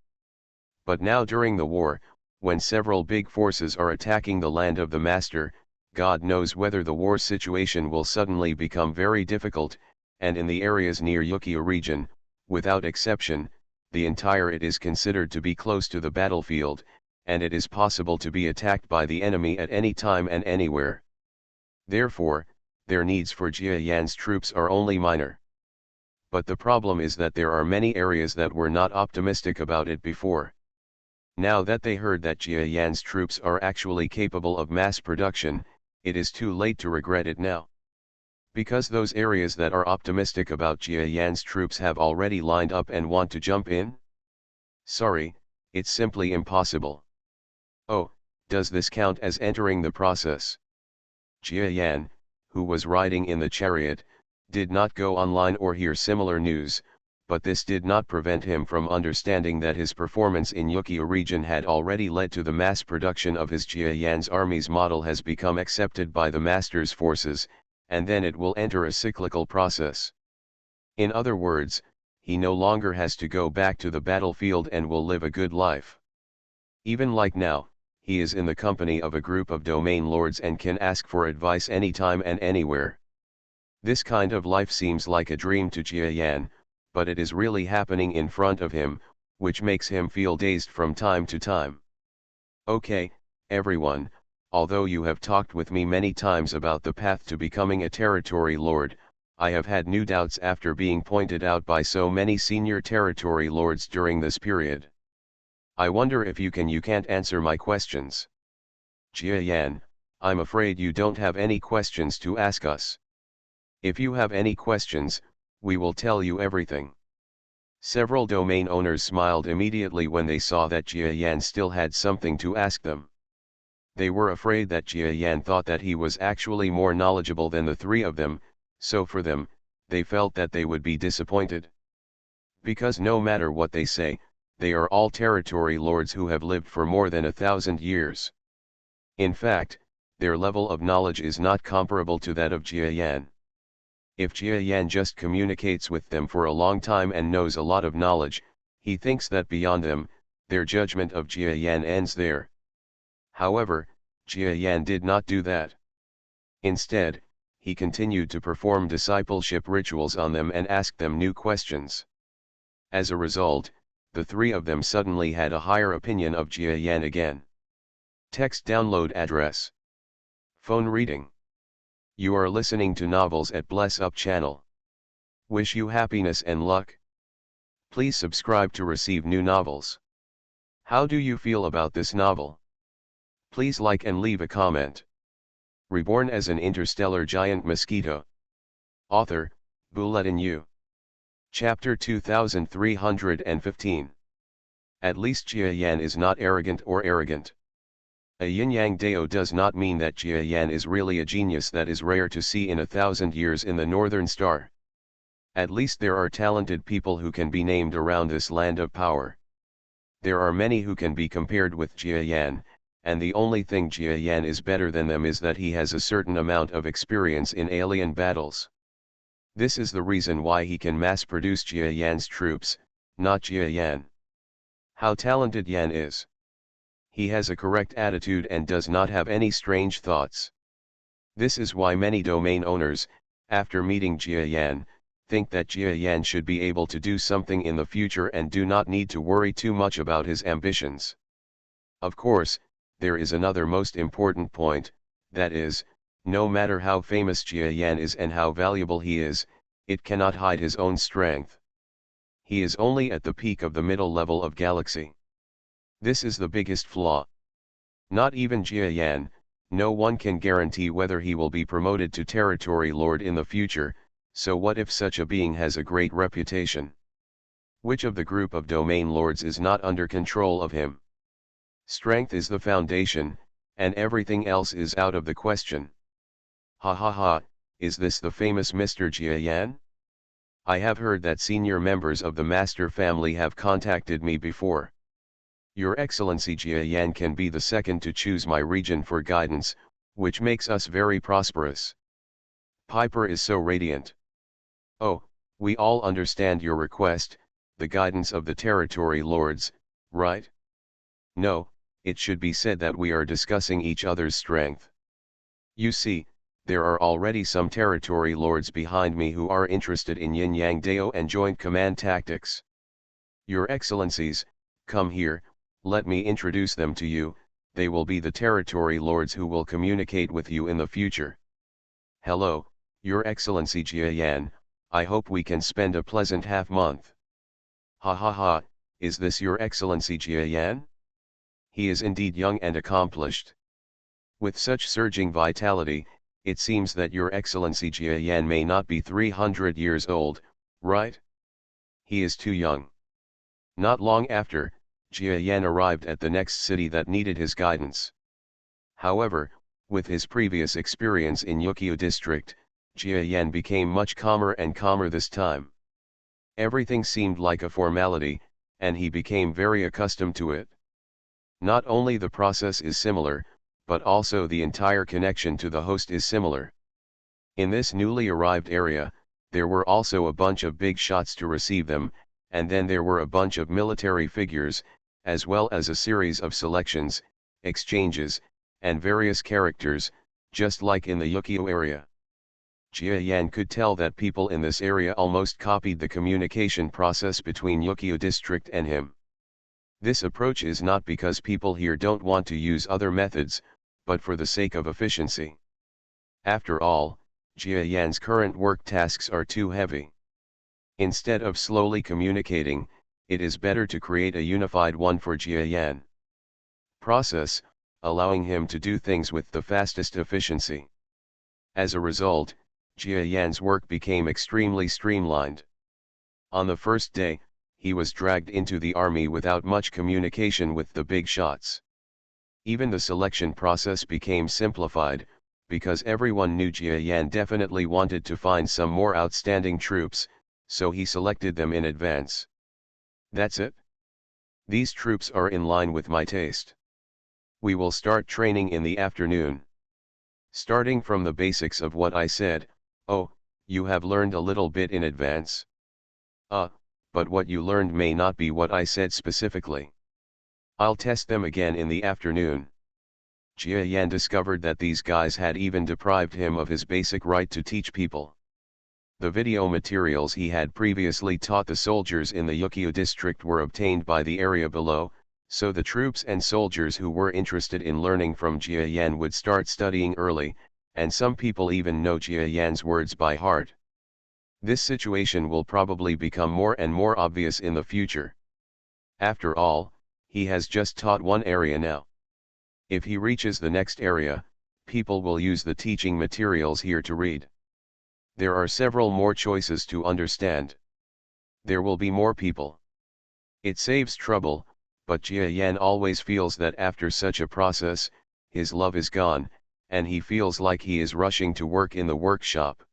[SPEAKER 1] But now during the war, when several big forces are attacking the land of the master, God knows whether the war situation will suddenly become very difficult, and in the areas near Yukio region, without exception, the entire it is considered to be close to the battlefield, and it is possible to be attacked by the enemy at any time and anywhere. Therefore, their needs for Jia Yan's troops are only minor. But the problem is that there are many areas that were not optimistic about it before. Now that they heard that Jia Yan's troops are actually capable of mass production, it is too late to regret it now. Because those areas that are optimistic about Jia Yan's troops have already lined up and want to jump in? Sorry, it's simply impossible. Oh, does this count as entering the process? Jia Yan, who was riding in the chariot, did not go online or hear similar news, but this did not prevent him from understanding that his performance in Yukio region had already led to the mass production of his Jia Yan's army's model has become accepted by the master's forces, and then it will enter a cyclical process. In other words, he no longer has to go back to the battlefield and will live a good life. Even like now, he is in the company of a group of domain lords and can ask for advice anytime and anywhere. This kind of life seems like a dream to Jia Yan, but it is really happening in front of him, which makes him feel dazed from time to time. Okay, everyone, although you have talked with me many times about the path to becoming a territory lord, I have had new doubts after being pointed out by so many senior territory lords during this period. I wonder if you can't answer my questions. Jia Yan, I'm afraid you don't have any questions to ask us. If you have any questions, we will tell you everything. Several domain owners smiled immediately when they saw that Jia Yan still had something to ask them. They were afraid that Jia Yan thought that he was actually more knowledgeable than the three of them, so for them, they felt that they would be disappointed. Because no matter what they say, they are all territory lords who have lived for more than 1,000 years. In fact, their level of knowledge is not comparable to that of Jia Yan. If Jia Yan just communicates with them for a long time and knows a lot of knowledge, he thinks that beyond them, their judgment of Jia Yan ends there. However, Jia Yan did not do that. Instead, he continued to perform discipleship rituals on them and asked them new questions. As a result, the three of them suddenly had a higher opinion of Jia Yan again. Text download address. Phone reading. You are listening to Novels at Bless Up channel. Wish you happiness and luck. Please subscribe to receive new novels. How do you feel about this novel? Please like and leave a comment. Reborn as an interstellar giant mosquito. Author, Bulletin U. Chapter 2315. At least Jia Yan is not arrogant or arrogant. A yin-yang dao does not mean that Jia Yan is really a genius that is rare to see in 1,000 years in the Northern Star. At least there are talented people who can be named around this land of power. There are many who can be compared with Jia Yan, and the only thing Jia Yan is better than them is that he has a certain amount of experience in alien battles. This is the reason why he can mass-produce Jia Yan's troops, not Jia Yan. How talented Yan is. He has a correct attitude and does not have any strange thoughts. This is why many domain owners, after meeting Jia Yan, think that Jia Yan should be able to do something in the future and do not need to worry too much about his ambitions. Of course, there is another most important point, that is, no matter how famous Jia Yan is and how valuable he is, it cannot hide his own strength. He is only at the peak of the middle level of galaxy. This is the biggest flaw. Not even Jia Yan, no one can guarantee whether he will be promoted to territory lord in the future, so what if such a being has a great reputation? Which of the group of domain lords is not under control of him? Strength is the foundation, and everything else is out of the question. Ha ha ha, is this the famous Mr. Jia Yan? I have heard that senior members of the master family have contacted me before. Your Excellency Jia Yan can be the second to choose my region for guidance, which makes us very prosperous. Piper is so radiant. Oh, we all understand your request, the guidance of the territory lords, right? No, it should be said that we are discussing each other's strength. You see, There are already some territory lords behind me who are interested in yin-yang dao and joint command tactics. Your Excellencies, come here, let me introduce them to you. They will be the territory lords who will communicate with you in the future. Hello, Your Excellency Jia Yan, I hope we can spend a pleasant half-month. Ha ha ha, is this Your Excellency Jia Yan? He is indeed young and accomplished. With such surging vitality, it seems that Your Excellency Jia Yan may not be 300 years old, right? He is too young. Not long after, Jia Yan arrived at the next city that needed his guidance. However, with his previous experience in Yukio district, Jia Yan became much calmer and calmer this time. Everything seemed like a formality, and he became very accustomed to it. Not only the process is similar, but also the entire connection to the host is similar. In this newly arrived area, there were also a bunch of big shots to receive them, and then there were a bunch of military figures, as well as a series of selections, exchanges, and various characters, just like in the Yukio area. Jia Yan could tell that people in this area almost copied the communication process between Yukio district and him. This approach is not because people here don't want to use other methods, but for the sake of efficiency. After all, Jia Yan's current work tasks are too heavy. Instead of slowly communicating, it is better to create a unified one for Jia Yan process, allowing him to do things with the fastest efficiency. As a result, Jia Yan's work became extremely streamlined. On the first day, he was dragged into the army without much communication with the big shots. Even the selection process became simplified, because everyone knew Jia Yan definitely wanted to find some more outstanding troops, so he selected them in advance. That's it. These troops are in line with my taste. We will start training in the afternoon. Starting from the basics of what I said, oh, you have learned a little bit in advance. But what you learned may not be what I said specifically. I'll test them again in the afternoon. Jia Yan discovered that these guys had even deprived him of his basic right to teach people. The video materials he had previously taught the soldiers in the Yukio district were obtained by the area below, so the troops and soldiers who were interested in learning from Jia Yan would start studying early, and some people even know Jia Yan's words by heart. This situation will probably become more and more obvious in the future. After all, he has just taught one area now. If he reaches the next area, people will use the teaching materials here to read. There are several more choices to understand. There will be more people. It saves trouble, but Jia Yan always feels that after such a process, his love is gone, and he feels like he is rushing to work in the workshop.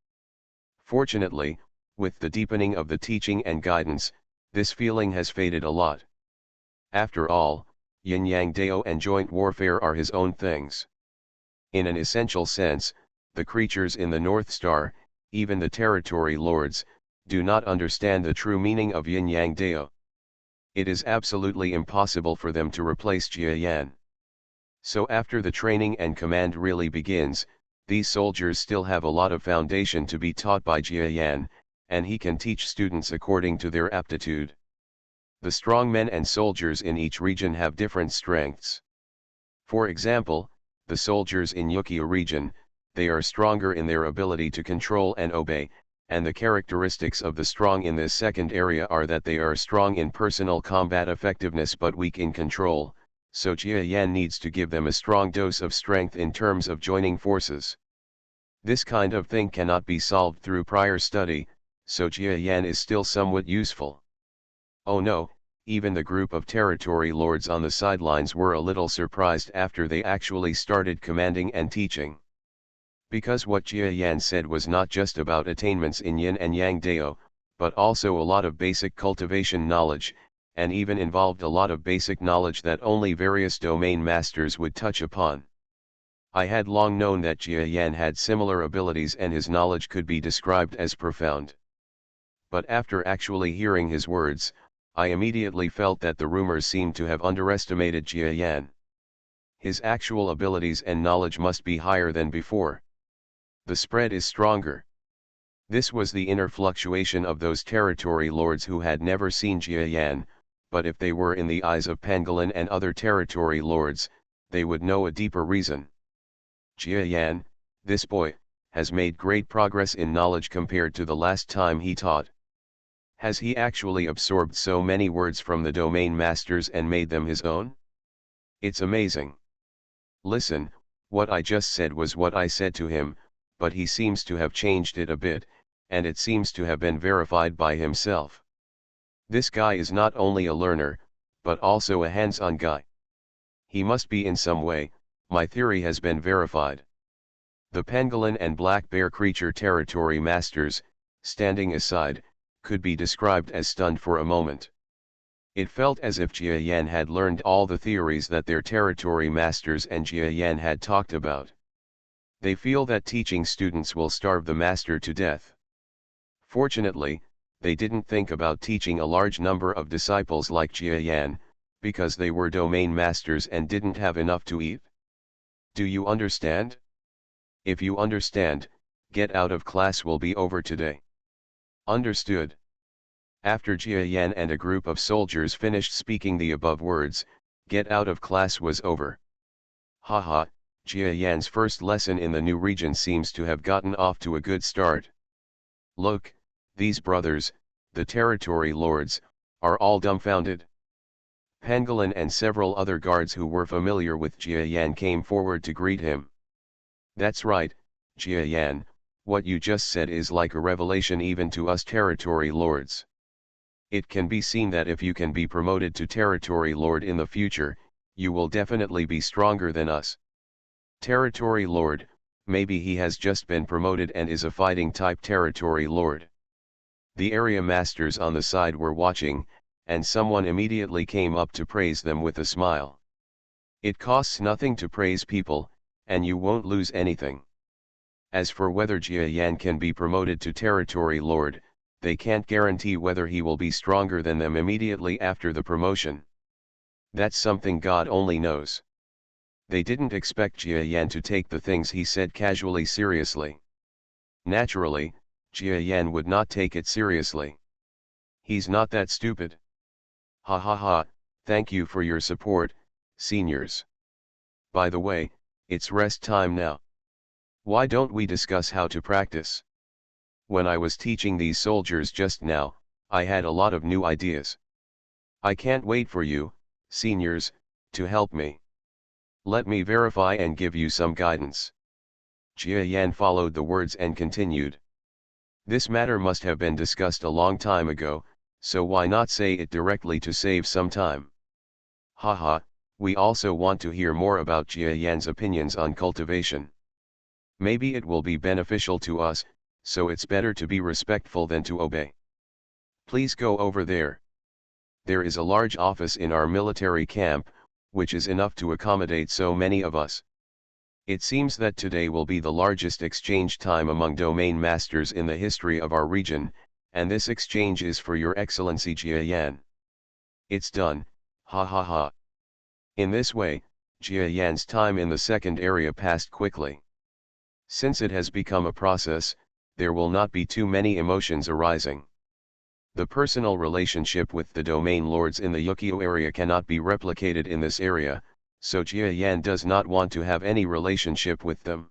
[SPEAKER 1] Fortunately, with the deepening of the teaching and guidance, this feeling has faded a lot. After all, yin-yang dao and joint warfare are his own things. In an essential sense, the creatures in the North Star, even the territory lords, do not understand the true meaning of yin-yang dao. It is absolutely impossible for them to replace Jia Yan. So after the training and command really begins, these soldiers still have a lot of foundation to be taught by Jia Yan, and he can teach students according to their aptitude. The strong men and soldiers in each region have different strengths. For example, the soldiers in Yukio region, they are stronger in their ability to control and obey, and the characteristics of the strong in this second area are that they are strong in personal combat effectiveness but weak in control, so Jia Yan needs to give them a strong dose of strength in terms of joining forces. This kind of thing cannot be solved through prior study, so Jia Yan is still somewhat useful. Oh no, even the group of territory lords on the sidelines were a little surprised after they actually started commanding and teaching. Because what Jia Yan said was not just about attainments in yin and yang dao, but also a lot of basic cultivation knowledge, and even involved a lot of basic knowledge that only various domain masters would touch upon. I had long known that Jia Yan had similar abilities and his knowledge could be described as profound. But after actually hearing his words, I immediately felt that the rumors seemed to have underestimated Jia Yan. His actual abilities and knowledge must be higher than before. The spread is stronger. This was the inner fluctuation of those territory lords who had never seen Jia Yan, but if they were in the eyes of Pangolin and other territory lords, they would know a deeper reason. Jia Yan, this boy, has made great progress in knowledge compared to the last time he taught. Has he actually absorbed so many words from the domain masters and made them his own? It's amazing. Listen, what I just said was what I said to him, but he seems to have changed it a bit, and it seems to have been verified by himself. This guy is not only a learner, but also a hands-on guy. He must be in some way, my theory has been verified. The pangolin and black bear creature territory masters, standing aside, could be described as stunned for a moment. It felt as if Jia Yan had learned all the theories that their territory masters and Jia Yan had talked about. They feel that teaching students will starve the master to death. Fortunately, they didn't think about teaching a large number of disciples like Jia Yan, because they were domain masters and didn't have enough to eat. Do you understand? If you understand, get out of class will be over today. Understood. After Jia Yan and a group of soldiers finished speaking the above words, get out of class was over. Haha, Jia Yan's first lesson in the new region seems to have gotten off to a good start. Look, these brothers, the territory lords, are all dumbfounded. Pangolin and several other guards who were familiar with Jia Yan came forward to greet him. That's right, Jia Yan, what you just said is like a revelation even to us territory lords. It can be seen that if you can be promoted to territory lord in the future, you will definitely be stronger than us. Territory lord, maybe he has just been promoted and is a fighting type territory lord. The area masters on the side were watching, and someone immediately came up to praise them with a smile. It costs nothing to praise people, and you won't lose anything. As for whether Jia Yan can be promoted to territory lord, they can't guarantee whether he will be stronger than them immediately after the promotion. That's something God only knows. They didn't expect Jia Yan to take the things he said casually seriously. Naturally, Jia Yan would not take it seriously. He's not that stupid. Ha ha ha, thank you for your support, seniors. By the way, it's rest time now. Why don't we discuss how to practice? When I was teaching these soldiers just now, I had a lot of new ideas. I can't wait for you, seniors, to help me. Let me verify and give you some guidance. Jia Yan followed the words and continued. This matter must have been discussed a long time ago, so why not say it directly to save some time? Haha, we also want to hear more about Jia Yan's opinions on cultivation. Maybe it will be beneficial to us, so it's better to be respectful than to obey. Please go over there. There is a large office in our military camp, which is enough to accommodate so many of us. It seems that today will be the largest exchange time among domain masters in the history of our region, and this exchange is for Your Excellency Jia Yan. It's done, ha ha ha. In this way, Jia Yan's time in the second area passed quickly. Since it has become a process, there will not be too many emotions arising. The personal relationship with the domain lords in the Yukio area cannot be replicated in this area, so Jia Yan does not want to have any relationship with them.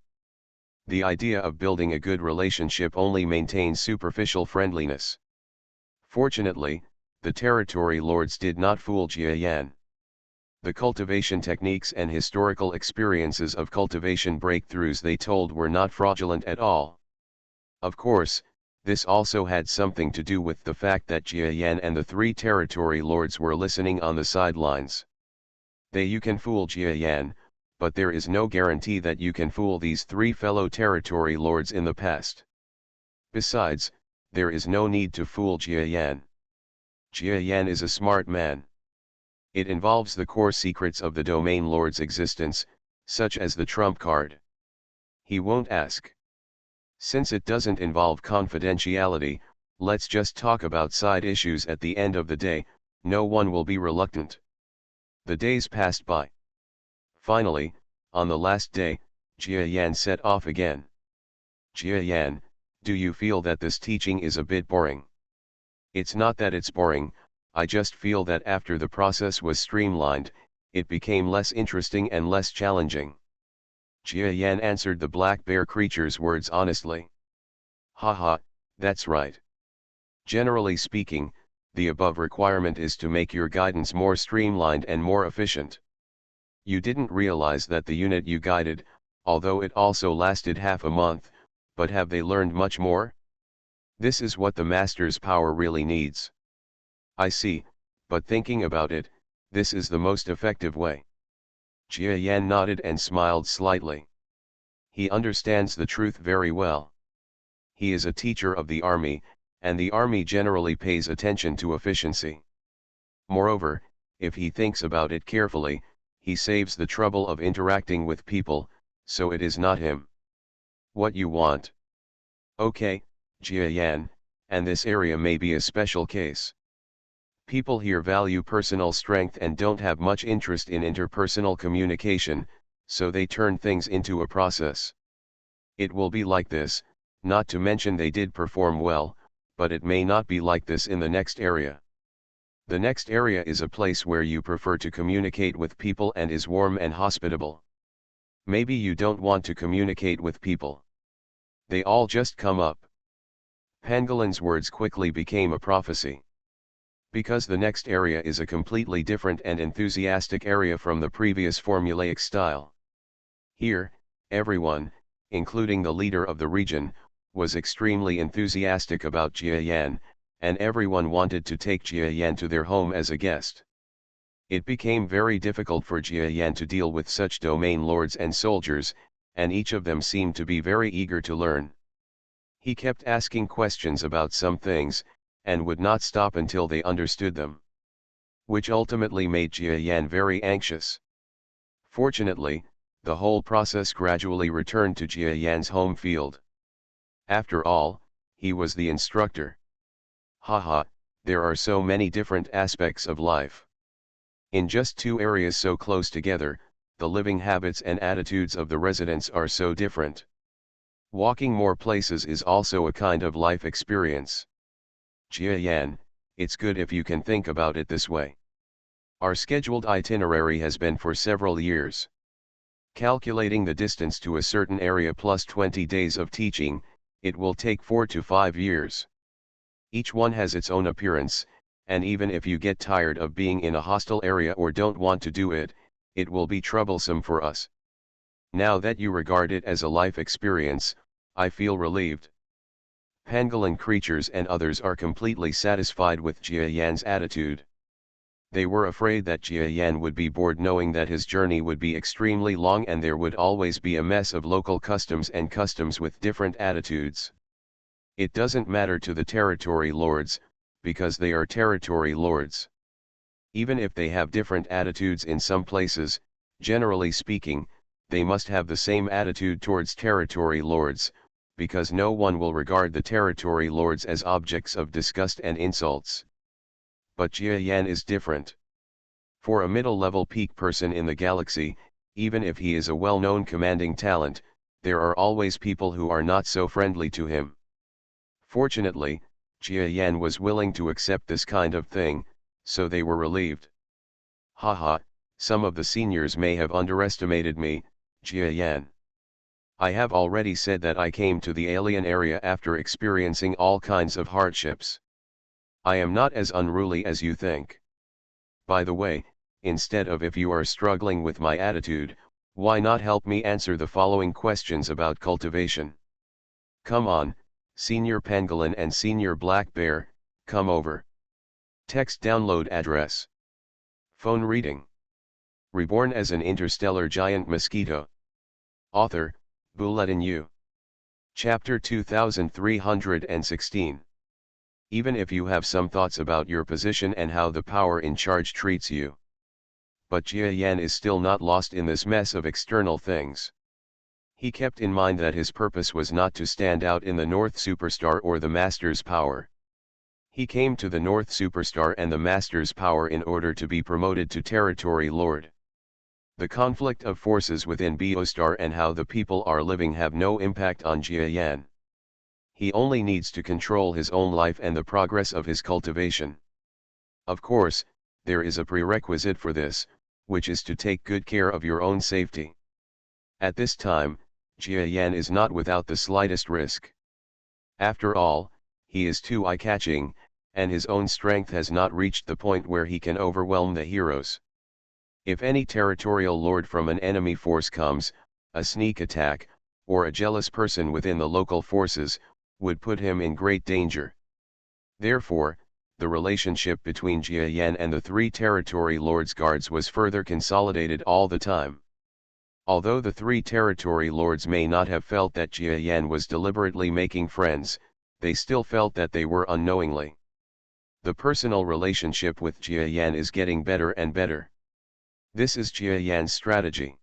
[SPEAKER 1] The idea of building a good relationship only maintains superficial friendliness. Fortunately, the territory lords did not fool Jia Yan. The cultivation techniques and historical experiences of cultivation breakthroughs they told were not fraudulent at all. Of course, this also had something to do with the fact that Jia Yan and the three territory lords were listening on the sidelines. You can fool Jia Yan, but there is no guarantee that you can fool these three fellow territory lords in the past. Besides, there is no need to fool Jia Yan. Jia Yan is a smart man. It involves the core secrets of the domain lord's existence, such as the trump card. He won't ask. Since it doesn't involve confidentiality, let's just talk about side issues at the end of the day, no one will be reluctant. The days passed by. Finally, on the last day, Jia Yan set off again. Jia Yan, do you feel that this teaching is a bit boring? It's not that it's boring, I just feel that after the process was streamlined, it became less interesting and less challenging. Jia Yan answered the black bear creature's words honestly. Haha, that's right. Generally speaking, the above requirement is to make your guidance more streamlined and more efficient. You didn't realize that the unit you guided, although it also lasted half a month, but have they learned much more? This is what the master's power really needs. I see, but thinking about it, this is the most effective way. Jia Yan nodded and smiled slightly. He understands the truth very well. He is a teacher of the army, and the army generally pays attention to efficiency. Moreover, if he thinks about it carefully, he saves the trouble of interacting with people, so it is not him. What you want? Okay, Jia Yan, and this area may be a special case. People here value personal strength and don't have much interest in interpersonal communication, so they turn things into a process. It will be like this, not to mention they did perform well, but it may not be like this in the next area. The next area is a place where you prefer to communicate with people and is warm and hospitable. Maybe you don't want to communicate with people. They all just come up. Pangolin's words quickly became a prophecy. Because the next area is a completely different and enthusiastic area from the previous formulaic style. Here, everyone, including the leader of the region, was extremely enthusiastic about Jia Yan, and everyone wanted to take Jia Yan to their home as a guest. It became very difficult for Jia Yan to deal with such domain lords and soldiers, and each of them seemed to be very eager to learn. He kept asking questions about some things, and would not stop until they understood them. Which ultimately made Jia Yan very anxious. Fortunately, the whole process gradually returned to Jia Yan's home field. After all, he was the instructor. Haha, there are so many different aspects of life. In just two areas so close together, the living habits and attitudes of the residents are so different. Walking more places is also a kind of life experience. Jia Yan, it's good if you can think about it this way. Our scheduled itinerary has been for several years. Calculating the distance to a certain area plus 20 days of teaching, it will take 4 to 5 years. Each one has its own appearance, and even if you get tired of being in a hostile area or don't want to do it, it will be troublesome for us. Now that you regard it as a life experience, I feel relieved. Pangolin creatures and others are completely satisfied with Jia Yan's attitude. They were afraid that Jia Yan would be bored knowing that his journey would be extremely long and there would always be a mess of local customs and customs with different attitudes. It doesn't matter to the territory lords, because they are territory lords. Even if they have different attitudes in some places, generally speaking, they must have the same attitude towards territory lords, because no one will regard the territory lords as objects of disgust and insults. But Jia Yan is different. For a middle-level peak person in the galaxy, even if he is a well-known commanding talent, there are always people who are not so friendly to him. Fortunately, Jia Yan was willing to accept this kind of thing, so they were relieved. Haha, some of the seniors may have underestimated me, Jia Yan. I have already said that I came to the alien area after experiencing all kinds of hardships. I am not as unruly as you think. By the way, instead of if you are struggling with my attitude, why not help me answer the following questions about cultivation? Come on, Senior Pangolin and Senior Black Bear, come over. Text download address. Phone reading. Reborn as an interstellar giant mosquito. Author, Bulletin U. Chapter 2316. Even if you have some thoughts about your position and how the power in charge treats you. But Jia Yan is still not lost in this mess of external things. He kept in mind that his purpose was not to stand out in the North Superstar or the Master's power. He came to the North Superstar and the Master's power in order to be promoted to Territory Lord. The conflict of forces within Biostar and how the people are living have no impact on Jia Yan. He only needs to control his own life and the progress of his cultivation. Of course, there is a prerequisite for this, which is to take good care of your own safety. At this time, Jia Yan is not without the slightest risk. After all, he is too eye-catching, and his own strength has not reached the point where he can overwhelm the heroes. If any territorial lord from an enemy force comes, a sneak attack, or a jealous person within the local forces, would put him in great danger. Therefore, the relationship between Jia Yan and the three territory lords' guards was further consolidated all the time. Although the three territory lords may not have felt that Jia Yan was deliberately making friends, they still felt that they were unknowingly. The personal relationship with Jia Yan is getting better and better. This is Jia Yan's strategy.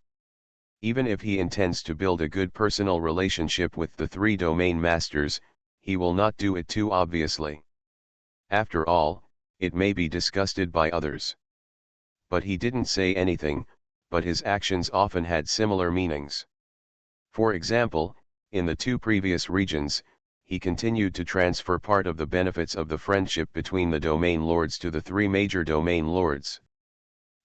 [SPEAKER 1] Even if he intends to build a good personal relationship with the three domain masters, he will not do it too obviously. After all, it may be disgusted by others. But he didn't say anything, but his actions often had similar meanings. For example, in the two previous regions, he continued to transfer part of the benefits of the friendship between the domain lords to the three major domain lords.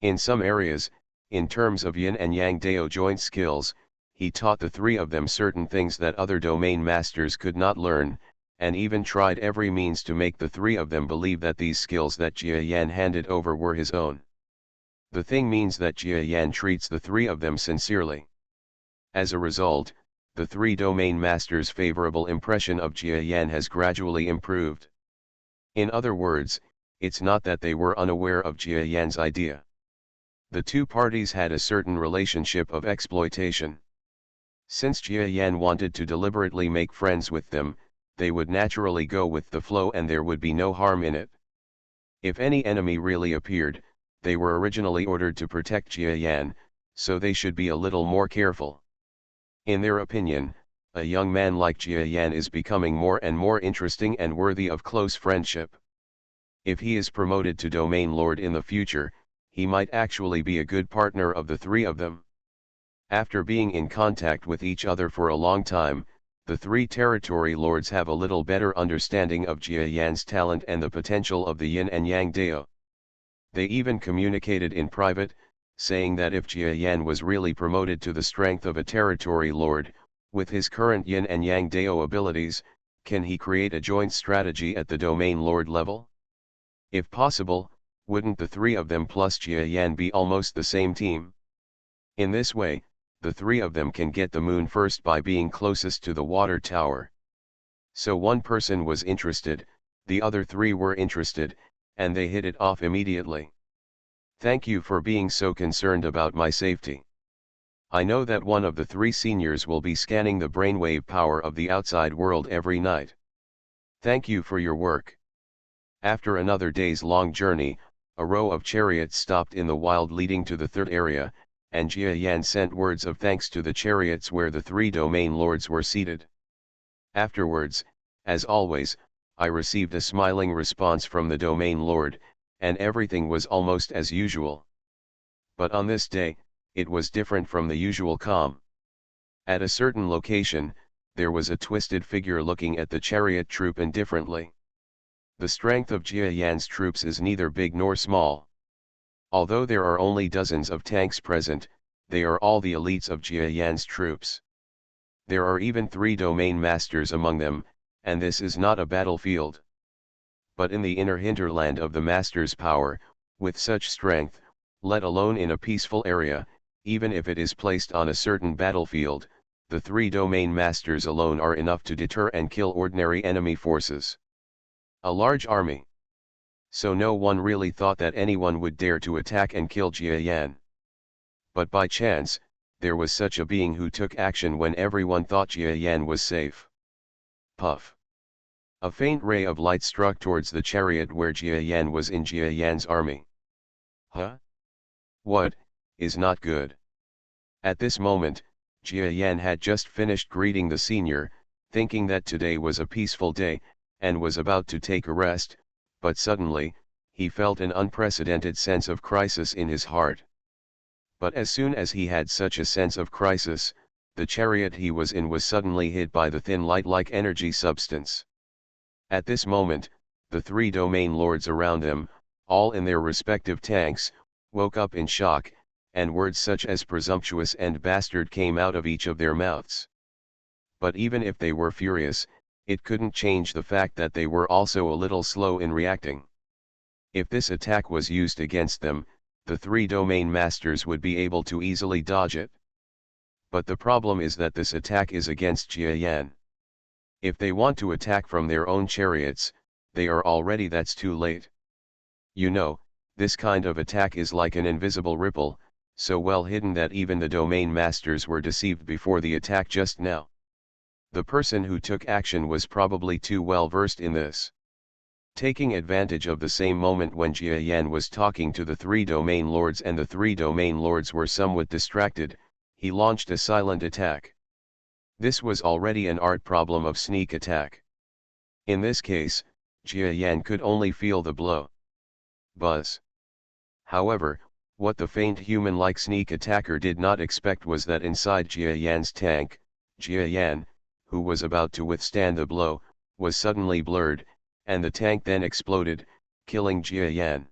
[SPEAKER 1] In some areas, in terms of yin and yang dao joint skills, he taught the three of them certain things that other domain masters could not learn, and even tried every means to make the three of them believe that these skills that Jia Yan handed over were his own. The thing means that Jia Yan treats the three of them sincerely. As a result, the three domain masters' favorable impression of Jia Yan has gradually improved. In other words, it's not that they were unaware of Jia Yan's idea. The two parties had a certain relationship of exploitation. Since Jia Yan wanted to deliberately make friends with them, they would naturally go with the flow and there would be no harm in it. If any enemy really appeared, they were originally ordered to protect Jia Yan, so they should be a little more careful. In their opinion, a young man like Jia Yan is becoming more and more interesting and worthy of close friendship. If he is promoted to domain lord in the future, he might actually be a good partner of the three of them. After being in contact with each other for a long time, the three territory lords have a little better understanding of Jia Yan's talent and the potential of the yin and yang dao. They even communicated in private, saying that if Jia Yan was really promoted to the strength of a territory lord, with his current yin and yang dao abilities, can he create a joint strategy at the domain lord level? If possible, wouldn't the three of them plus Jia Yan be almost the same team? In this way, the three of them can get the moon first by being closest to the water tower. So one person was interested, the other three were interested, and they hit it off immediately. Thank you for being so concerned about my safety. I know that one of the three seniors will be scanning the brainwave power of the outside world every night. Thank you for your work. After another day's long journey, a row of chariots stopped in the wild leading to the third area, and Jia Yan sent words of thanks to the chariots where the three domain lords were seated. Afterwards, as always, I received a smiling response from the domain lord, and everything was almost as usual. But on this day, it was different from the usual calm. At a certain location, there was a twisted figure looking at the chariot troop indifferently. The strength of Jia Yan's troops is neither big nor small. Although there are only dozens of tanks present, they are all the elites of Jia Yan's troops. There are even three domain masters among them, and this is not a battlefield. But in the inner hinterland of the master's power, with such strength, let alone in a peaceful area, even if it is placed on a certain battlefield, the three domain masters alone are enough to deter and kill ordinary enemy forces. A large army. So no one really thought that anyone would dare to attack and kill Jia Yan. But by chance, there was such a being who took action when everyone thought Jia Yan was safe. Puff. A faint ray of light struck towards the chariot where Jia Yan was in Jia Yan's army. Huh? What, is not good. At this moment, Jia Yan had just finished greeting the senior, thinking that today was a peaceful day, and was about to take a rest, but suddenly, he felt an unprecedented sense of crisis in his heart. But as soon as he had such a sense of crisis, the chariot he was in was suddenly hit by the thin light-like energy substance. At this moment, the three domain lords around them, all in their respective tanks, woke up in shock, and words such as presumptuous and bastard came out of each of their mouths. But even if they were furious, it couldn't change the fact that they were also a little slow in reacting. If this attack was used against them, the three domain masters would be able to easily dodge it. But the problem is that this attack is against Jia Yan. If they want to attack from their own chariots, they are already that's too late. You know, this kind of attack is like an invisible ripple, so well hidden that even the domain masters were deceived before the attack just now. The person who took action was probably too well versed in this. Taking advantage of the same moment when Jia Yan was talking to the three domain lords and the three domain lords were somewhat distracted, he launched a silent attack. This was already an art problem of sneak attack. In this case, Jia Yan could only feel the blow. Buzz. However, what the faint human-like sneak attacker did not expect was that inside Jia Yan's tank, Jia Yan, who was about to withstand the blow, was suddenly blurred, and the tank then exploded, killing Jia Yan.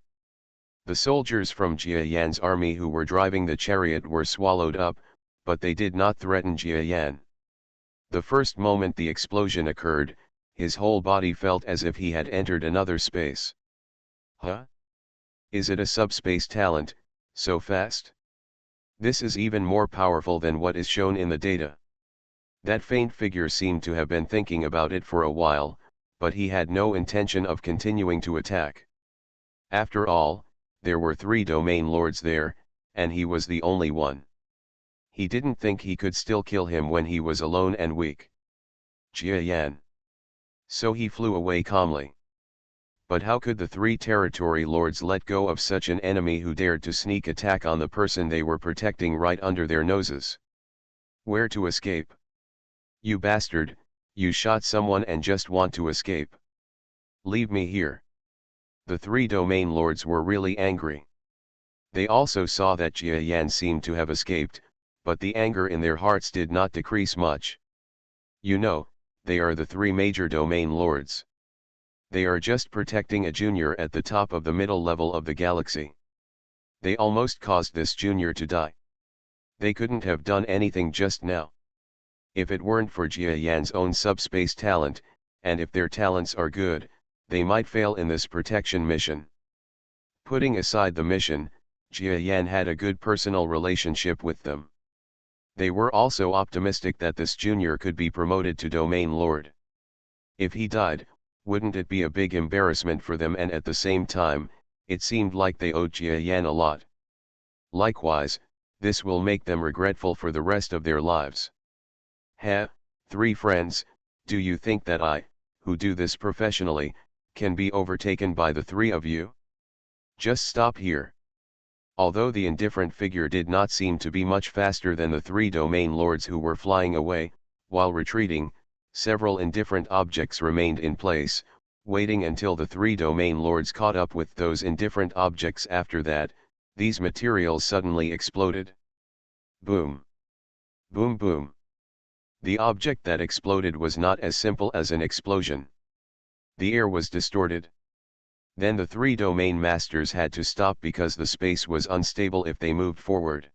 [SPEAKER 1] The soldiers from Jia Yan's army who were driving the chariot were swallowed up, but they did not threaten Jia Yan. The first moment the explosion occurred, his whole body felt as if he had entered another space. Huh? Is it a subspace talent, so fast? This is even more powerful than what is shown in the data. That faint figure seemed to have been thinking about it for a while, but he had no intention of continuing to attack. After all, there were three domain lords there, and he was the only one. He didn't think he could still kill him when he was alone and weak. Jia Yan. So he flew away calmly. But how could the three territory lords let go of such an enemy who dared to sneak attack on the person they were protecting right under their noses? Where to escape? You bastard, you shot someone and just want to escape. Leave me here. The three domain lords were really angry. They also saw that Jia Yan seemed to have escaped, but the anger in their hearts did not decrease much. You know, they are the three major domain lords. They are just protecting a junior at the top of the middle level of the galaxy. They almost caused this junior to die. They couldn't have done anything just now. If it weren't for Jia Yan's own subspace talent, and if their talents are good, they might fail in this protection mission. Putting aside the mission, Jia Yan had a good personal relationship with them. They were also optimistic that this junior could be promoted to Domain Lord. If he died, wouldn't it be a big embarrassment for them, and at the same time, it seemed like they owed Jia Yan a lot. Likewise, this will make them regretful for the rest of their lives. Three friends, do you think that I, who do this professionally, can be overtaken by the three of you? Just stop here. Although the indifferent figure did not seem to be much faster than the three domain lords who were flying away, while retreating, several indifferent objects remained in place, waiting until the three domain lords caught up with those indifferent objects. After that, these materials suddenly exploded. Boom. Boom boom. The object that exploded was not as simple as an explosion. The air was distorted. Then the three domain masters had to stop because the space was unstable if they moved forward.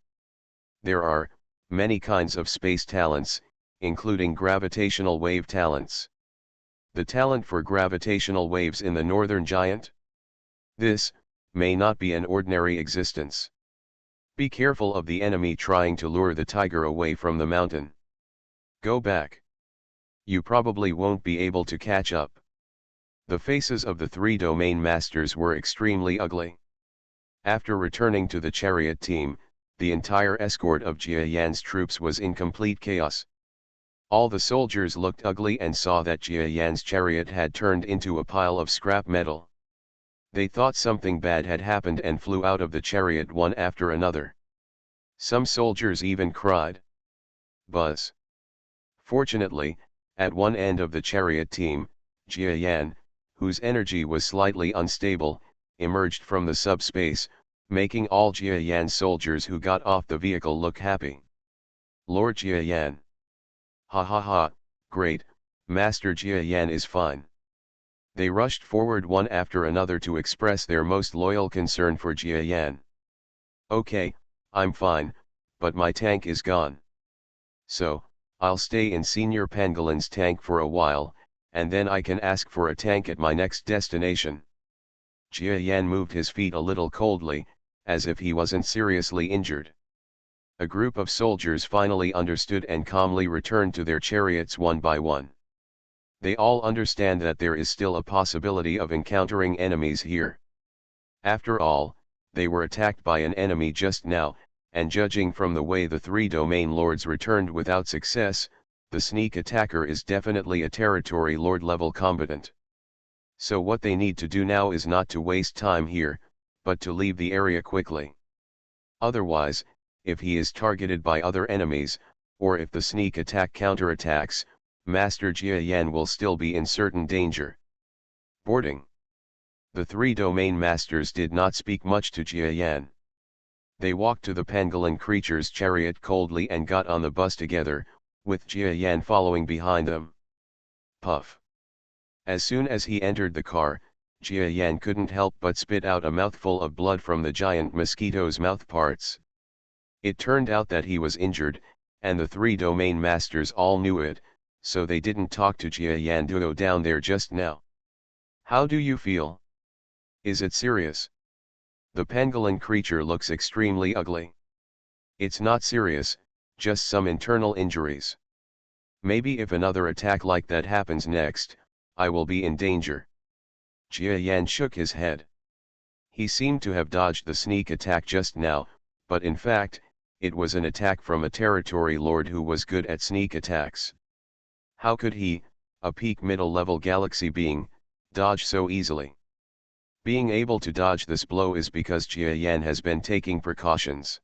[SPEAKER 1] There are many kinds of space talents, including gravitational wave talents. The talent for gravitational waves in the northern giant? This may not be an ordinary existence. Be careful of the enemy trying to lure the tiger away from the mountain. Go back. You probably won't be able to catch up. The faces of the three domain masters were extremely ugly. After returning to the chariot team, the entire escort of Jia Yan's troops was in complete chaos. All the soldiers looked ugly and saw that Jia Yan's chariot had turned into a pile of scrap metal. They thought something bad had happened and flew out of the chariot one after another. Some soldiers even cried. Buzz. Fortunately, at one end of the chariot team, Jia Yan, whose energy was slightly unstable, emerged from the subspace, making all Jia Yan's soldiers who got off the vehicle look happy. Lord Jia Yan. Ha ha ha, great, Master Jia Yan is fine. They rushed forward one after another to express their most loyal concern for Jia Yan. Okay, I'm fine, but my tank is gone. So, I'll stay in Senior Pangolin's tank for a while, and then I can ask for a tank at my next destination. Jia Yan moved his feet a little coldly, as if he wasn't seriously injured. A group of soldiers finally understood and calmly returned to their chariots one by one. They all understand that there is still a possibility of encountering enemies here. After all, they were attacked by an enemy just now, and judging from the way the three domain lords returned without success, the sneak attacker is definitely a territory lord level combatant. So what they need to do now is not to waste time here, but to leave the area quickly. Otherwise, if he is targeted by other enemies, or if the sneak attack counterattacks, Master Jia Yan will still be in certain danger. Boarding. The three domain masters did not speak much to Jia Yan. They walked to the pangolin creature's chariot coldly and got on the bus together, with Jia Yan following behind them. Puff. As soon as he entered the car, Jia Yan couldn't help but spit out a mouthful of blood from the giant mosquito's mouth parts. It turned out that he was injured, and the three domain masters all knew it, so they didn't talk to Jia Yan to go down there just now. How do you feel? Is it serious? The pangolin creature looks extremely ugly. It's not serious, just some internal injuries. Maybe if another attack like that happens next, I will be in danger. Jia Yan shook his head. He seemed to have dodged the sneak attack just now, but in fact, it was an attack from a territory lord who was good at sneak attacks. How could he, a peak middle-level galaxy being, dodge so easily? Being able to dodge this blow is because Jia Yan has been taking precautions.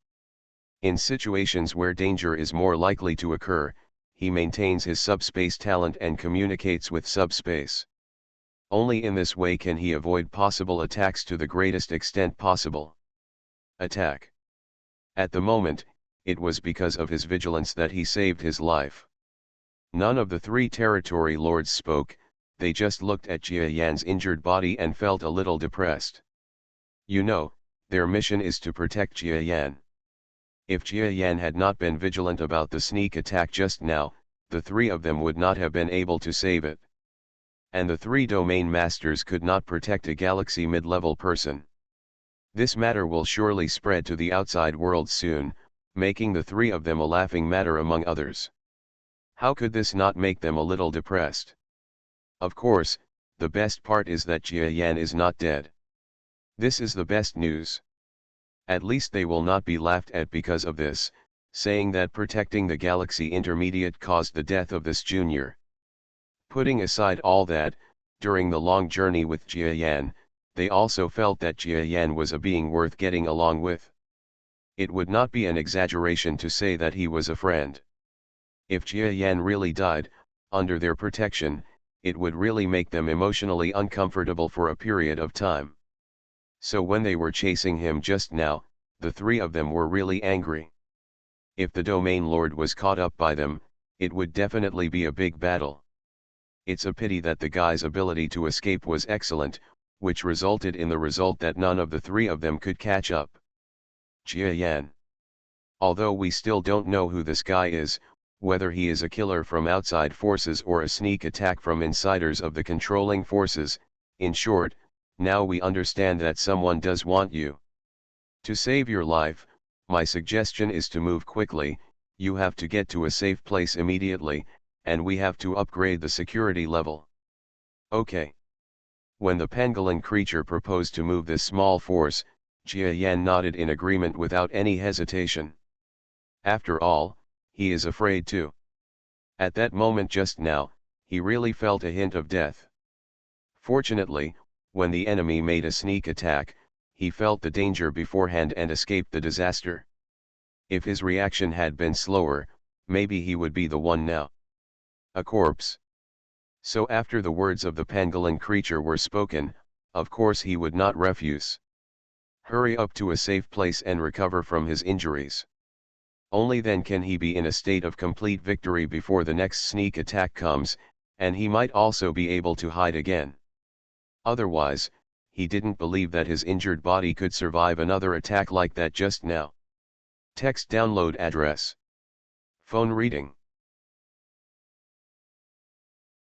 [SPEAKER 1] In situations where danger is more likely to occur, he maintains his subspace talent and communicates with subspace. Only in this way can he avoid possible attacks to the greatest extent possible. Attack. At the moment, it was because of his vigilance that he saved his life. None of the three territory lords spoke, they just looked at Jia Yan's injured body and felt a little depressed. You know, their mission is to protect Jia Yan. If Jia Yan had not been vigilant about the sneak attack just now, the three of them would not have been able to save it. And the three domain masters could not protect a galaxy mid-level person. This matter will surely spread to the outside world soon, making the three of them a laughing matter among others. How could this not make them a little depressed? Of course, the best part is that Jia Yan is not dead. This is the best news. At least they will not be laughed at because of this, saying that protecting the Galaxy Intermediate caused the death of this junior. Putting aside all that, during the long journey with Jia Yan, they also felt that Jia Yan was a being worth getting along with. It would not be an exaggeration to say that he was a friend. If Jia Yan really died, under their protection, it would really make them emotionally uncomfortable for a period of time. So when they were chasing him just now, the three of them were really angry. If the Domain Lord was caught up by them, it would definitely be a big battle. It's a pity that the guy's ability to escape was excellent, which resulted in the result that none of the three of them could catch up. Jia Yan. Although we still don't know who this guy is, whether he is a killer from outside forces or a sneak attack from insiders of the controlling forces, in short, now we understand that someone does want you. To save your life, my suggestion is to move quickly, you have to get to a safe place immediately, and we have to upgrade the security level. Okay. When the pangolin creature proposed to move this small force, Jia Yan nodded in agreement without any hesitation. After all, he is afraid too. At that moment just now, he really felt a hint of death. Fortunately, when the enemy made a sneak attack, he felt the danger beforehand and escaped the disaster. If his reaction had been slower, maybe he would be the one now. A corpse. So after the words of the pangolin creature were spoken, of course he would not refuse. hurry up to a safe place and recover from his injuries. Only then can he be in a state of complete victory before the next sneak attack comes, and he might also be able to hide again. Otherwise, he didn't believe that his injured body could survive another attack like that just now. Text download address. Phone reading.